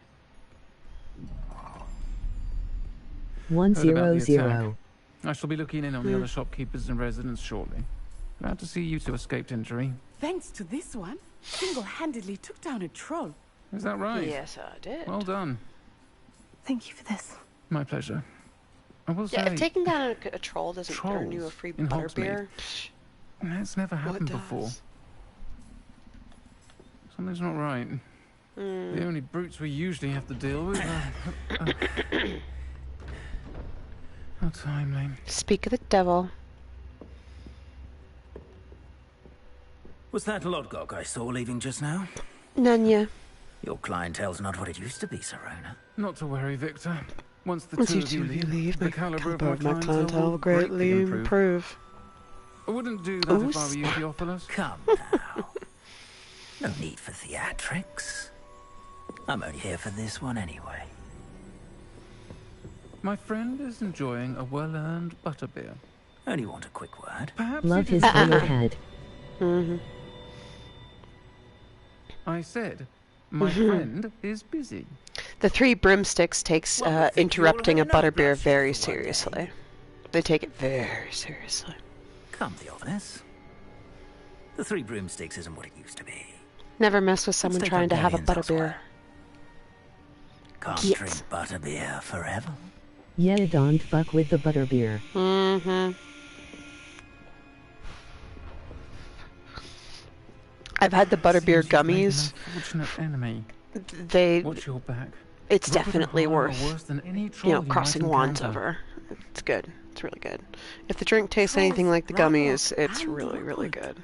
100. I shall be looking in on the other shopkeepers and residents shortly. Glad to see you two escaped injury. Thanks to this one, single-handedly took down a troll. Is that right? Yes, I did. Well done. Thank you for this. My pleasure. I will say... if taking down a troll doesn't earn you a free butterbeer... That's never happened before. Something's not right. The only brutes we usually have to deal with are... How timely. Speak of the devil. Was that Lodgok I saw leaving just now? Nanya. Your clientele's not what it used to be, Serona. Not to worry, Victor. Once the two of you leave, the caliber of my clientele will greatly improve. I wouldn't do that if I were you, Theophilus. Come now. No need for theatrics. I'm only here for this one anyway. My friend is enjoying a well-earned butterbeer. Only want a quick word. Perhaps Love his clear head. I said, my friend is busy. The Three Broomsticks takes interrupting a butterbeer very seriously. They take it very seriously. Come, Theophilus. The Three Broomsticks isn't what it used to be. Never mess with someone trying to have a butterbeer. Can't drink butterbeer forever. Yeah, don't fuck with the butterbeer. I've had the butterbeer gummies. Enemy. They. Watch your back. It's definitely worth, crossing wands over. It's good. It's really good. If the drink tastes anything like the gummies, it's really, really good.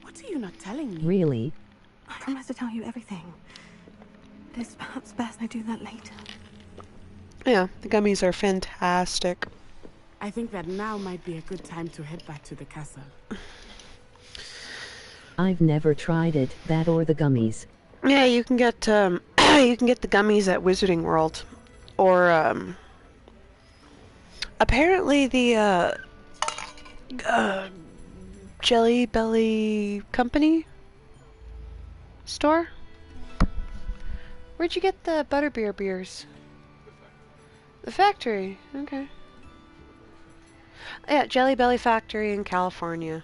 What are you not telling me? Really? I promise to tell you everything. It's perhaps best I do that later. Yeah, the gummies are fantastic. I think that now might be a good time to head back to the castle. I've never tried it, that or the gummies. Yeah, you can get the gummies at Wizarding World, or apparently the Jelly Belly Company store. Where'd you get the butterbeer beers? The factory. Okay. Yeah, Jelly Belly Factory in California.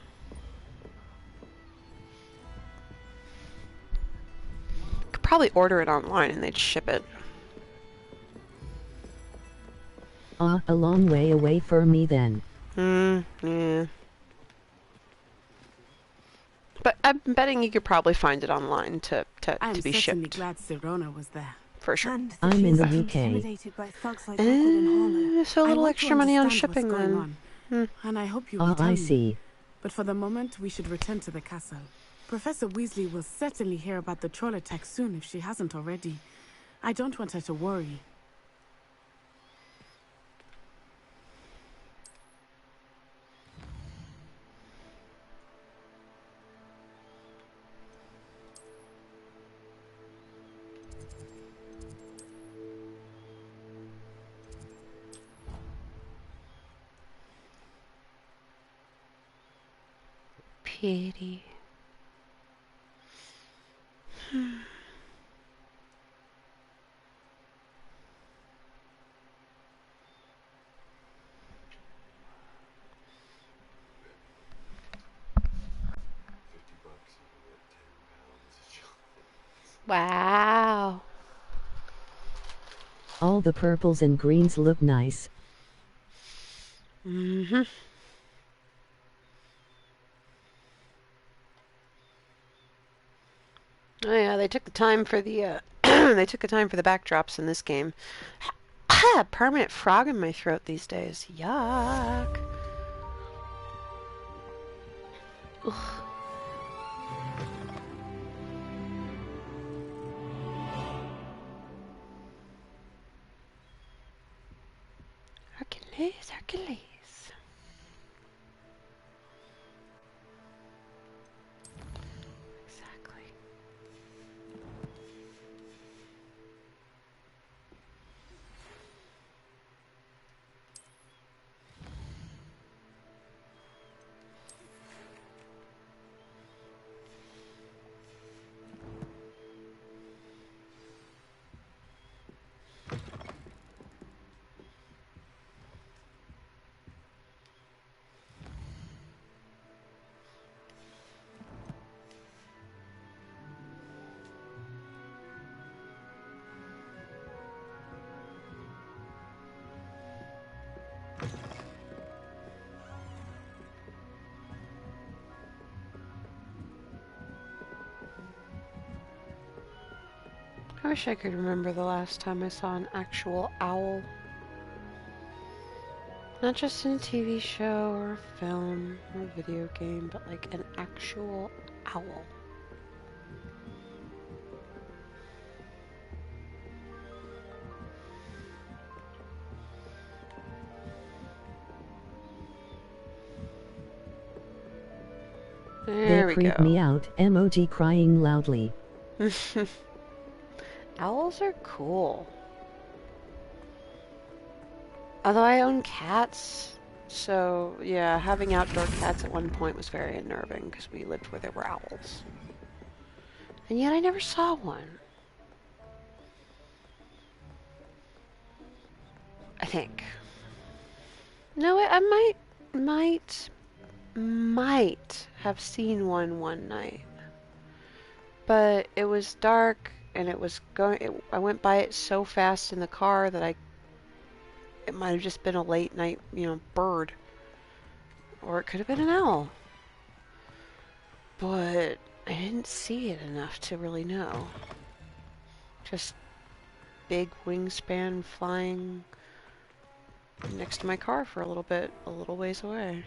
Could probably order it online and they'd ship it. A long way away for me then. Yeah. But I'm betting you could probably find it online to be shipped. I'm glad Serona was there. For sure. I'm in the UK. So a little extra money on shipping then. And I hope you will tell I me. see. But for the moment, we should return to the castle. Professor Weasley will certainly hear about the troll attack soon if she hasn't already. I don't want her to worry. Pity. Wow. All the purples and greens look nice. Oh yeah, they took the time for the they took the time for the backdrops in this game. Permanent frog in my throat these days. Yuck. Ugh. Hercules. Exactly. I wish I could remember the last time I saw an actual owl. Not just in a TV show or a film or a video game, but like an actual owl. There we creep go. me out. Emoji crying loudly. Owls are cool. Although I own cats, so yeah, having outdoor cats at one point was very unnerving because we lived where there were owls. And yet I never saw one. I think. No, I might have seen one night. But it was dark and it was I went by it so fast in the car that it might have just been a late night, bird. Or it could have been an owl. But I didn't see it enough to really know. Just big wingspan flying next to my car for a little bit, a little ways away.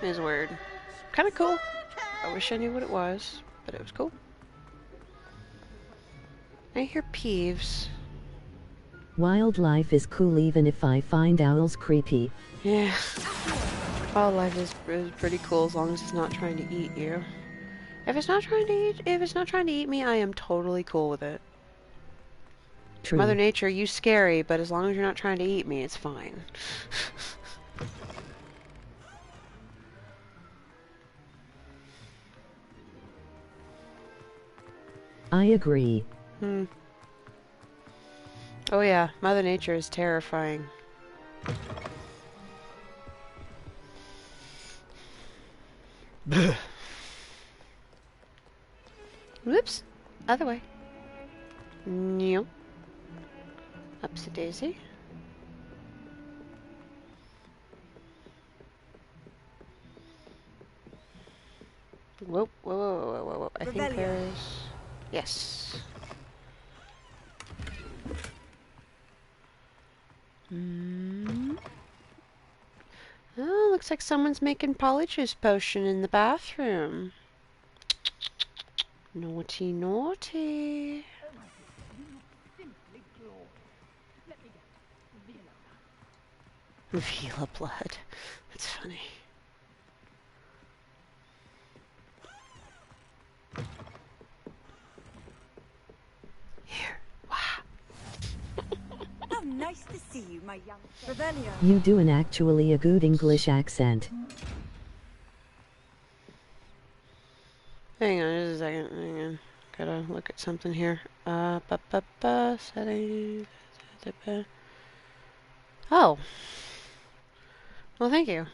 It was weird. Kind of cool. I wish I knew what it was, but it was cool. I hear Peeves. Wildlife is cool even if I find owls creepy. Yeah. Wildlife is pretty cool as long as it's not trying to eat you. If it's not trying to eat me, I am totally cool with it. True. Mother Nature, you scary, but as long as you're not trying to eat me, it's fine. I agree. Oh yeah, Mother Nature is terrifying. Whoops. Other way. No. Upsy daisy. Whoa, whoa, whoa, whoa, whoa, whoa. I think there's... Yes. Oh, looks like someone's making polyjuice potion in the bathroom. Naughty, naughty. Vila blood. That's funny. Here. Wow. Oh, nice to see you, my young Revelio. You do an actually a good English accent. Hang on just a second. Hang on. Gotta look at something here. Settings. Oh. Well, thank you.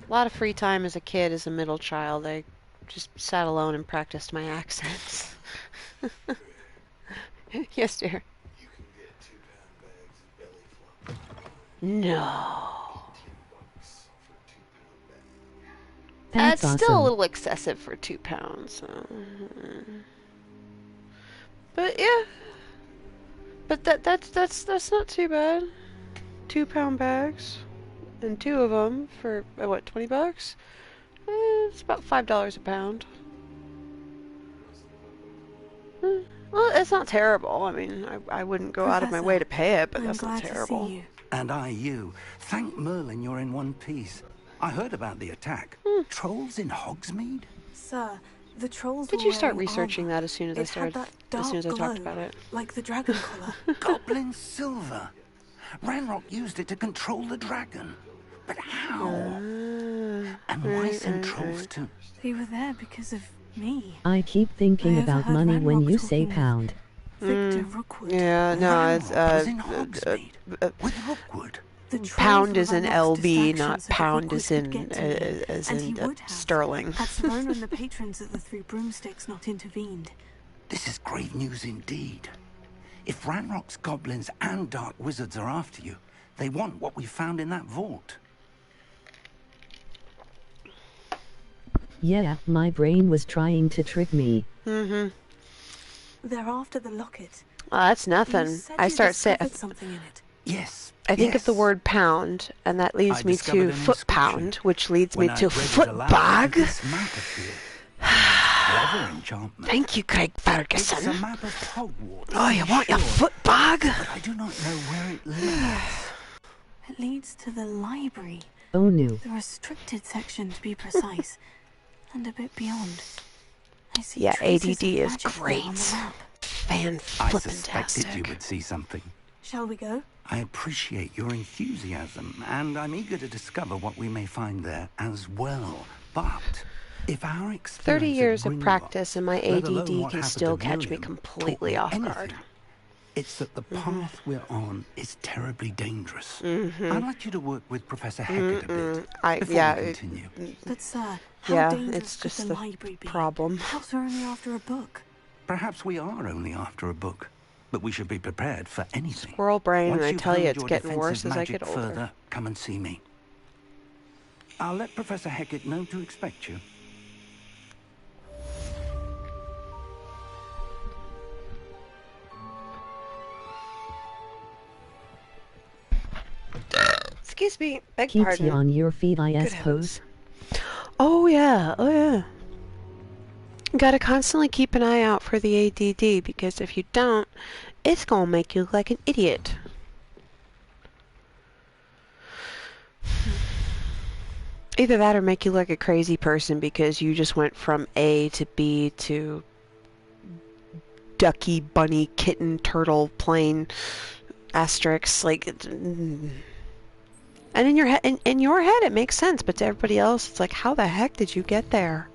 A lot of free time as a kid, as a middle child. I just sat alone and practiced my accents. Yes, dear. You can get 2-pound bags of belly flop. No. That's It's awesome. still a little excessive for 2 pounds. So. But yeah. But that's not too bad. 2-pound bags, and 2 of them for what, $20? It's about $5 a pound. Well, it's not terrible. I mean, I wouldn't go out of my way to pay it, but that's not terrible. And you. Thank Merlin you're in one piece. I heard about the attack. Trolls in Hogsmeade? Sir, the trolls Did were you start wearing researching armor. that as soon as I started? As soon as I talked about it? Like the dragon collar. Goblin silver. Ranrock used it to control the dragon. But how? And why send trolls to... They were there because of me. I keep thinking about money when you say pound. Victor Rookwood. Yeah, no, it's with Rookwood. Pound is in LB, not pound is in sterling. Had Sivona and the patrons at the Three Broomsticks not intervened. This is grave news indeed. If Ranrock's goblins and dark wizards are after you, they want what we found in that vault. Yeah, my brain was trying to trick me. Mm-hmm. They're after the locket. Well, that's nothing. You said I you start saying. discovered something in it. Yes. I think of the word pound, and that leads me to foot pound, which leads me to foot bag. Thank you, Craig Ferguson. It's a map of Hogwarts. Oh, you want your foot bag? But I do not know where it leads. It leads to the library. Oh no. The restricted section, to be precise, and a bit beyond. I see. Yeah, traces ADD of is magic great. on the map. I Fan-flippin-tastic. suspected you would see something. Shall we go? I appreciate your enthusiasm, and I'm eager to discover what we may find there as well. But if our experience 30 years of Gringotts, practice and my let alone ADD what can happened still to catch me Miriam, completely taught off me guard. anything, it's that the path we're on is terribly dangerous. Mhm. I'd like you to work with Professor Hecat a bit before yeah, we continue. But sir, how Yeah, dangerous it's could just the the library be? problem. Perhaps we're only after a book. Perhaps we are only after a book, but we should be prepared for anything. Squirrel brain, Once and I you've tell you, honed it's your getting worse defensive as I magic get older. further, come and see me. I'll let Professor Hecat know to expect you. Excuse me, beg Keeps pardon. you on your feet, I Good suppose. Oh yeah. Gotta constantly keep an eye out for the ADD, because if you don't, it's gonna make you look like an idiot. Either that or make you look like a crazy person because you just went from A to B to ducky, bunny, kitten, turtle, plane, asterisk, like... And in your head, in your head, it makes sense, but to everybody else, it's like, how the heck did you get there?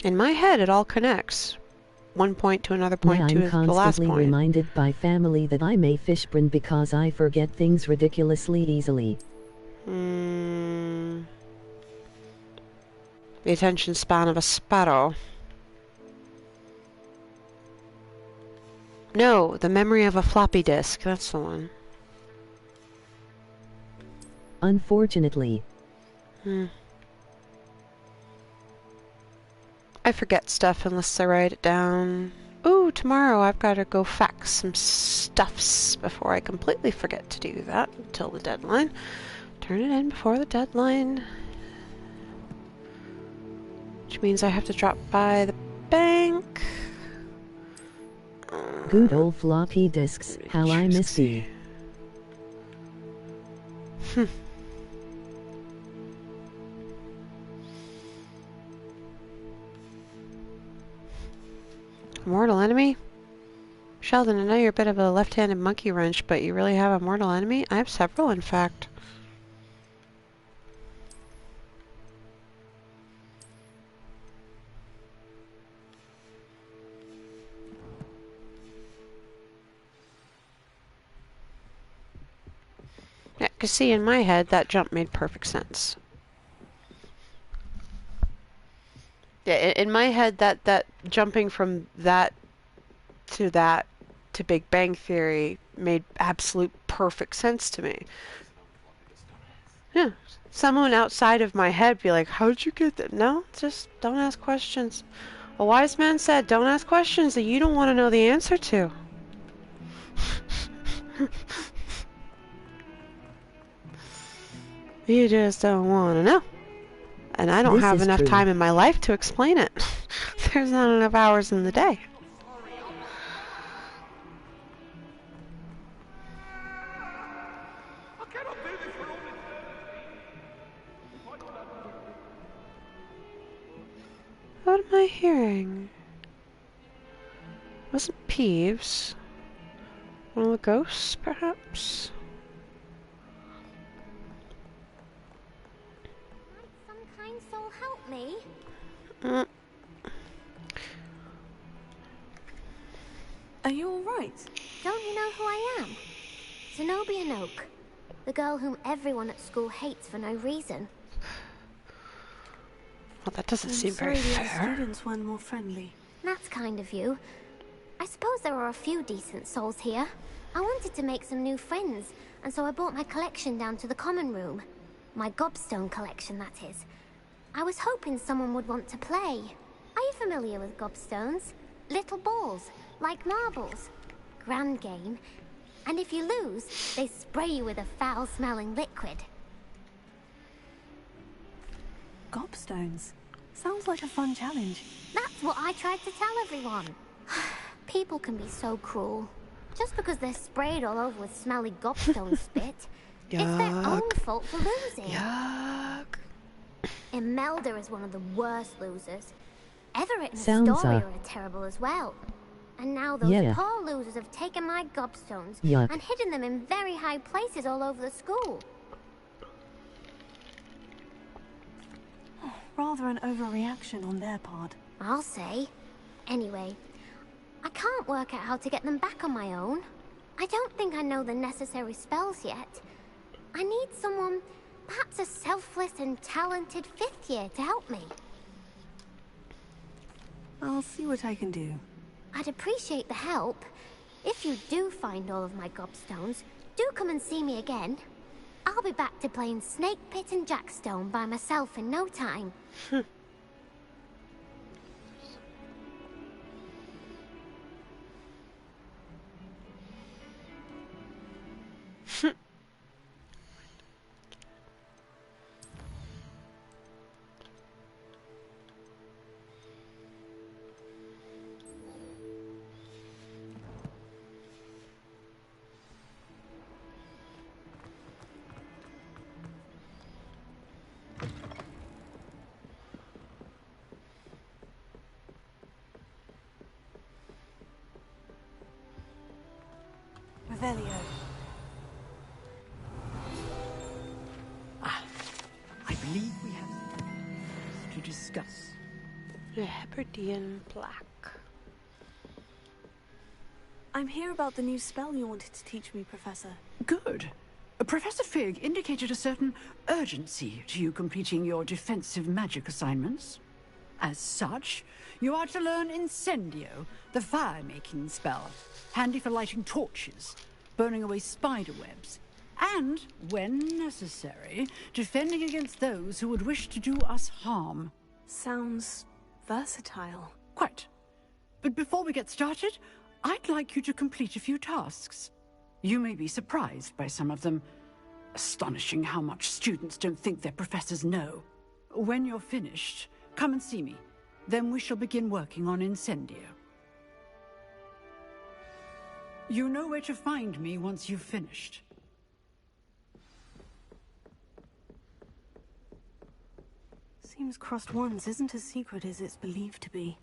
In my head, it all connects. One point to another point to I'm the last constantly point. reminded by family that I'm a fishburn because I forget things ridiculously easily. The attention span of a sparrow. No, the memory of a floppy disk. That's the one. Unfortunately. I forget stuff unless I write it down. Ooh, tomorrow I've got to go fax some stuffs before I completely forget to do that until the deadline. Turn it in before the deadline. Which means I have to drop by the bank. Good old floppy disks, how I miss thee. Mortal enemy? Sheldon, I know you're a bit of a left-handed monkey wrench, but you really have a mortal enemy? I have several, in fact. Yeah, because see, in my head, that jump made perfect sense. Yeah, in my head, that jumping from that to Big Bang Theory made absolute perfect sense to me. Yeah, someone outside of my head be like, how'd you get that? No, just don't ask questions. A wise man said, don't ask questions that you don't want to know the answer to. You just don't want to know. And I don't This have is enough true. time in my life to explain it. There's not enough hours in the day. What am I hearing? Wasn't Peeves? One of the ghosts, perhaps? Some kind soul help me. Are you alright? Don't you know who I am? Zenobia Oak, the girl whom everyone at school hates for no reason. Well, that doesn't seem sorry very the other fair. students weren't more friendly. That's kind of you. I suppose there are a few decent souls here. I wanted to make some new friends, and so I brought my collection down to the common room. My gobstone collection, that is. I was hoping someone would want to play. Are you familiar with gobstones? Little balls, like marbles. Grand game. And if you lose, they spray you with a foul-smelling liquid. Gobstones? Sounds like a fun challenge. That's what I tried to tell everyone. People can be so cruel. Just because they're sprayed all over with smelly gobstone spit, it's their own fault for losing. Yuck. Imelda is one of the worst losers. Everett and Sounds, Astoria are terrible as well. And now those yeah. poor losers have taken my gobstones Yuck. and hidden them in very high places all over the school. Rather an overreaction on their part. I'll say. Anyway, I can't work out how to get them back on my own. I don't think I know the necessary spells yet. I need someone, perhaps a selfless and talented 5th year to help me. I'll see what I can do. I'd appreciate the help. If you do find all of my gobstones, do come and see me again. I'll be back to playing Snake Pit and Jackstone by myself in no time. Revelio. I believe we have to discuss. The Hebridean Black. I'm here about the new spell you wanted to teach me, Professor. Good. Professor Fig indicated a certain urgency to you completing your defensive magic assignments. As such, you are to learn Incendio, the fire-making spell, handy for lighting torches, burning away spider webs, and, when necessary, defending against those who would wish to do us harm. Sounds versatile. Quite. But before we get started, I'd like you to complete a few tasks. You may be surprised by some of them. Astonishing how much students don't think their professors know. When you're finished, come and see me. Then we shall begin working on Incendio. You know where to find me once you've finished. Seems crossed ones isn't as secret as it's believed to be.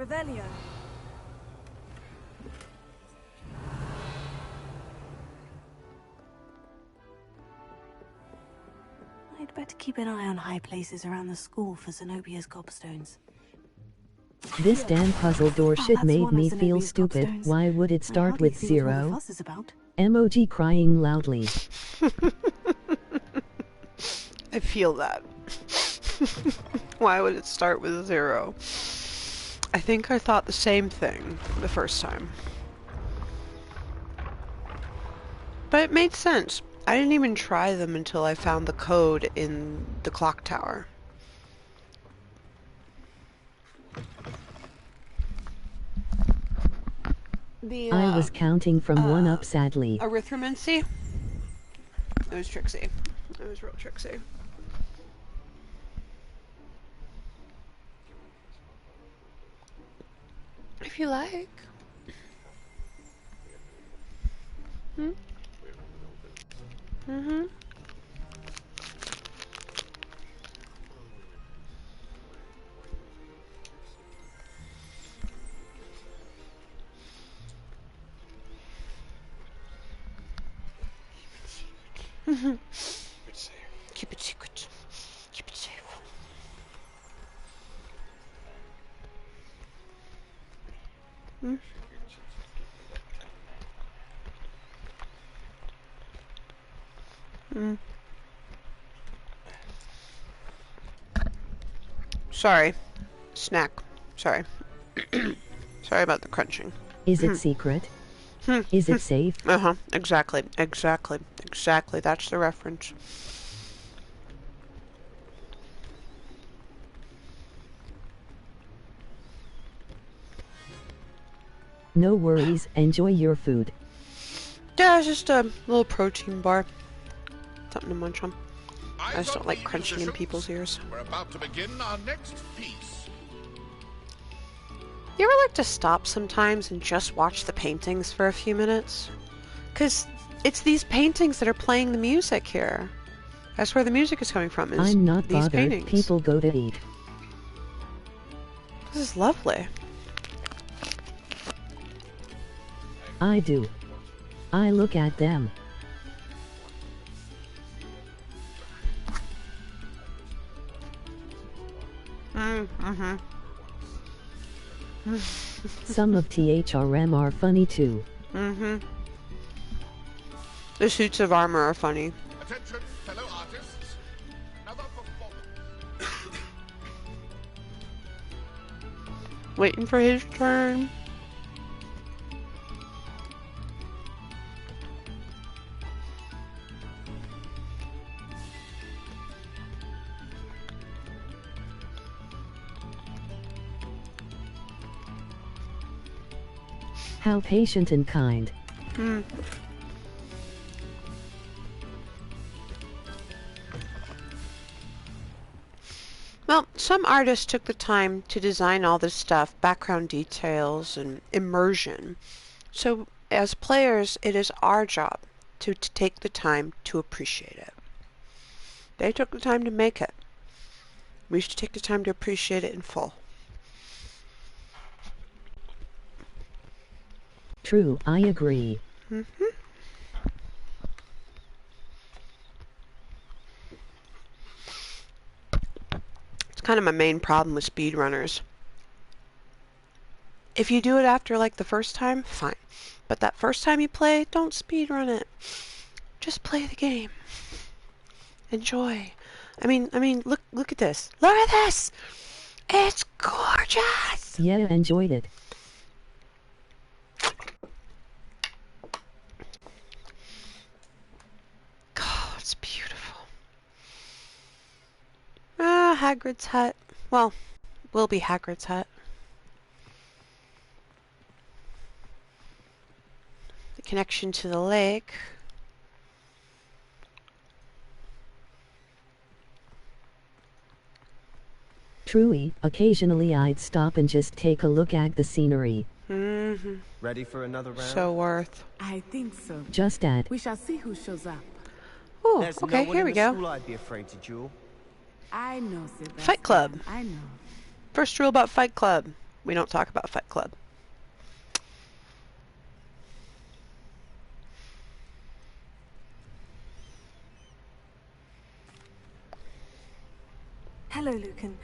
Revelio. I'd better keep an eye on high places around the school for Zenobia's gobstones. This damn puzzle door shit made me feel stupid. Why would it start with 0? Emoji crying loudly. I feel that. Why would it start with 0? I think I thought the same thing the first time. But it made sense. I didn't even try them until I found the code in the clock tower. I was counting from 1 up, sadly. Arithmancy? It was tricksy. It was real tricksy. If you like. Mm-hmm. Keep it secret. Keep it safe. Sorry. Snack. Sorry. Sorry about the crunching. Is it secret? Is it safe? Uh-huh. Exactly. Exactly. Exactly. That's the reference. No worries. Enjoy your food. Yeah, it's just a little protein bar. Something to munch on. I just don't like crunching in people's ears. We're about to begin our next piece. You ever like to stop sometimes and just watch the paintings for a few minutes? Because it's these paintings that are playing the music here. That's where the music is coming from, is I'm not these bothered. paintings. People go to eat. This is lovely. I do. I look at them. Some of THRM are funny too. The suits of armor are funny. Attention, fellow artists. Another performance. Waiting for his turn. How patient and kind. Well, some artists took the time to design all this stuff, background details and immersion. So, as players, it is our job to take the time to appreciate it. They took the time to make it. We should take the time to appreciate it in full. True, I agree. It's kind of my main problem with speedrunners. If you do it after like the first time, fine. But that first time you play, don't speedrun it. Just play the game. Enjoy. I mean, look at this. Look at this. It's gorgeous. Yeah, enjoyed it. Oh, it's beautiful. Ah, Hagrid's hut. Well, will be Hagrid's hut. The connection to the lake. Truly, occasionally I'd stop and just take a look at the scenery. Ready for another round? So worth. I think so. Just at. We shall see who shows up. Oh, There's okay, no one here in we the go. school I'd be afraid to duel. I know, Sebastian. Fight Club. I know. First rule about Fight Club. We don't talk about Fight Club. Hello, Lucan.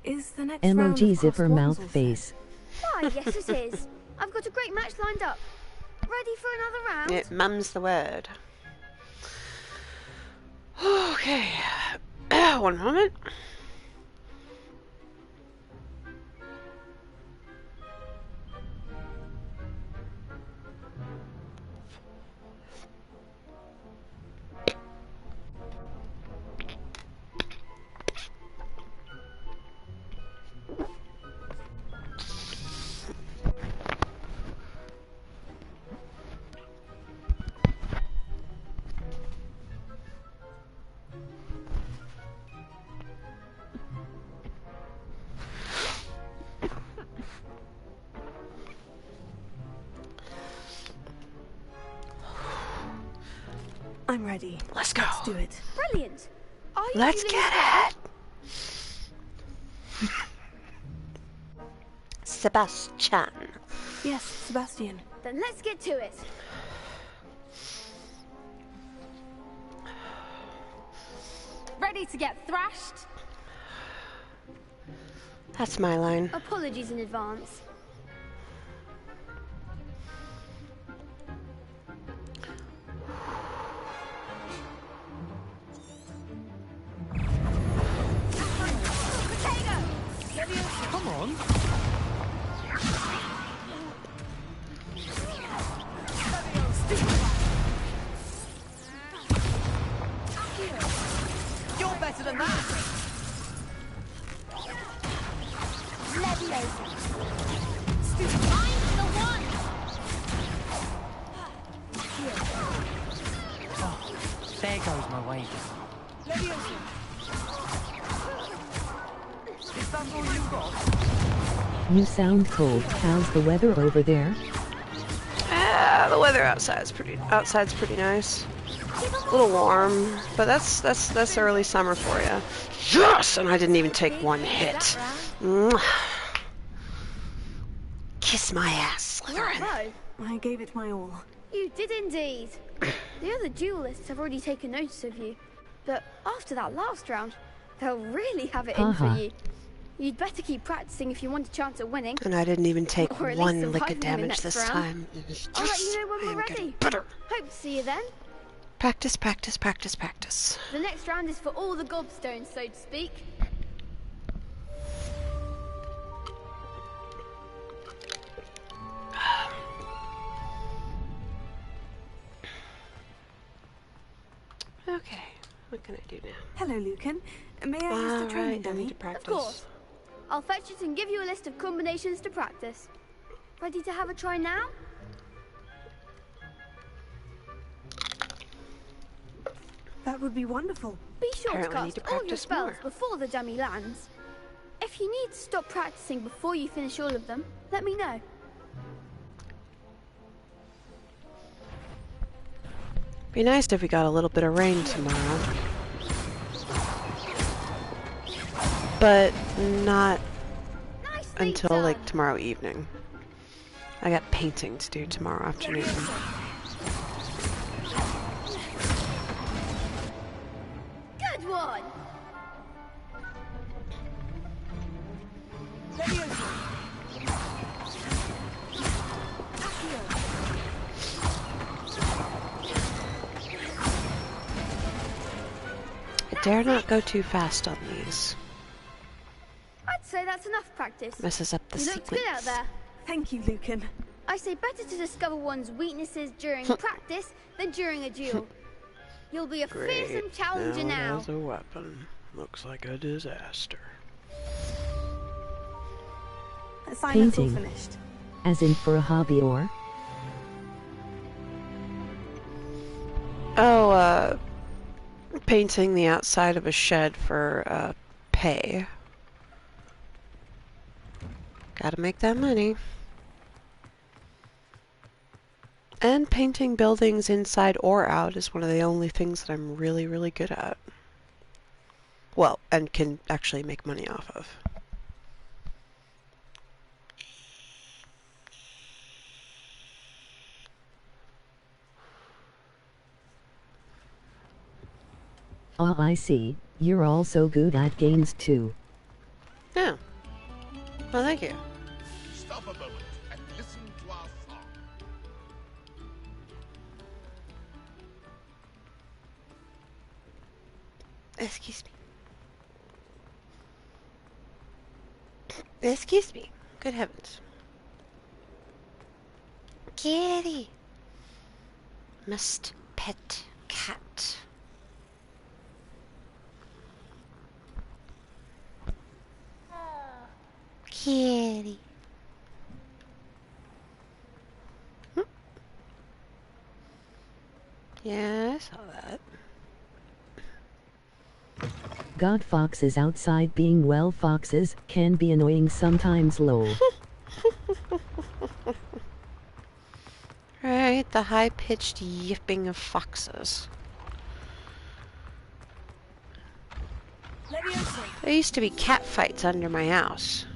Is the next round Emoji of zipper crossed mouth wands all face. Why, yes it is. I've got a great match lined up. Ready for another round? Yeah, mum's the word. Okay. One moment. I'm ready. Let's go. Let's do it. Brilliant. Are you Let's feeling get ready? it. Sebastian. Yes, Sebastian. Then let's get to it. Ready to get thrashed? That's my line. Apologies in advance. Come on. You're better than that. Leviosa. Find the one. Oh, there goes my wages. Leviosa. Is that all you got? You sound cold. How's the weather over there? The weather outside's pretty nice. A little warm, but that's early summer for you. Yes, and I didn't even take one hit. Mwah. Kiss my ass, Slytherin. Bravo. I gave it my all. You did indeed. The other duelists have already taken notice of you, but after that last round, they'll really have it in for you. You'd better keep practicing if you want a chance at winning. And I didn't even take Or at one least lick of surviving the damage next this round. time. I'll let you know when we're ready. Better. Hope to see you then. Practice, practice, practice, practice. The next round is for all the gobstones, so to speak. Okay, what can I do now? Hello, Lucan. May I use the training I dummy? need to practice. Of course. I'll fetch it and give you a list of combinations to practice. Ready to have a try now? That would be wonderful. Be sure Apparently I to need cast to all your practice spells more. before the dummy lands. If you need to stop practicing before you finish all of them, let me know. Be nice if we got a little bit of rain tomorrow. But not until like tomorrow evening. I got painting to do tomorrow afternoon. Good one! I dare not go too fast on these. I'd say that's enough practice. Messes up the You looked good out sequence. there. Thank you, Lucan. I say better to discover one's weaknesses during practice than during a duel. You'll be a fearsome challenger now. As a weapon, looks like a disaster. Assignment's all Painting. finished. As in for a hobby or? Oh, painting the outside of a shed for, pay. Gotta make that money. And painting buildings inside or out is one of the only things that I'm really, really good at. Well, and can actually make money off of. Oh, I see. You're also good at games too. Yeah. Well, thank you. Stop a moment and listen to our song. Excuse me. Excuse me. Good heavens. Kitty. Must pet cat. Kitty. Yeah, I saw that. God, foxes outside being well foxes can be annoying sometimes, lol. Right, the high-pitched yipping of foxes. There used to be cat fights under my house.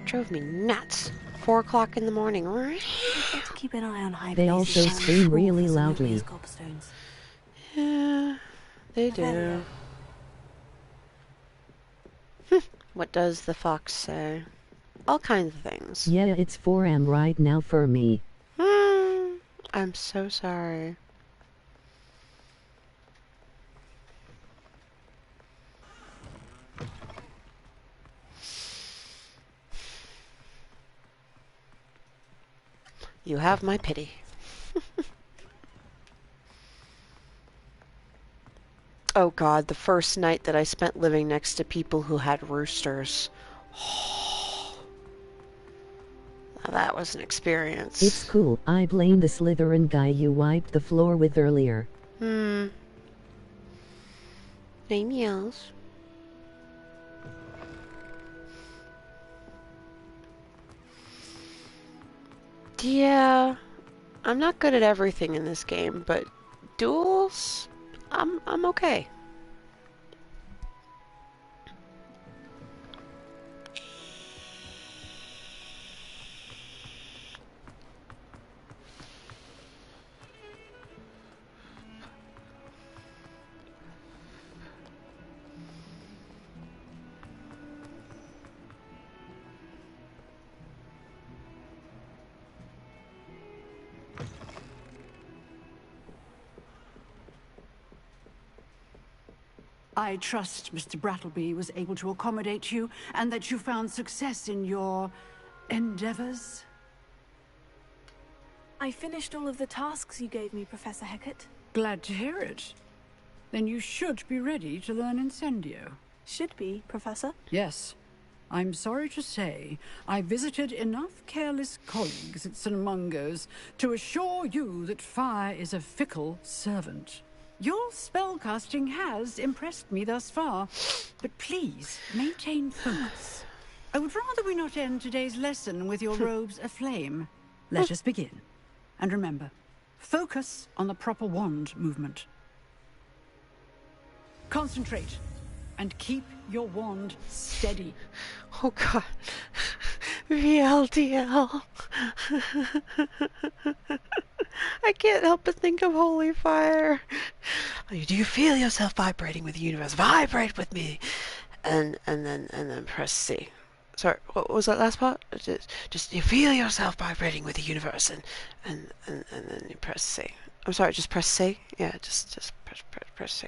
Drove me nuts. 4 o'clock in the morning. To keep an eye on high They also places. scream really loudly. Yeah, they do. What does the fox say? All kinds of things. Yeah, it's 4 am right now for me. I'm so sorry. You have my pity. Oh God, the first night that I spent living next to people who had roosters. Now that was an experience. It's cool. I blame the Slytherin guy you wiped the floor with earlier. Name yells. Yeah, I'm not good at everything in this game, but duels, I'm okay. I trust Mr. Brattleby was able to accommodate you and that you found success in your endeavors. I finished all of the tasks you gave me, Professor Hecat. Glad to hear it. Then you should be ready to learn Incendio. Should be, Professor? Yes. I'm sorry to say, I visited enough careless colleagues at St. Mungo's to assure you that fire is a fickle servant. Your spellcasting has impressed me thus far, but please maintain focus. I would rather we not end today's lesson with your robes aflame. Let us begin. And remember, focus on the proper wand movement. Concentrate, and keep your wand steady. Oh God. VLDL. I can't help but think of Holy Fire. Do you feel yourself vibrating with the universe? Vibrate with me. And then press C. Sorry, what was that last part? Just you feel yourself vibrating with the universe, and then you press C. I'm sorry, just press C. Yeah, just press C.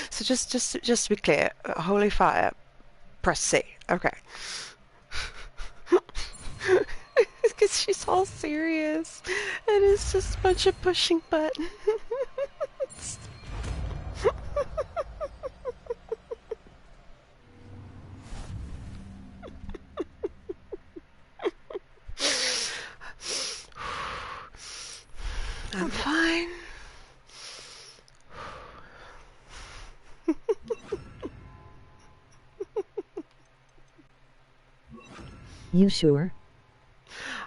So just to be clear, Holy Fire, press C. Okay. Because she's all serious, and it's just a bunch of pushing buttons. I'm fine. You sure?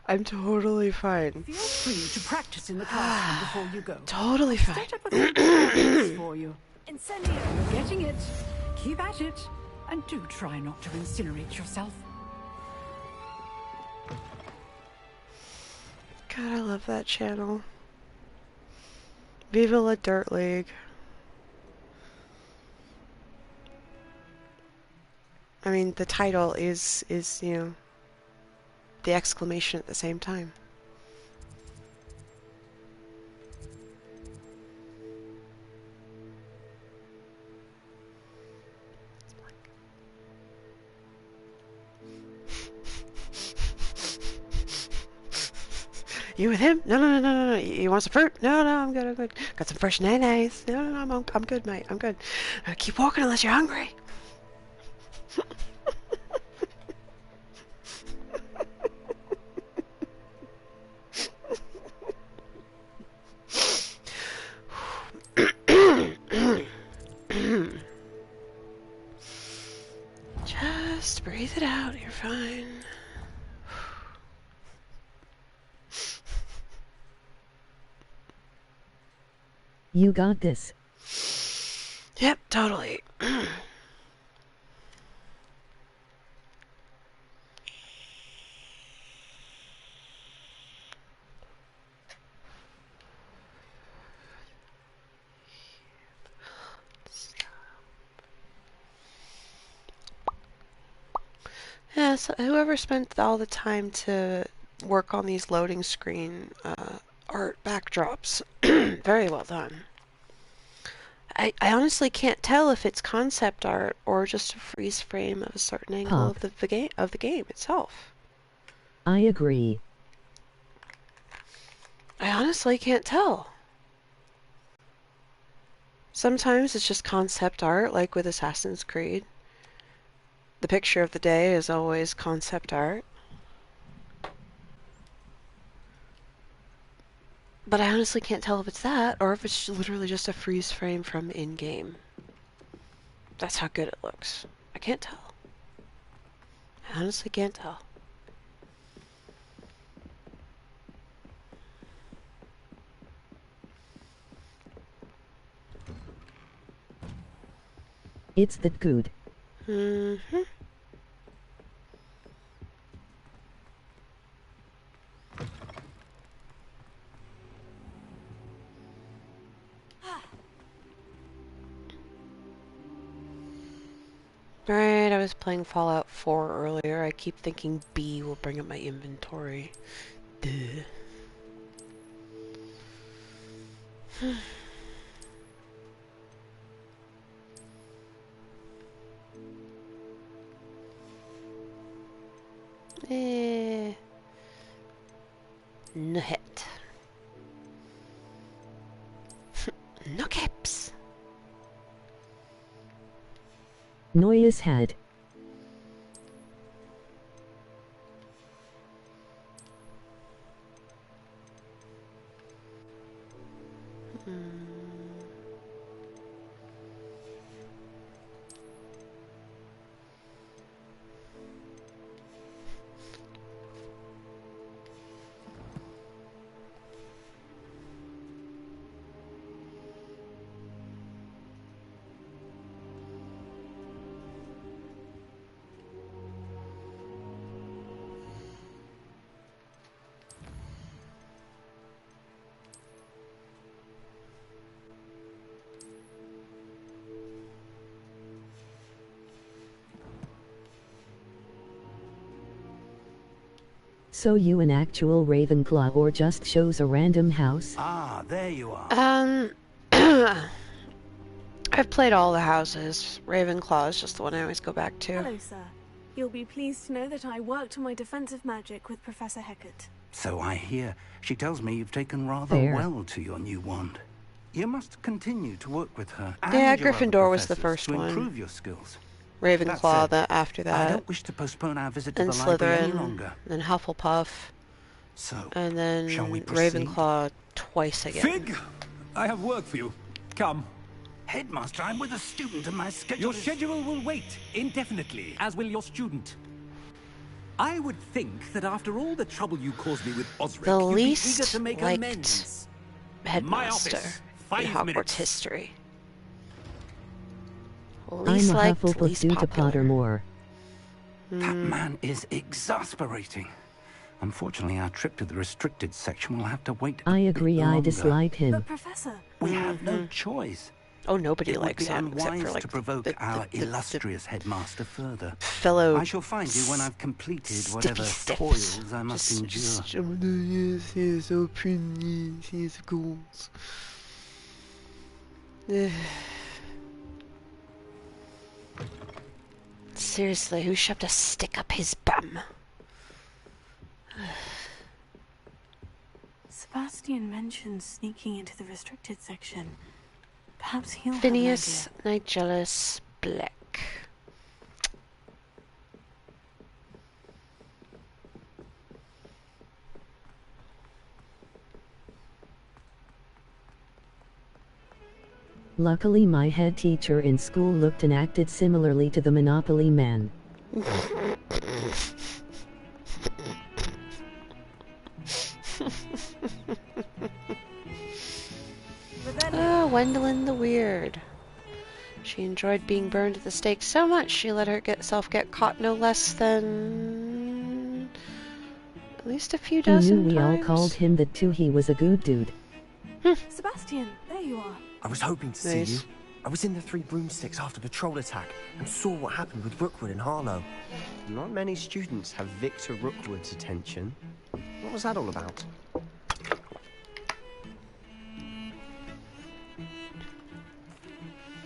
I'm totally fine. Feel free to practice in the classroom before you go. Totally fine. Set up a few practice for you. Incendio. You're getting it. Keep at it. And do try not to incinerate yourself. God, I love that channel. Viva la Dirt League. I mean, the title is, you know, the exclamation at the same time. You with him? No. You want some fruit? No, I'm good. Got some fresh nays. No, I'm good, mate. I'm good. Keep walking unless you're hungry. Just breathe it out. You're fine. You got this. Yep, totally. Yeah, so whoever spent all the time to work on these loading screen art backdrops, very well done. I honestly can't tell if it's concept art or just a freeze frame of a certain angle of the game itself. I agree. I honestly can't tell. Sometimes it's just concept art, like with Assassin's Creed. The picture of the day is always concept art. But I honestly can't tell if it's that, or if it's literally just a freeze frame from in-game. That's how good it looks. I can't tell. I honestly can't tell. It's that good. Mm-hmm. Right, I was playing Fallout 4 earlier. I keep thinking B will bring up my inventory. Duh. No hit. No caps. Noyes head. So you an actual Ravenclaw or just shows a random house? Ah, there you are. I've played all the houses. Ravenclaw is just the one I always go back to. Hello, sir. You'll be pleased to know that I worked on my defensive magic with Professor Hecat. So I hear. She tells me you've taken rather Fair. well to your new wand. You must continue to work with her. Yeah, and your other Gryffindor was the professors first to one. improve your skills. Ravenclaw I after that. don't wish to postpone our visit to And the library any Slytherin, longer. then Hufflepuff. So, and then shall we proceed? Ravenclaw twice again. Fig, I have work for you. Come. Headmaster, I'm with a student and my schedule Your is... schedule will wait indefinitely, as will your student. I would think that after all the trouble you caused me with Osric, The you'd be eager least to make liked amends. My headmaster office, in 5 Hogwarts minutes. history. I'm Least a liked, Hufflepuff least due to popular. Pottermore. That man is exasperating. Unfortunately, our trip to the restricted section will have to wait a I bit agree, I longer. dislike him. But Professor... We have no choice. Oh, nobody It likes him would be except unwise for like to provoke our illustrious headmaster further. fellow. I shall find you when I've completed whatever stiffs. toils I must endure. Yes, he is so pretty. He is goals. Seriously, who shoved a stick up his bum? Sebastian mentioned sneaking into the restricted section. Perhaps he'll Phineas have an idea. Nigellus Black. Luckily my head teacher in school looked and acted similarly to the Monopoly man. Oh, Gwendolyn the Weird. She enjoyed being burned at the stake so much she let herself get caught no less than at least a few He dozen knew we all times. called him that too. He was a good dude. Sebastian, there you are. I was hoping to see you. I was in the Three Broomsticks after the troll attack and saw what happened with Rookwood and Harlow. Not many students have Victor Rookwood's attention. What was that all about?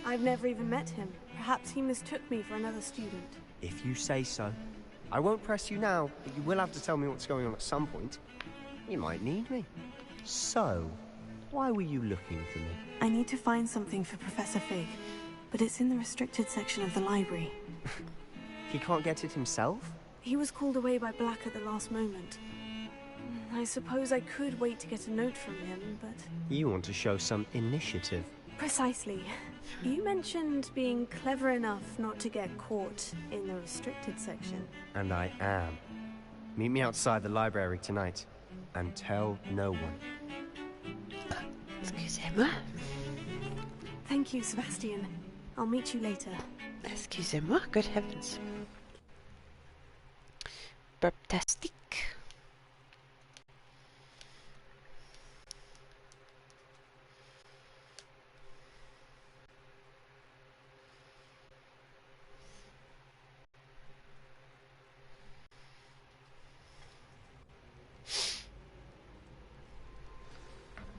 I've never even met him. Perhaps he mistook me for another student. If you say so. I won't press you now, but you will have to tell me what's going on at some point. You might need me. So, why were you looking for me? I need to find something for Professor Fig, but it's in the restricted section of the library. He can't get it himself? He was called away by Black at the last moment. I suppose I could wait to get a note from him, but... You want to show some initiative. Precisely. You mentioned being clever enough not to get caught in the restricted section. And I am. Meet me outside the library tonight, and tell no one. Excusez-moi. Thank you, Sebastian. I'll meet you later. Excusez-moi, good heavens. Burptastic.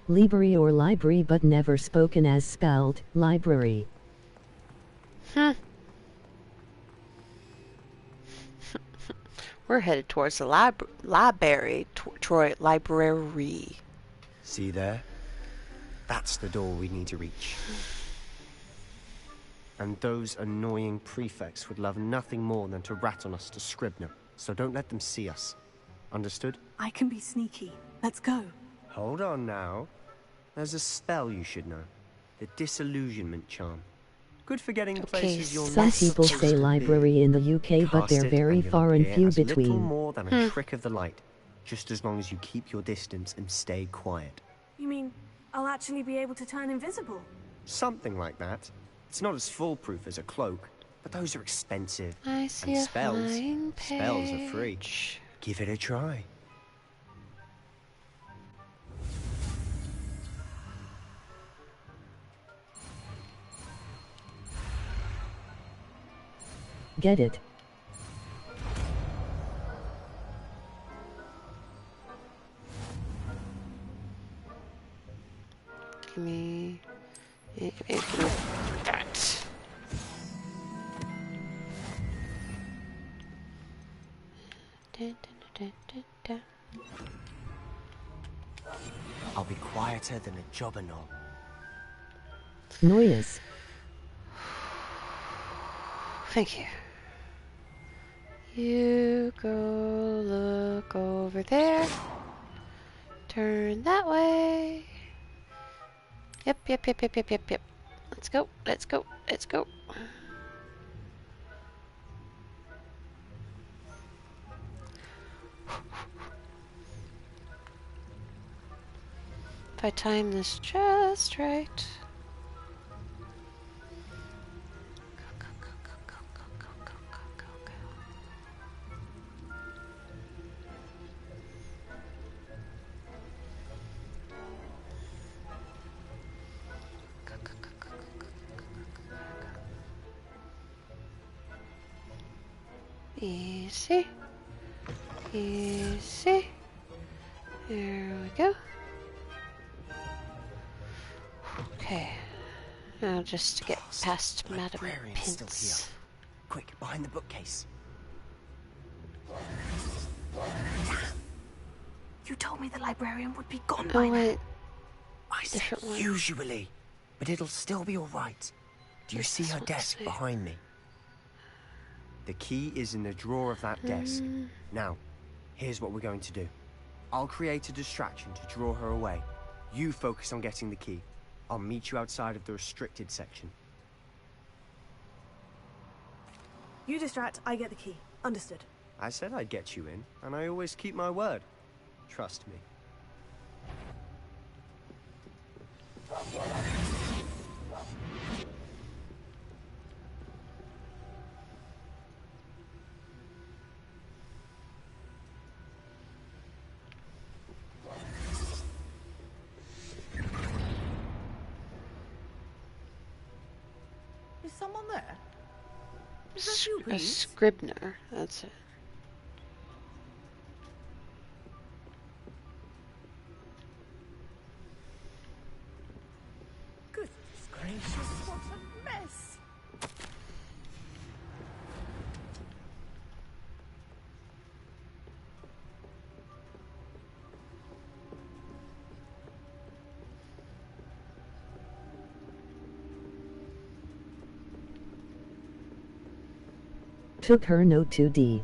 Library or library but never spoken as spelled, library. We're headed towards the library, Troy Library. See there? That's the door we need to reach. And those annoying prefects would love nothing more than to rat on us to Scribner, so don't let them see us. Understood? I can be sneaky. Let's go. Hold on now. There's a spell you should know. The Disillusionment Charm. Good for getting places you're Some not people supposed say to be. library in the UK, but Cast they're it very and you'll far and appear few as little between. more than a trick of the light, just as long as you keep your distance and stay quiet. You mean I'll actually be able to turn invisible? Something like that. It's not as foolproof as a cloak, but those are expensive. I see and a spells flying are free. page. Give it a try. Get it? Give me that. I'll be quieter than a jobberknoll. Noise. Thank you. You go look over there. Turn that way. Yep. Let's go. If I time this just right. Easy. Easy. There we go. Okay. Now just to get past Madam Pince. Quick, behind the bookcase. You told me the librarian would be gone Oh by wait. now. I said usually, but it'll still be alright. Do you see her desk behind me? The key is in the drawer of that desk. Now, here's what we're going to do. I'll create a distraction to draw her away. You focus on getting the key. I'll meet you outside of the restricted section. You distract, I get the key. Understood. I said I'd get you in, and I always keep my word. Trust me. Is someone there? Is that you, A please? Scribner, that's it. Goodness gracious, what a mess! Took her no 2D.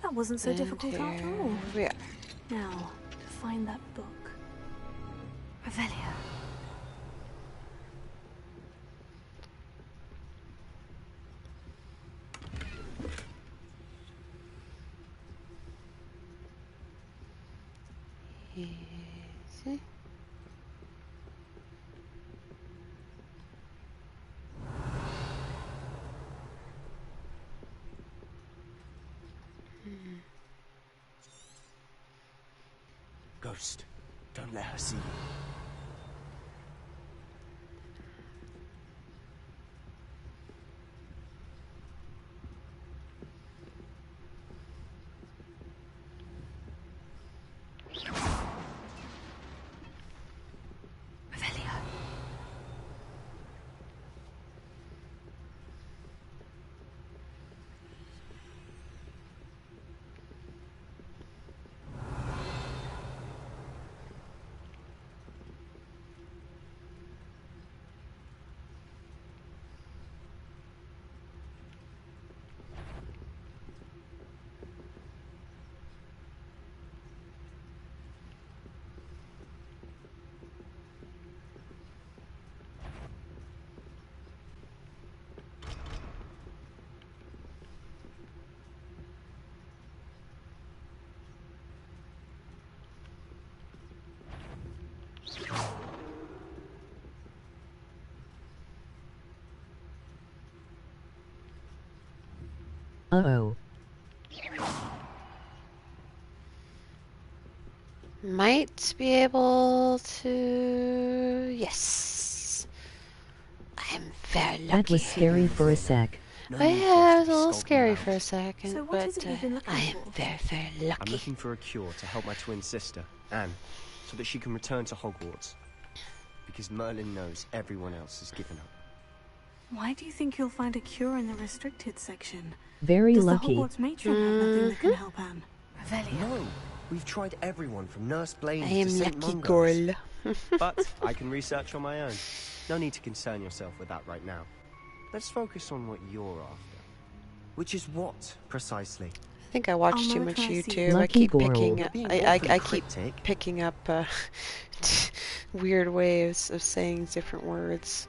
That wasn't so And difficult after all. Yeah. Now, to find that book. Revelia. Easy. Ghost, don't let her see you. Revelia. Uh-oh. Might be able to... Yes. I am very lucky. That was scary for a sec. Oh yeah, it was a little scary for a second, So what but is it you've been looking I am for? very, very I'm lucky. looking for a cure to help my twin sister, Anne, so that she can return to Hogwarts. Because Merlin knows everyone else has given up. Why do you think you'll find a cure in the restricted section? Very Does lucky. the Hogwarts matron have nothing that can help Anne? Revelia. No, we've tried everyone from Nurse Blaine I to am St. lucky Mungo's. girl. But I can research on my own. No need to concern yourself with that right now. Let's focus on what you're after. Which is what, precisely? I think I watch too much YouTube. I Lucky keep girl. picking You're up, being I awfully keep cryptic. picking up weird ways of saying different words.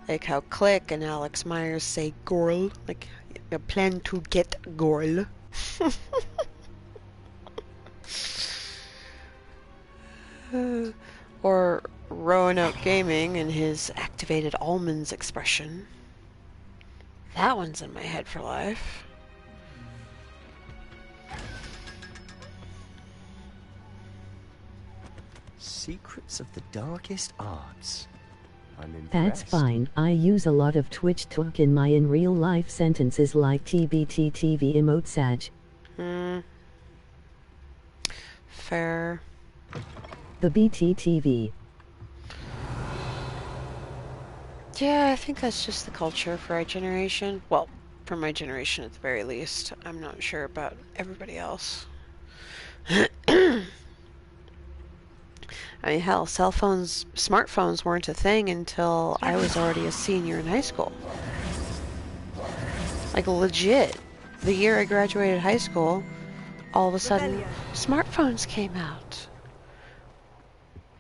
Like how Click and Alex Myers say girl. Like, I plan to get girl. Or Roanoke Gaming and his activated almonds expression. That one's in my head for life. Secrets of the darkest arts. I'm impressed. That's fine. I use a lot of Twitch talk in my in real life sentences like TBT TV emote sag. Fair. The BTTV. Yeah, I think that's just the culture for our generation. Well, for my generation at the very least. I'm not sure about everybody else. I mean, hell, smartphones weren't a thing until I was already a senior in high school. Like, legit. The year I graduated high school, all of a sudden, smartphones came out.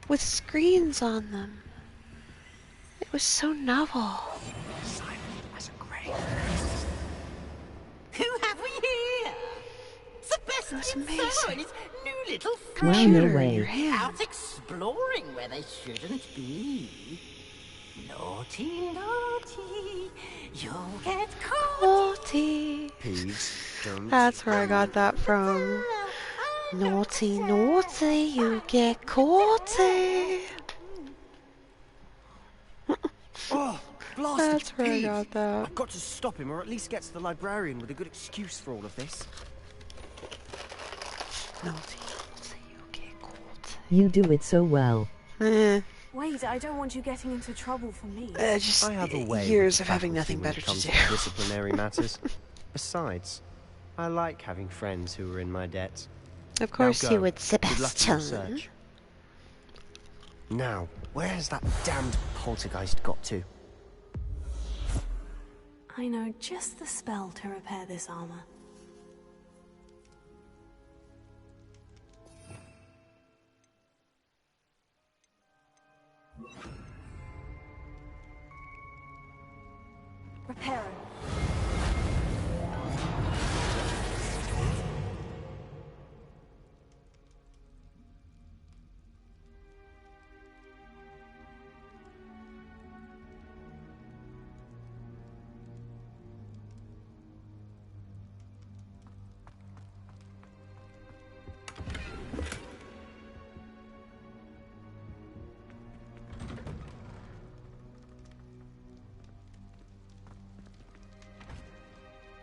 With screens on them. It was so novel. Simon has a great... Who have we here? Sebastian Saro and his new little friend. Well, no way. Out exploring where they shouldn't be. Naughty, naughty, you'll get caught. Naughty. Peeves, don't. That's where I got that from. Naughty, naughty, you get caughty. Oh, blasted That's where I Peeves. got that. I've got to stop him, or at least get to the librarian with a good excuse for all of this. Naughty, naughty, you get caughty. You do it so well. Wait, I don't want you getting into trouble for me. Just I have a way years with of having faculty nothing when it better to comes do. disciplinary matters. Besides, I like having friends who are in my debt. Of course Now you go. would, Good luck in your Sebastian. search. Now, where has that damned poltergeist got to? I know just the spell to repair this armor. Repair it.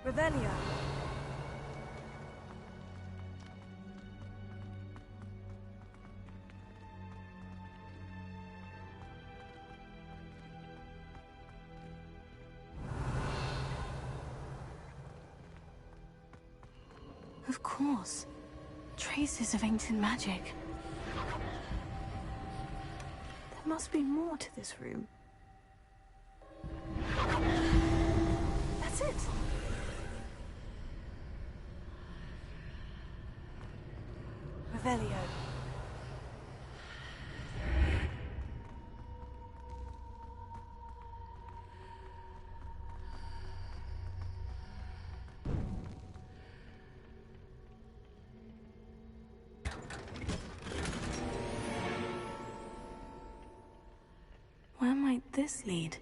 Revelio. Of course. Traces of ancient magic. There must be more to this room. That's it. Revelio. Where might this lead?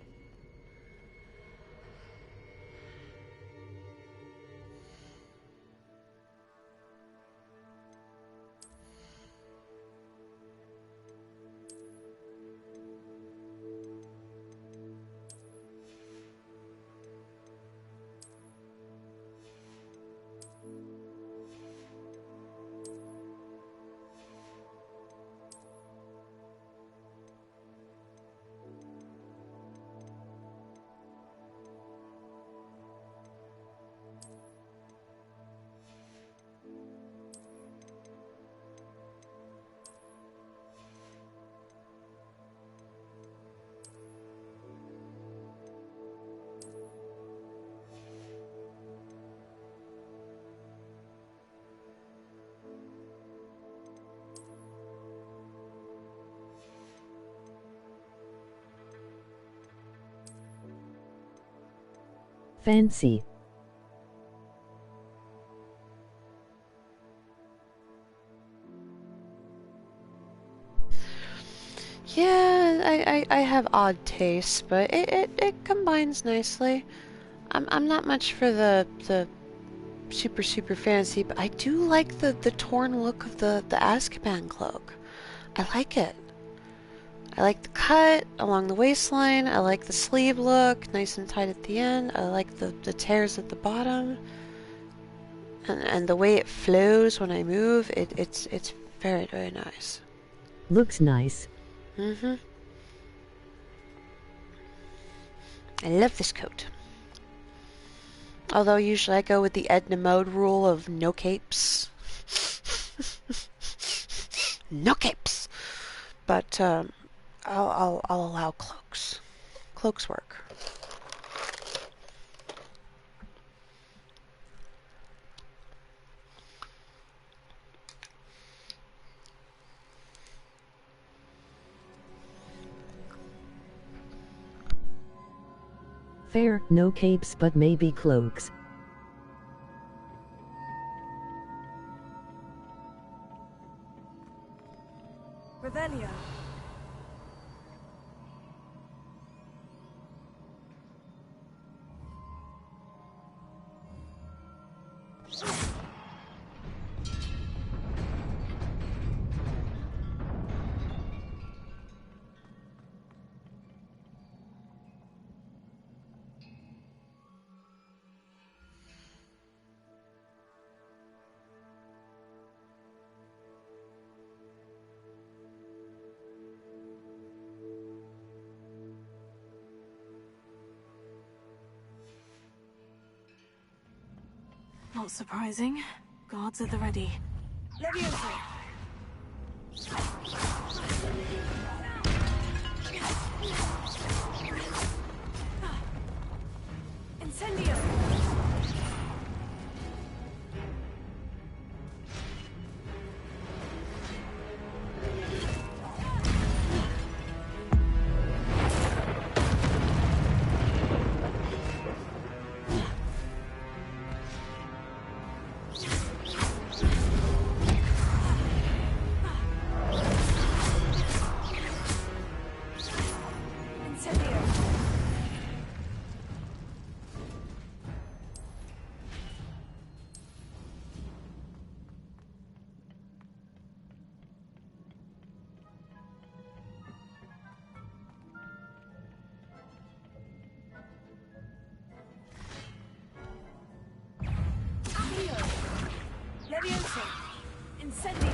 Fancy. Yeah, I have odd tastes, but it combines nicely. I'm not much for the super fancy, but I do like the torn look of the Azkaban cloak. I like it. I like the cut along the waistline. I like the sleeve look, nice and tight at the end. I like the tears at the bottom. And the way it flows when I move, it's very, very nice. Looks nice. Mm-hmm. I love this coat. Although usually I go with the Edna Mode rule of no capes. No capes! But I'll allow cloaks. Cloaks work. Fair, no capes but maybe cloaks. Revelio. Not surprising. Guards at the ready. Leviosa! Incendio! Leviosa! Incendio!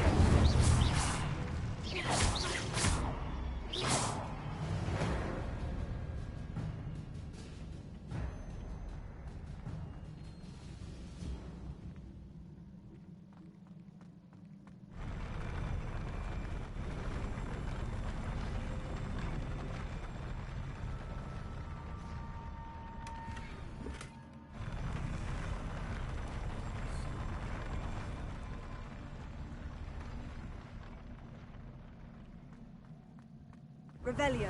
Revelio.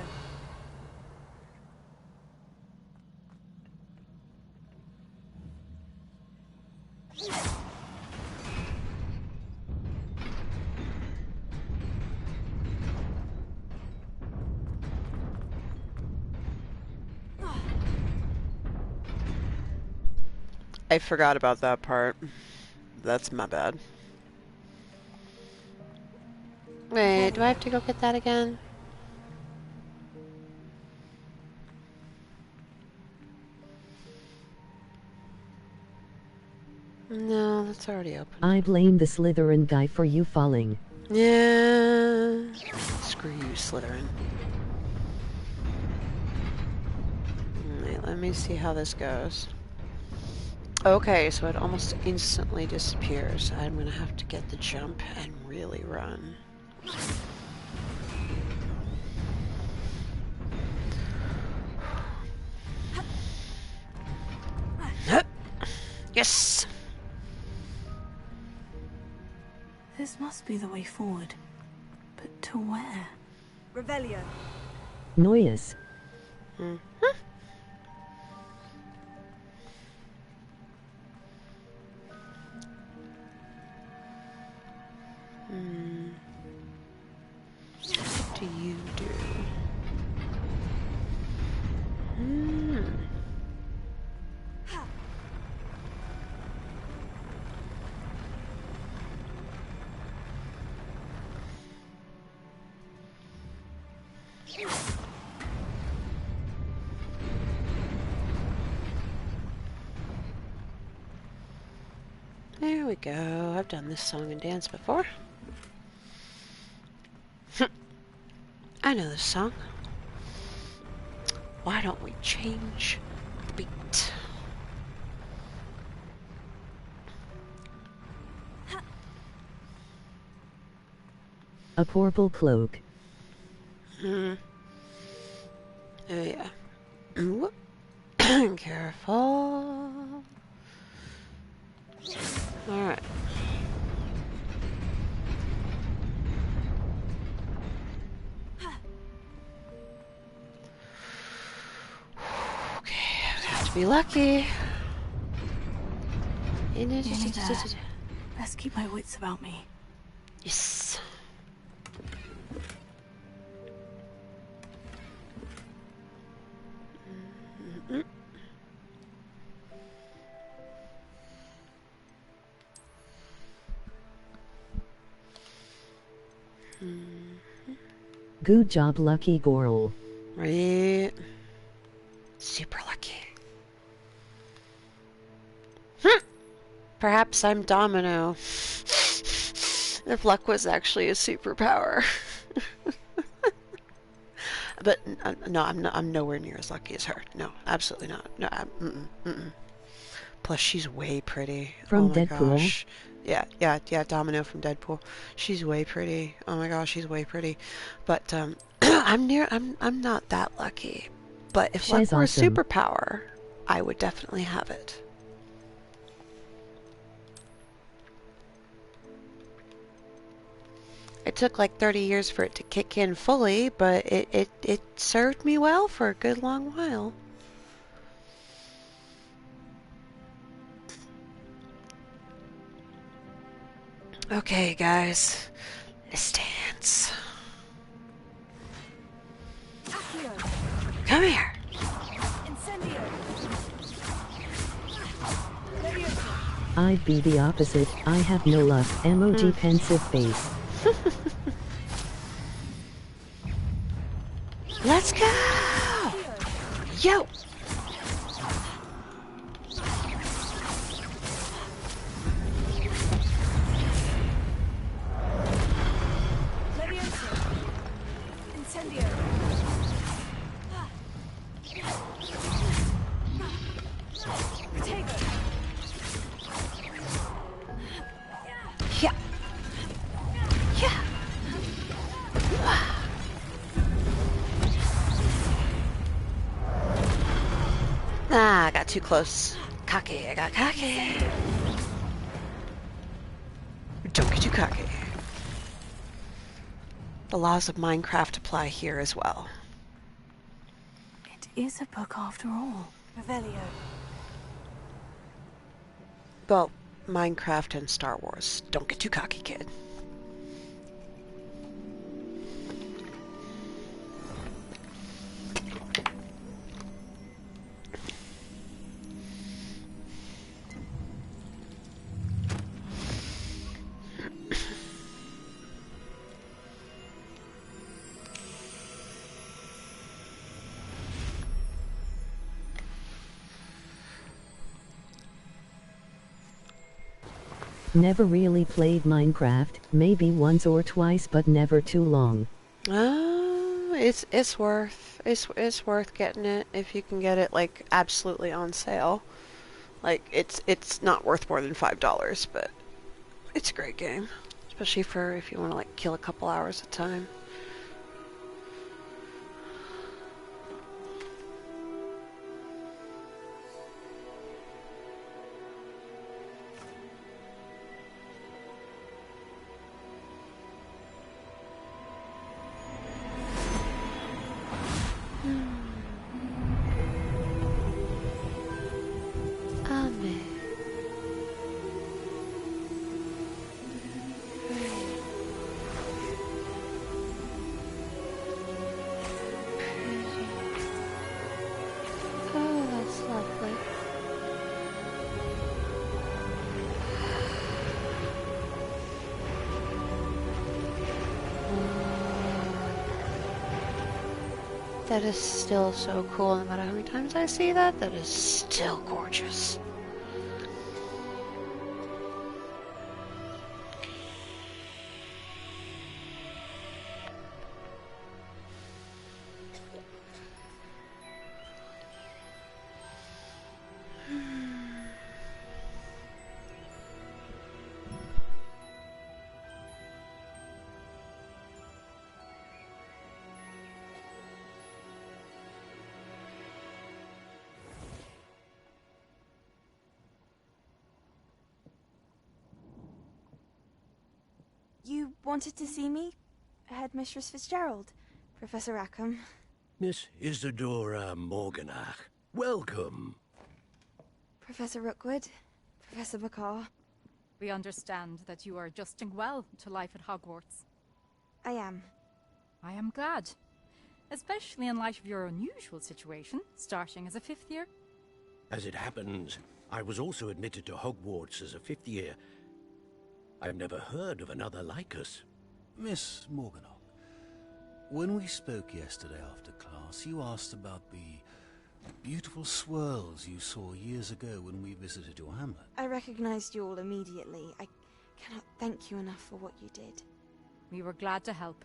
I forgot about that part. That's my bad. Wait, do I have to go get that again? No, that's already open. I blame the Slytherin guy for you falling. Yeah. Screw you, Slytherin. Alright, let me see how this goes. Okay, so it almost instantly disappears. I'm gonna have to get the jump and really run. Yes! This must be the way forward. But to where? Revelio. Noyes. What do you do? There we go. I've done this song and dance before. I know this song. Why don't we change the beat? A purple cloak. Oh yeah. Whoop. Careful. Alright. Okay, I have to be lucky. Best keep my wits about me. Yes. Good job, lucky girl. Right. Super lucky. Perhaps I'm Domino. If luck was actually a superpower. But no, I'm nowhere near as lucky as her. No, absolutely not. No, Plus, she's way pretty. From oh my Deadpool? Gosh. Yeah, Domino from Deadpool. She's way pretty. Oh my gosh, she's way pretty. But I'm not that lucky. But if luck She's were awesome. a superpower, I would definitely have it. It took like 30 years for it to kick in fully, but it served me well for a good long while. Okay, guys. Let's dance. Come here. I'd be the opposite. I have no luck. Emoji pensive face. Let's go! Yo! Yeah. Yeah. Ah, I got too close. Cocky, I got cocky. Don't get too cocky. The laws of Minecraft apply here as well. It is a book after all. Revelio. Well, Minecraft and Star Wars. Don't get too cocky, kid. Never really played Minecraft, maybe once or twice but never too long. It's worth getting it if you can get it like absolutely on sale. Like it's not worth more than $5, but it's a great game, especially for if you want to like kill a couple hours at a time. That is still so cool. No matter how many times I see that, that is still gorgeous. You wanted to see me? Headmistress Fitzgerald, Professor Rackham. Miss Isadora Morganach, welcome. Professor Rookwood, Professor McCaw. We understand that you are adjusting well to life at Hogwarts. I am. I am glad. Especially in light of your unusual situation, starting as a 5th year. As it happens, I was also admitted to Hogwarts as a 5th year. I've never heard of another like us. Miss Morganock, when we spoke yesterday after class, you asked about the beautiful swirls you saw years ago when we visited your hamlet. I recognized you all immediately. I cannot thank you enough for what you did. We were glad to help.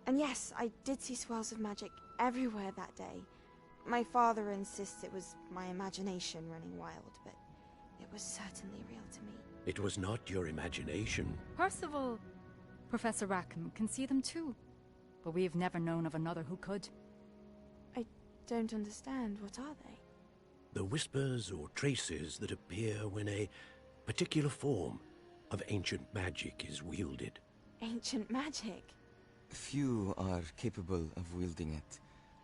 And yes, I did see swirls of magic everywhere that day. My father insists it was my imagination running wild, but it was certainly real to me. It was not your imagination. Percival, Professor Rackham can see them too. But we have never known of another who could. I don't understand. What are they? The whispers or traces that appear when a particular form of ancient magic is wielded. Ancient magic? Few are capable of wielding it.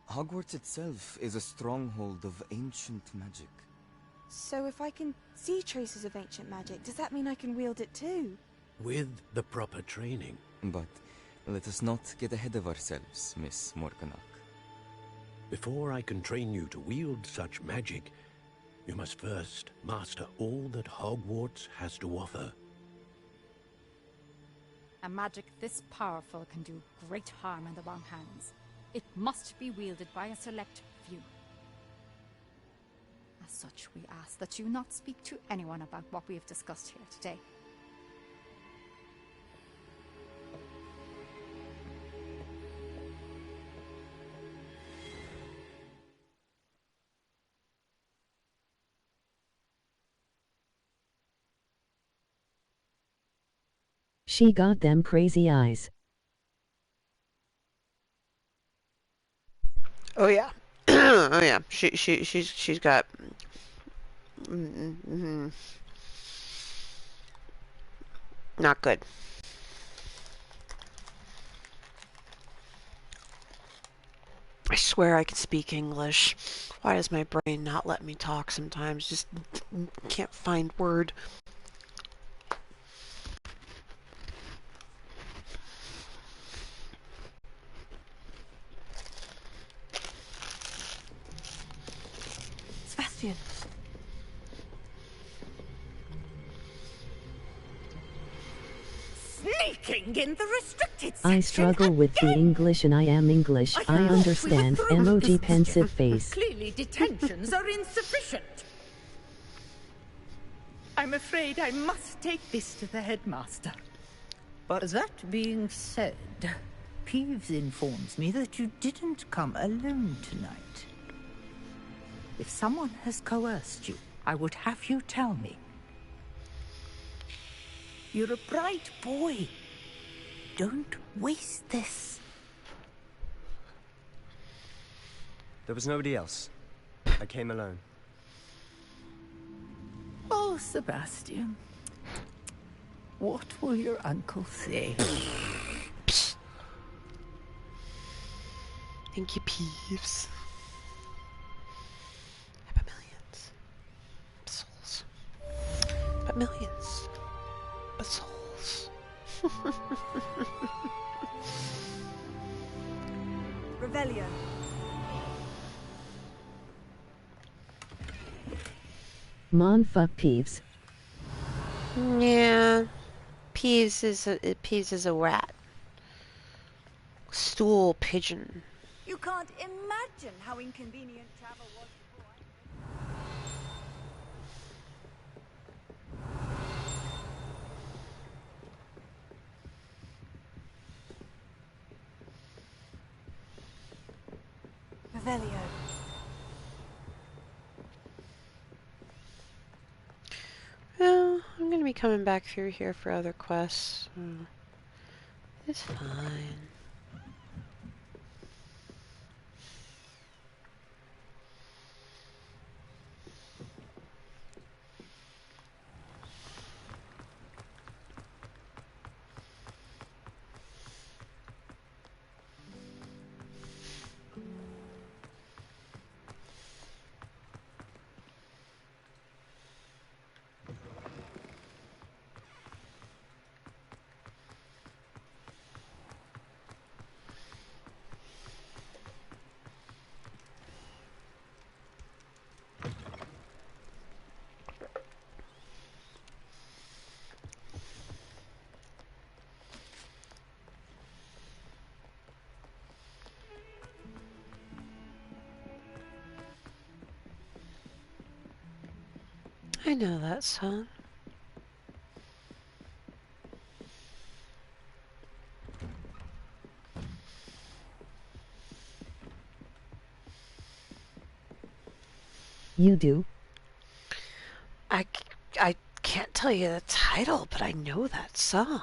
Hogwarts itself is a stronghold of ancient magic. So if I can see traces of ancient magic, does that mean I can wield it too? With the proper training. But let us not get ahead of ourselves, Miss Morganock. Before I can train you to wield such magic, you must first master all that Hogwarts has to offer. A magic this powerful can do great harm in the wrong hands. It must be wielded by a select few. As such, we ask that you not speak to anyone about what we have discussed here today. She got them crazy eyes. Oh yeah. Oh yeah. She's got not good. I swear I can speak English. Why does my brain not let me talk sometimes? Just can't find word. Sebastian. Sneaking in the restricted section. I struggle with the English and I am English. I understand. Emoji pensive face. Clearly detentions are insufficient. I'm afraid I must take this to the headmaster. But that being said, Peeves informs me that you didn't come alone tonight. If someone has coerced you, I would have you tell me. You're a bright boy. Don't waste this. There was nobody else. I came alone. Oh, Sebastian. What will your uncle say? Thank you, Peeves. Souls. But millions. But souls. Revelio. Mon fuck Peeves. Yeah. Peeves is a rat. Stool pigeon. You You can't imagine how inconvenient travel was before Revelio. Well, I'm gonna be coming back through here for other quests. So it's fine. I know that song. You do? I can't tell you the title, but I know that song.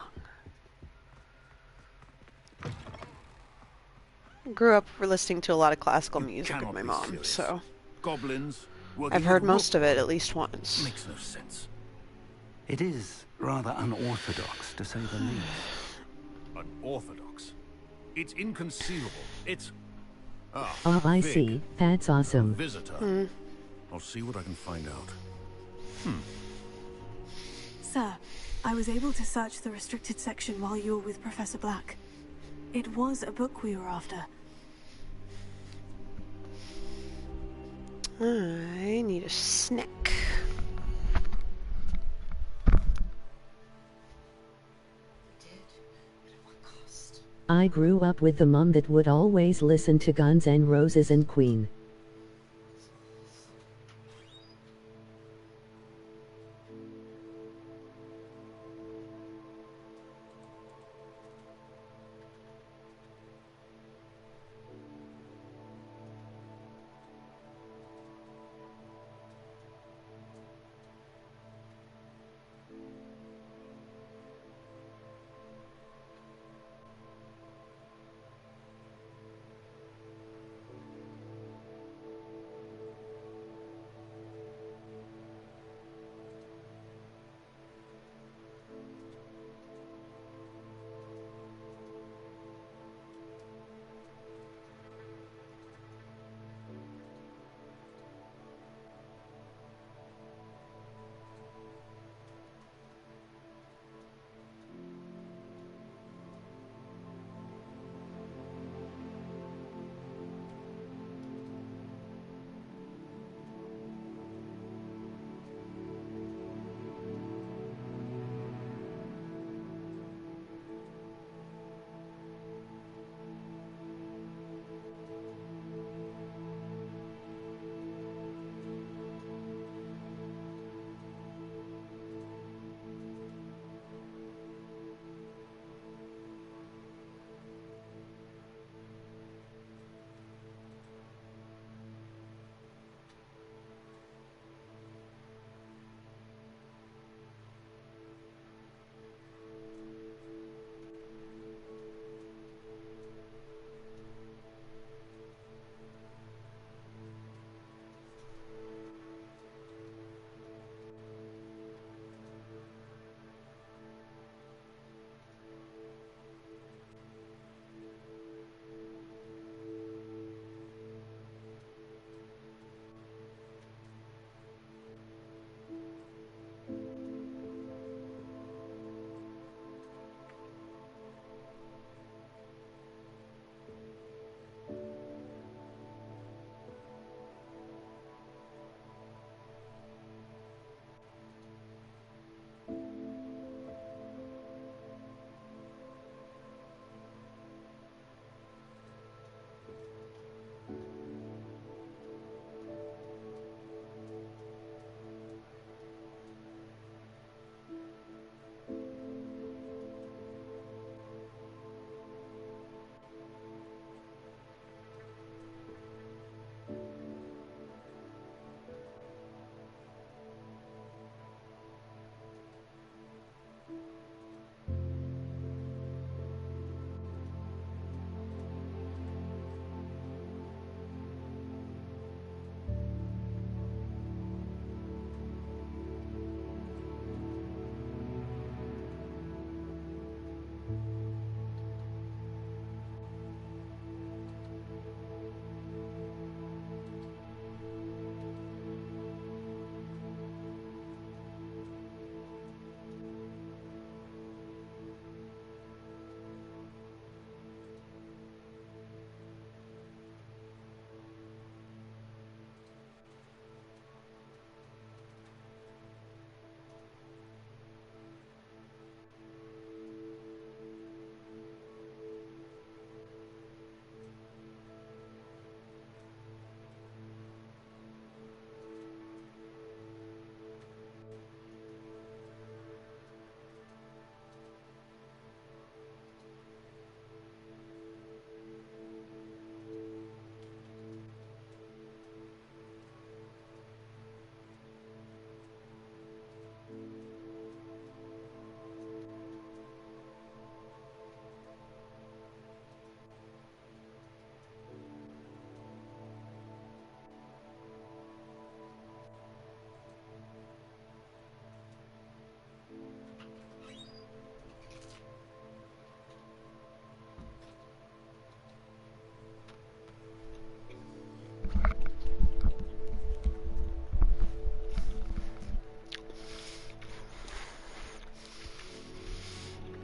Grew up listening to a lot of classical music with my mom, so Goblins. I've heard most of it at least once. Makes no sense. It is rather unorthodox, to say the least. Unorthodox. It's inconceivable. It's... Oh, I Vic, see. That's awesome. visitor. I'll see what I can find out. Sir, I was able to search the restricted section while you were with Professor Black. It was a book we were after. I need a snack. I grew up with the mom that would always listen to Guns N' Roses and Queen.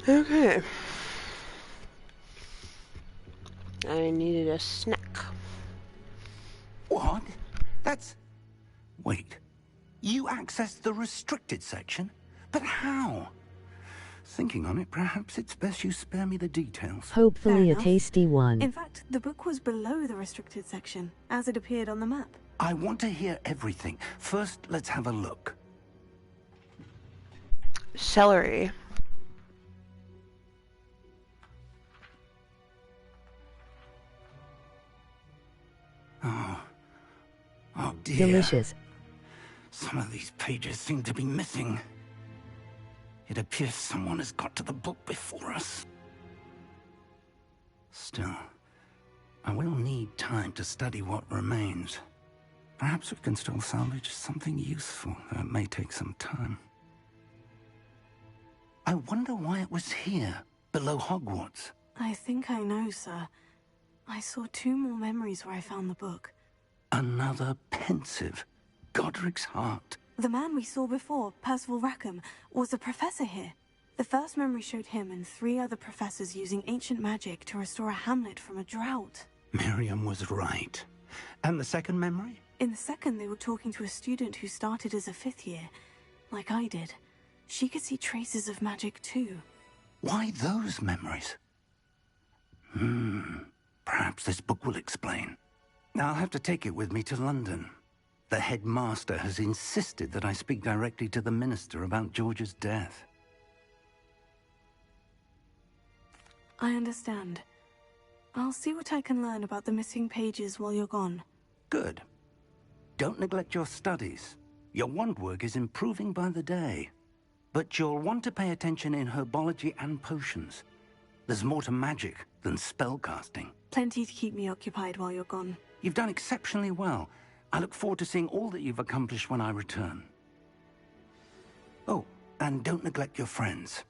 Okay. I needed a snack. What? That's... Wait. You accessed the restricted section? But how? Thinking on it, perhaps it's best you spare me the details. Hopefully Fair a enough. tasty one. In fact, the book was below the restricted section, as it appeared on the map. I want to hear everything. First, let's have a look. Celery. Oh dear. Delicious. Some of these pages seem to be missing. It appears someone has got to the book before us. Still, I will need time to study what remains. Perhaps we can still salvage something useful, though it may take some time. I wonder why it was here, below Hogwarts. I think I know, sir. I saw 2 more memories where I found the book. Another pensive. Godric's heart. The man we saw before, Percival Rackham, was a professor here. The first memory showed him and 3 other professors using ancient magic to restore a hamlet from a drought. Miriam was right. And the second memory? In the second, they were talking to a student who started as a 5th year, like I did. She could see traces of magic too. Why those memories? Perhaps this book will explain. I'll have to take it with me to London. The headmaster has insisted that I speak directly to the minister about George's death. I understand. I'll see what I can learn about the missing pages while you're gone. Good. Don't neglect your studies. Your wand work is improving by the day. But you'll want to pay attention in herbology and potions. There's more to magic than spellcasting. Plenty to keep me occupied while you're gone. You've done exceptionally well. I look forward to seeing all that you've accomplished when I return. Oh, and don't neglect your friends.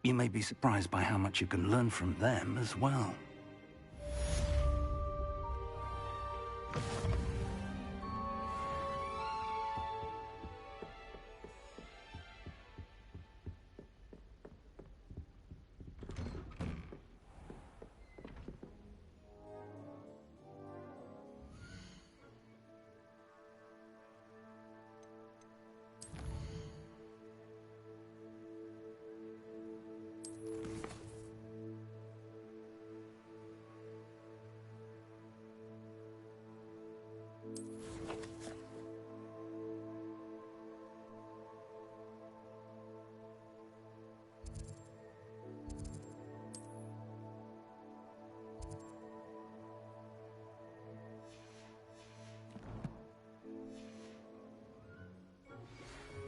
You may be surprised by how much you can learn from them as well.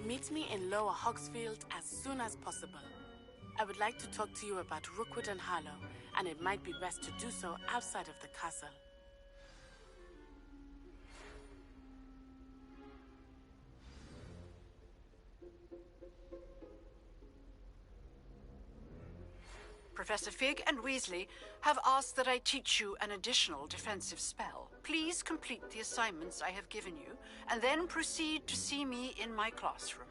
Meet me in Lower Hogsfield as soon as possible. I would like to talk to you about Rookwood and Harlow, and it might be best to do so outside of the castle. Professor Fig and Weasley have asked that I teach you an additional defensive spell. Please complete the assignments I have given you, and then proceed to see me in my classroom.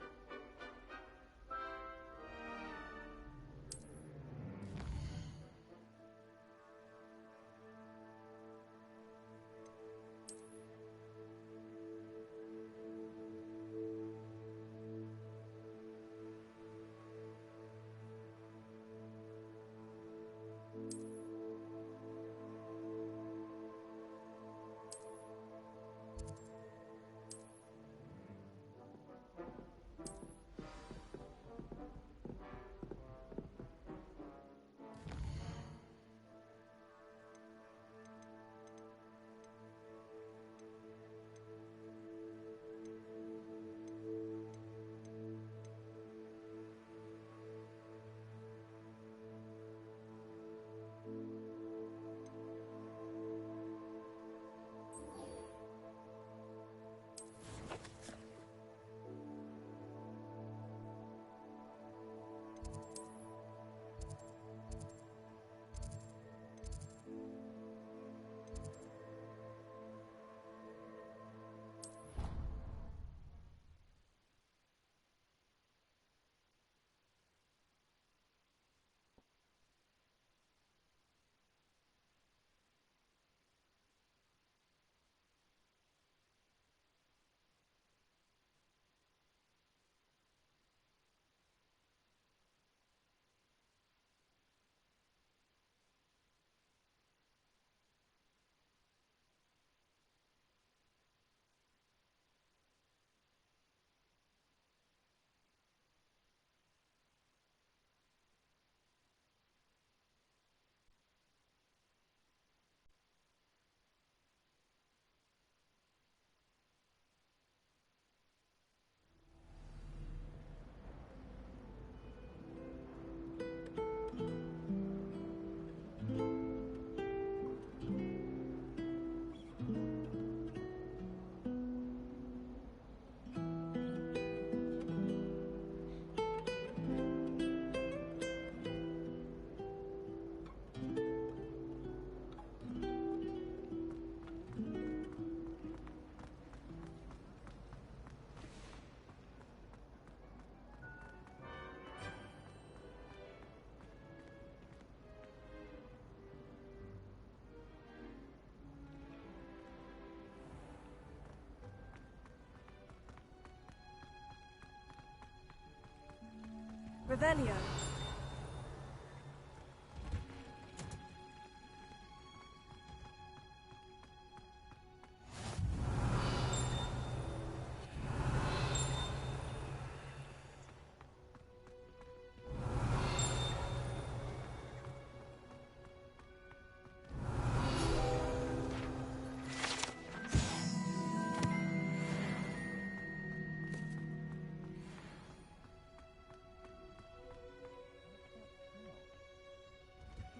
Revelio.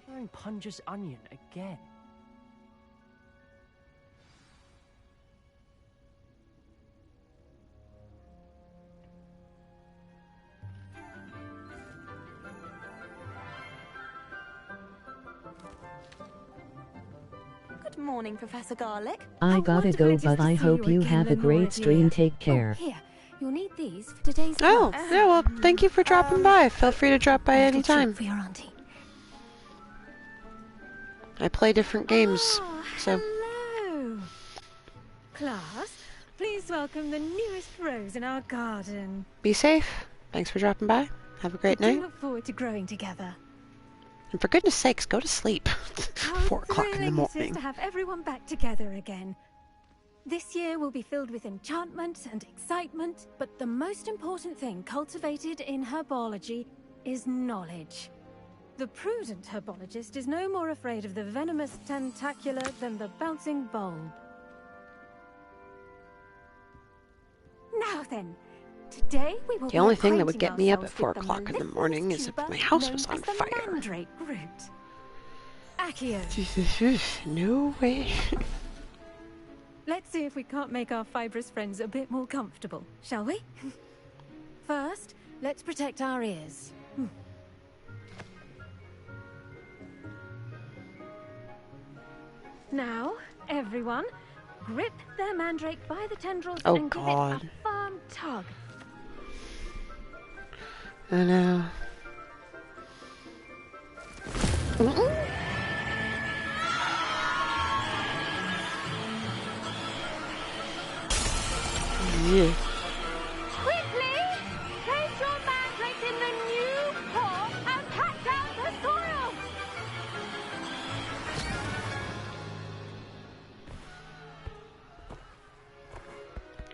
Wearing Punja's onion again. Good morning, Professor Garlic. I gotta go, but I hope you have a great stream. Take care. Here, you'll need these for today's Oh, class. yeah, well, thank you for dropping by. Feel free to drop by anytime. For your auntie. I play different games, so... Hello! Class, please welcome the newest rose in our garden. Be safe. Thanks for dropping by. Have a great I do night. look forward to growing together. And for goodness sakes, go to sleep. 4 o'clock in the Thrilling it is morning. to have everyone back together again. This year will be filled with enchantment and excitement, but the most important thing cultivated in herbology is knowledge. The prudent herbologist is no more afraid of the venomous tentacular than the bouncing bulb. Now then, today we will The be only thing that would acquainting get me up at ourselves 4 with the o'clock in the mellifluous morning is if tuber my house known was on as the fire. mandrake root. Accio. No way. Let's see if we can't make our fibrous friends a bit more comfortable, shall we? First, let's protect our ears. Now, everyone, grip their mandrake by the tendrils Oh, and God. give it a firm tug. I know. Yeah. Quickly! Place your mandrake in the new pot and pack down the soil!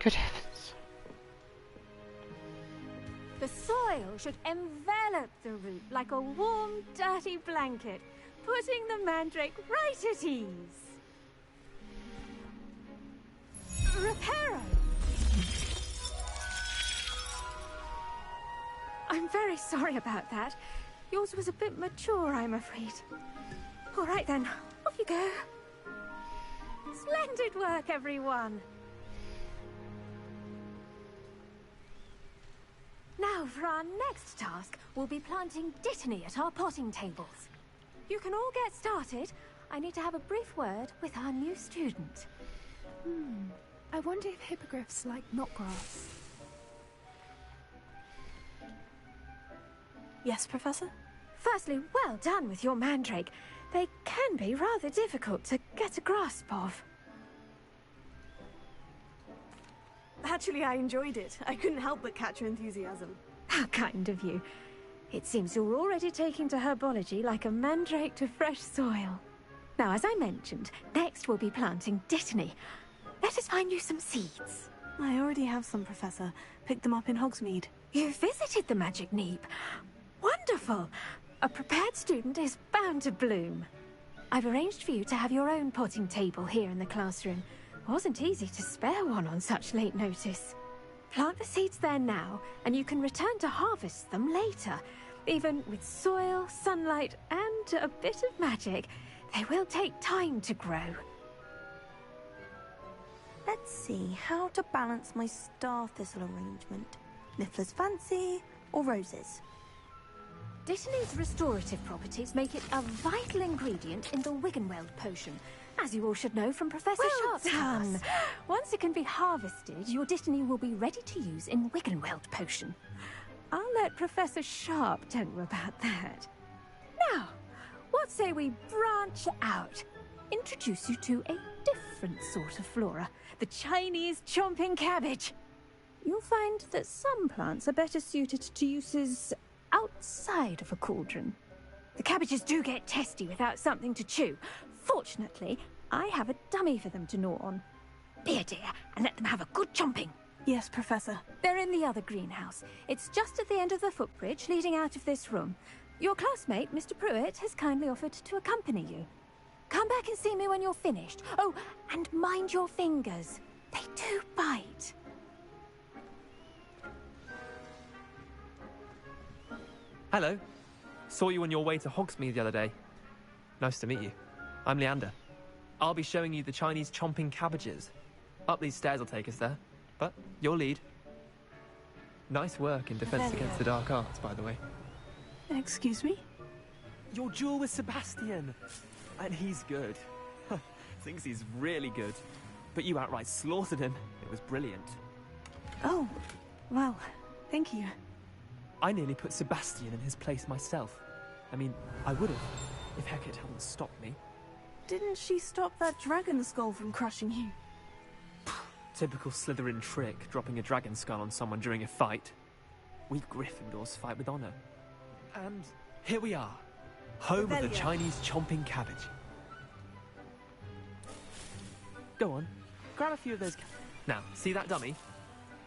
Good heavens. The soil should envelop the root like a warm, dirty blanket, putting the mandrake right at ease. Reparo! I'm very sorry about that. Yours was a bit mature, I'm afraid. All right then, off you go. Splendid work, everyone. Now, for our next task, we'll be planting dittany at our potting tables. You can all get started. I need to have a brief word with our new student. I wonder if hippogriffs like knotgrass. Yes, Professor? Firstly, well done with your mandrake. They can be rather difficult to get a grasp of. Actually, I enjoyed it. I couldn't help but catch your enthusiasm. How kind of you. It seems you're already taking to herbology like a mandrake to fresh soil. Now, as I mentioned, next we'll be planting dittany. Let us find you some seeds. I already have some, Professor. Picked them up in Hogsmeade. You visited the Magic Neep. Wonderful! A prepared student is bound to bloom. I've arranged for you to have your own potting table here in the classroom. Wasn't easy to spare one on such late notice. Plant the seeds there now, and you can return to harvest them later. Even with soil, sunlight, and a bit of magic, they will take time to grow. Let's see how to balance my star thistle arrangement. Niffler's fancy or roses? Dittany's restorative properties make it a vital ingredient in the Wiggenweld potion, as you all should know from Professor Sharp's class. Once it can be harvested, your dittany will be ready to use in Wiggenweld potion. I'll let Professor Sharp tell you about that. Now, what say we branch out? Introduce you to a different sort of flora, the Chinese chomping cabbage. You'll find that some plants are better suited to uses outside of a cauldron. The cabbages do get testy without something to chew. Fortunately, I have a dummy for them to gnaw on. Be a dear and let them have a good chomping. Yes, Professor. They're in the other greenhouse. It's just at the end of the footbridge leading out of this room. Your classmate, Mr. Pruitt, has kindly offered to accompany you. Come back and see me when you're finished. Oh, and mind your fingers. They do bite. Hello. Saw you on your way to Hogsmeade the other day. Nice to meet you. I'm Leander. I'll be showing you the Chinese chomping cabbages. Up these stairs will take us there, but you'll lead. Nice work in defense against the dark arts, by the way. Excuse me? Your duel with Sebastian! And he's good. Thinks he's really good. But you outright slaughtered him. It was brilliant. Oh, well, thank you. I nearly put Sebastian in his place myself. I mean, I would have, if Hecate hadn't stopped me. Didn't she stop that dragon skull from crushing you? Typical Slytherin trick, dropping a dragon skull on someone during a fight. We Gryffindors fight with honor. And here we are, home of the Chinese chomping cabbage. Go on, grab a few of those. Now, see that dummy?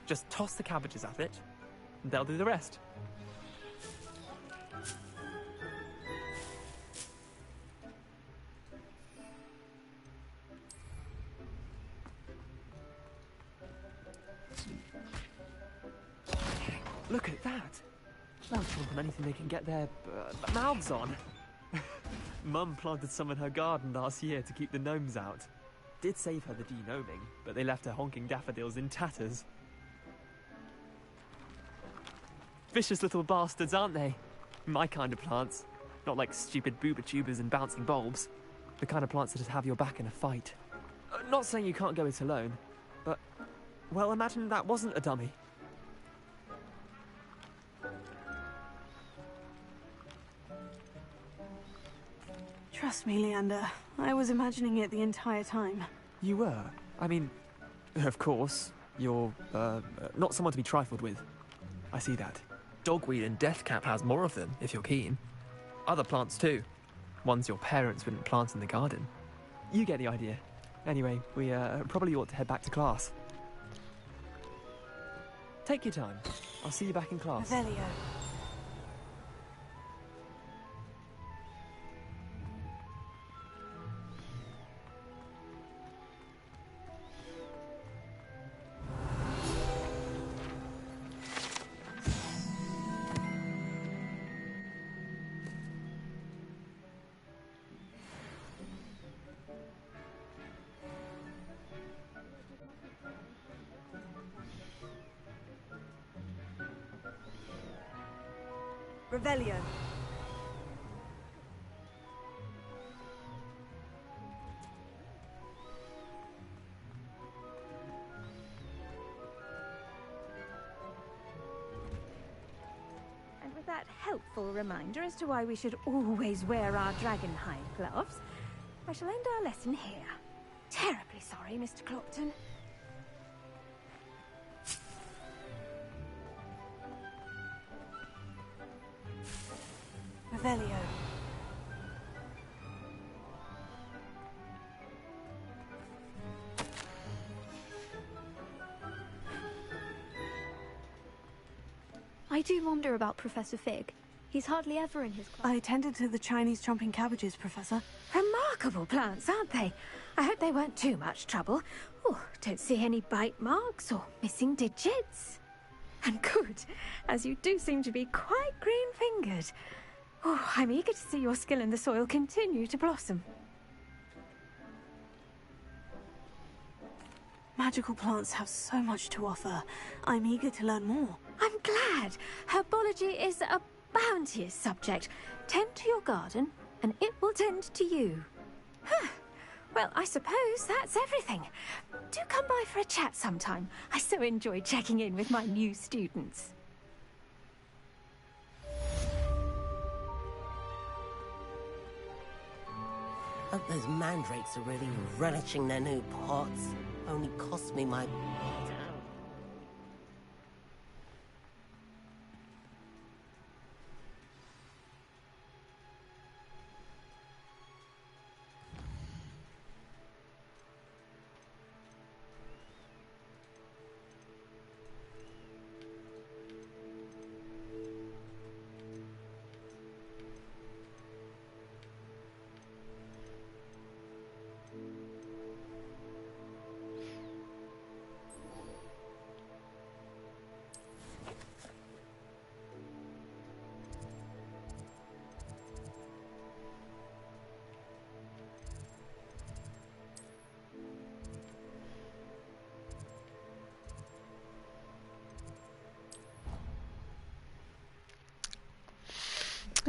Just toss the cabbages at it, and they'll do the rest. Look at that! They'll chomp on anything they can get their mouths on. Mum planted some in her garden last year to keep the gnomes out. Did save her the de-gnoming, but they left her honking daffodils in tatters. Vicious little bastards, aren't they? My kind of plants. Not like stupid booba tubers and bouncing bulbs. The kind of plants that just have your back in a fight. Not saying you can't go it alone, but, well, imagine that wasn't a dummy. Trust me, Leander. I was imagining it the entire time. You were? I mean, of course, you're, not someone to be trifled with. I see that. Dogweed and deathcap has more of them, if you're keen. Other plants too. Ones your parents wouldn't plant in the garden. You get the idea. Anyway, we, probably ought to head back to class. Take your time. I'll see you back in class. Revelio. Revelio. And with that helpful reminder as to why we should always wear our dragonhide gloves, I shall end our lesson here. Terribly sorry, Mr. Clopton. Revelio. I do wonder about Professor Fig. He's hardly ever in his class. I attended to the Chinese chomping cabbages, Professor. Remarkable plants, aren't they? I hope they weren't too much trouble. Oh, don't see any bite marks or missing digits. And good, as you do seem to be quite green-fingered. Oh, I'm eager to see your skill in the soil continue to blossom. Magical plants have so much to offer. I'm eager to learn more. I'm glad. Herbology is a bounteous subject. Tend to your garden, and it will tend to you. Huh. Well, I suppose that's everything. Do come by for a chat sometime. I so enjoy checking in with my new students. Hope those mandrakes are really relishing their new pots. Only cost me my...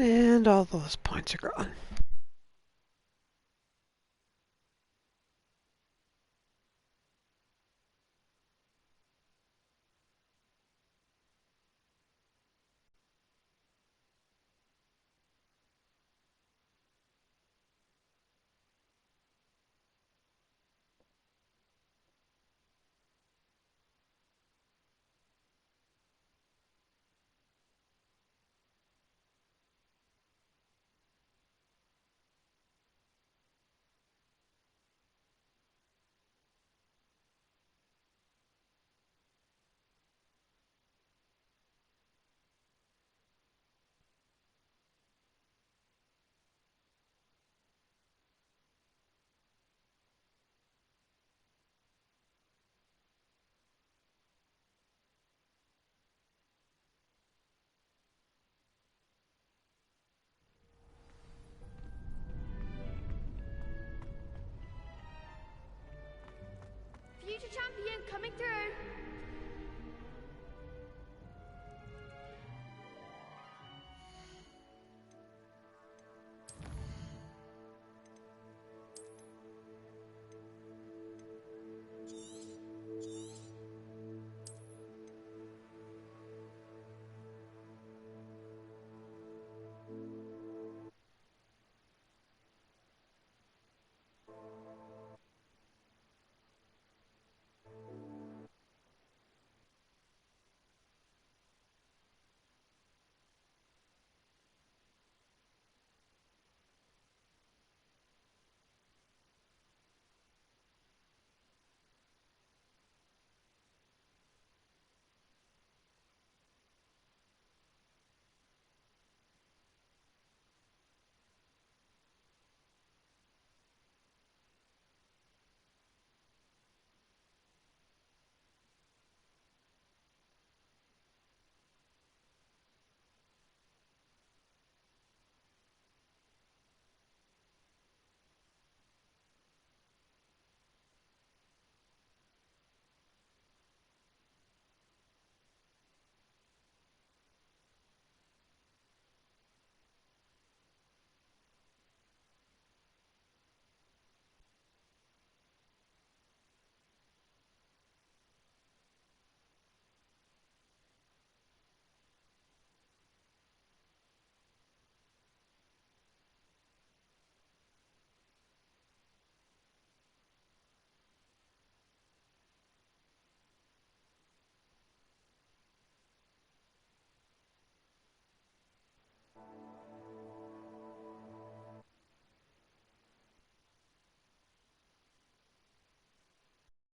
And all those points are gone. Future champion coming through.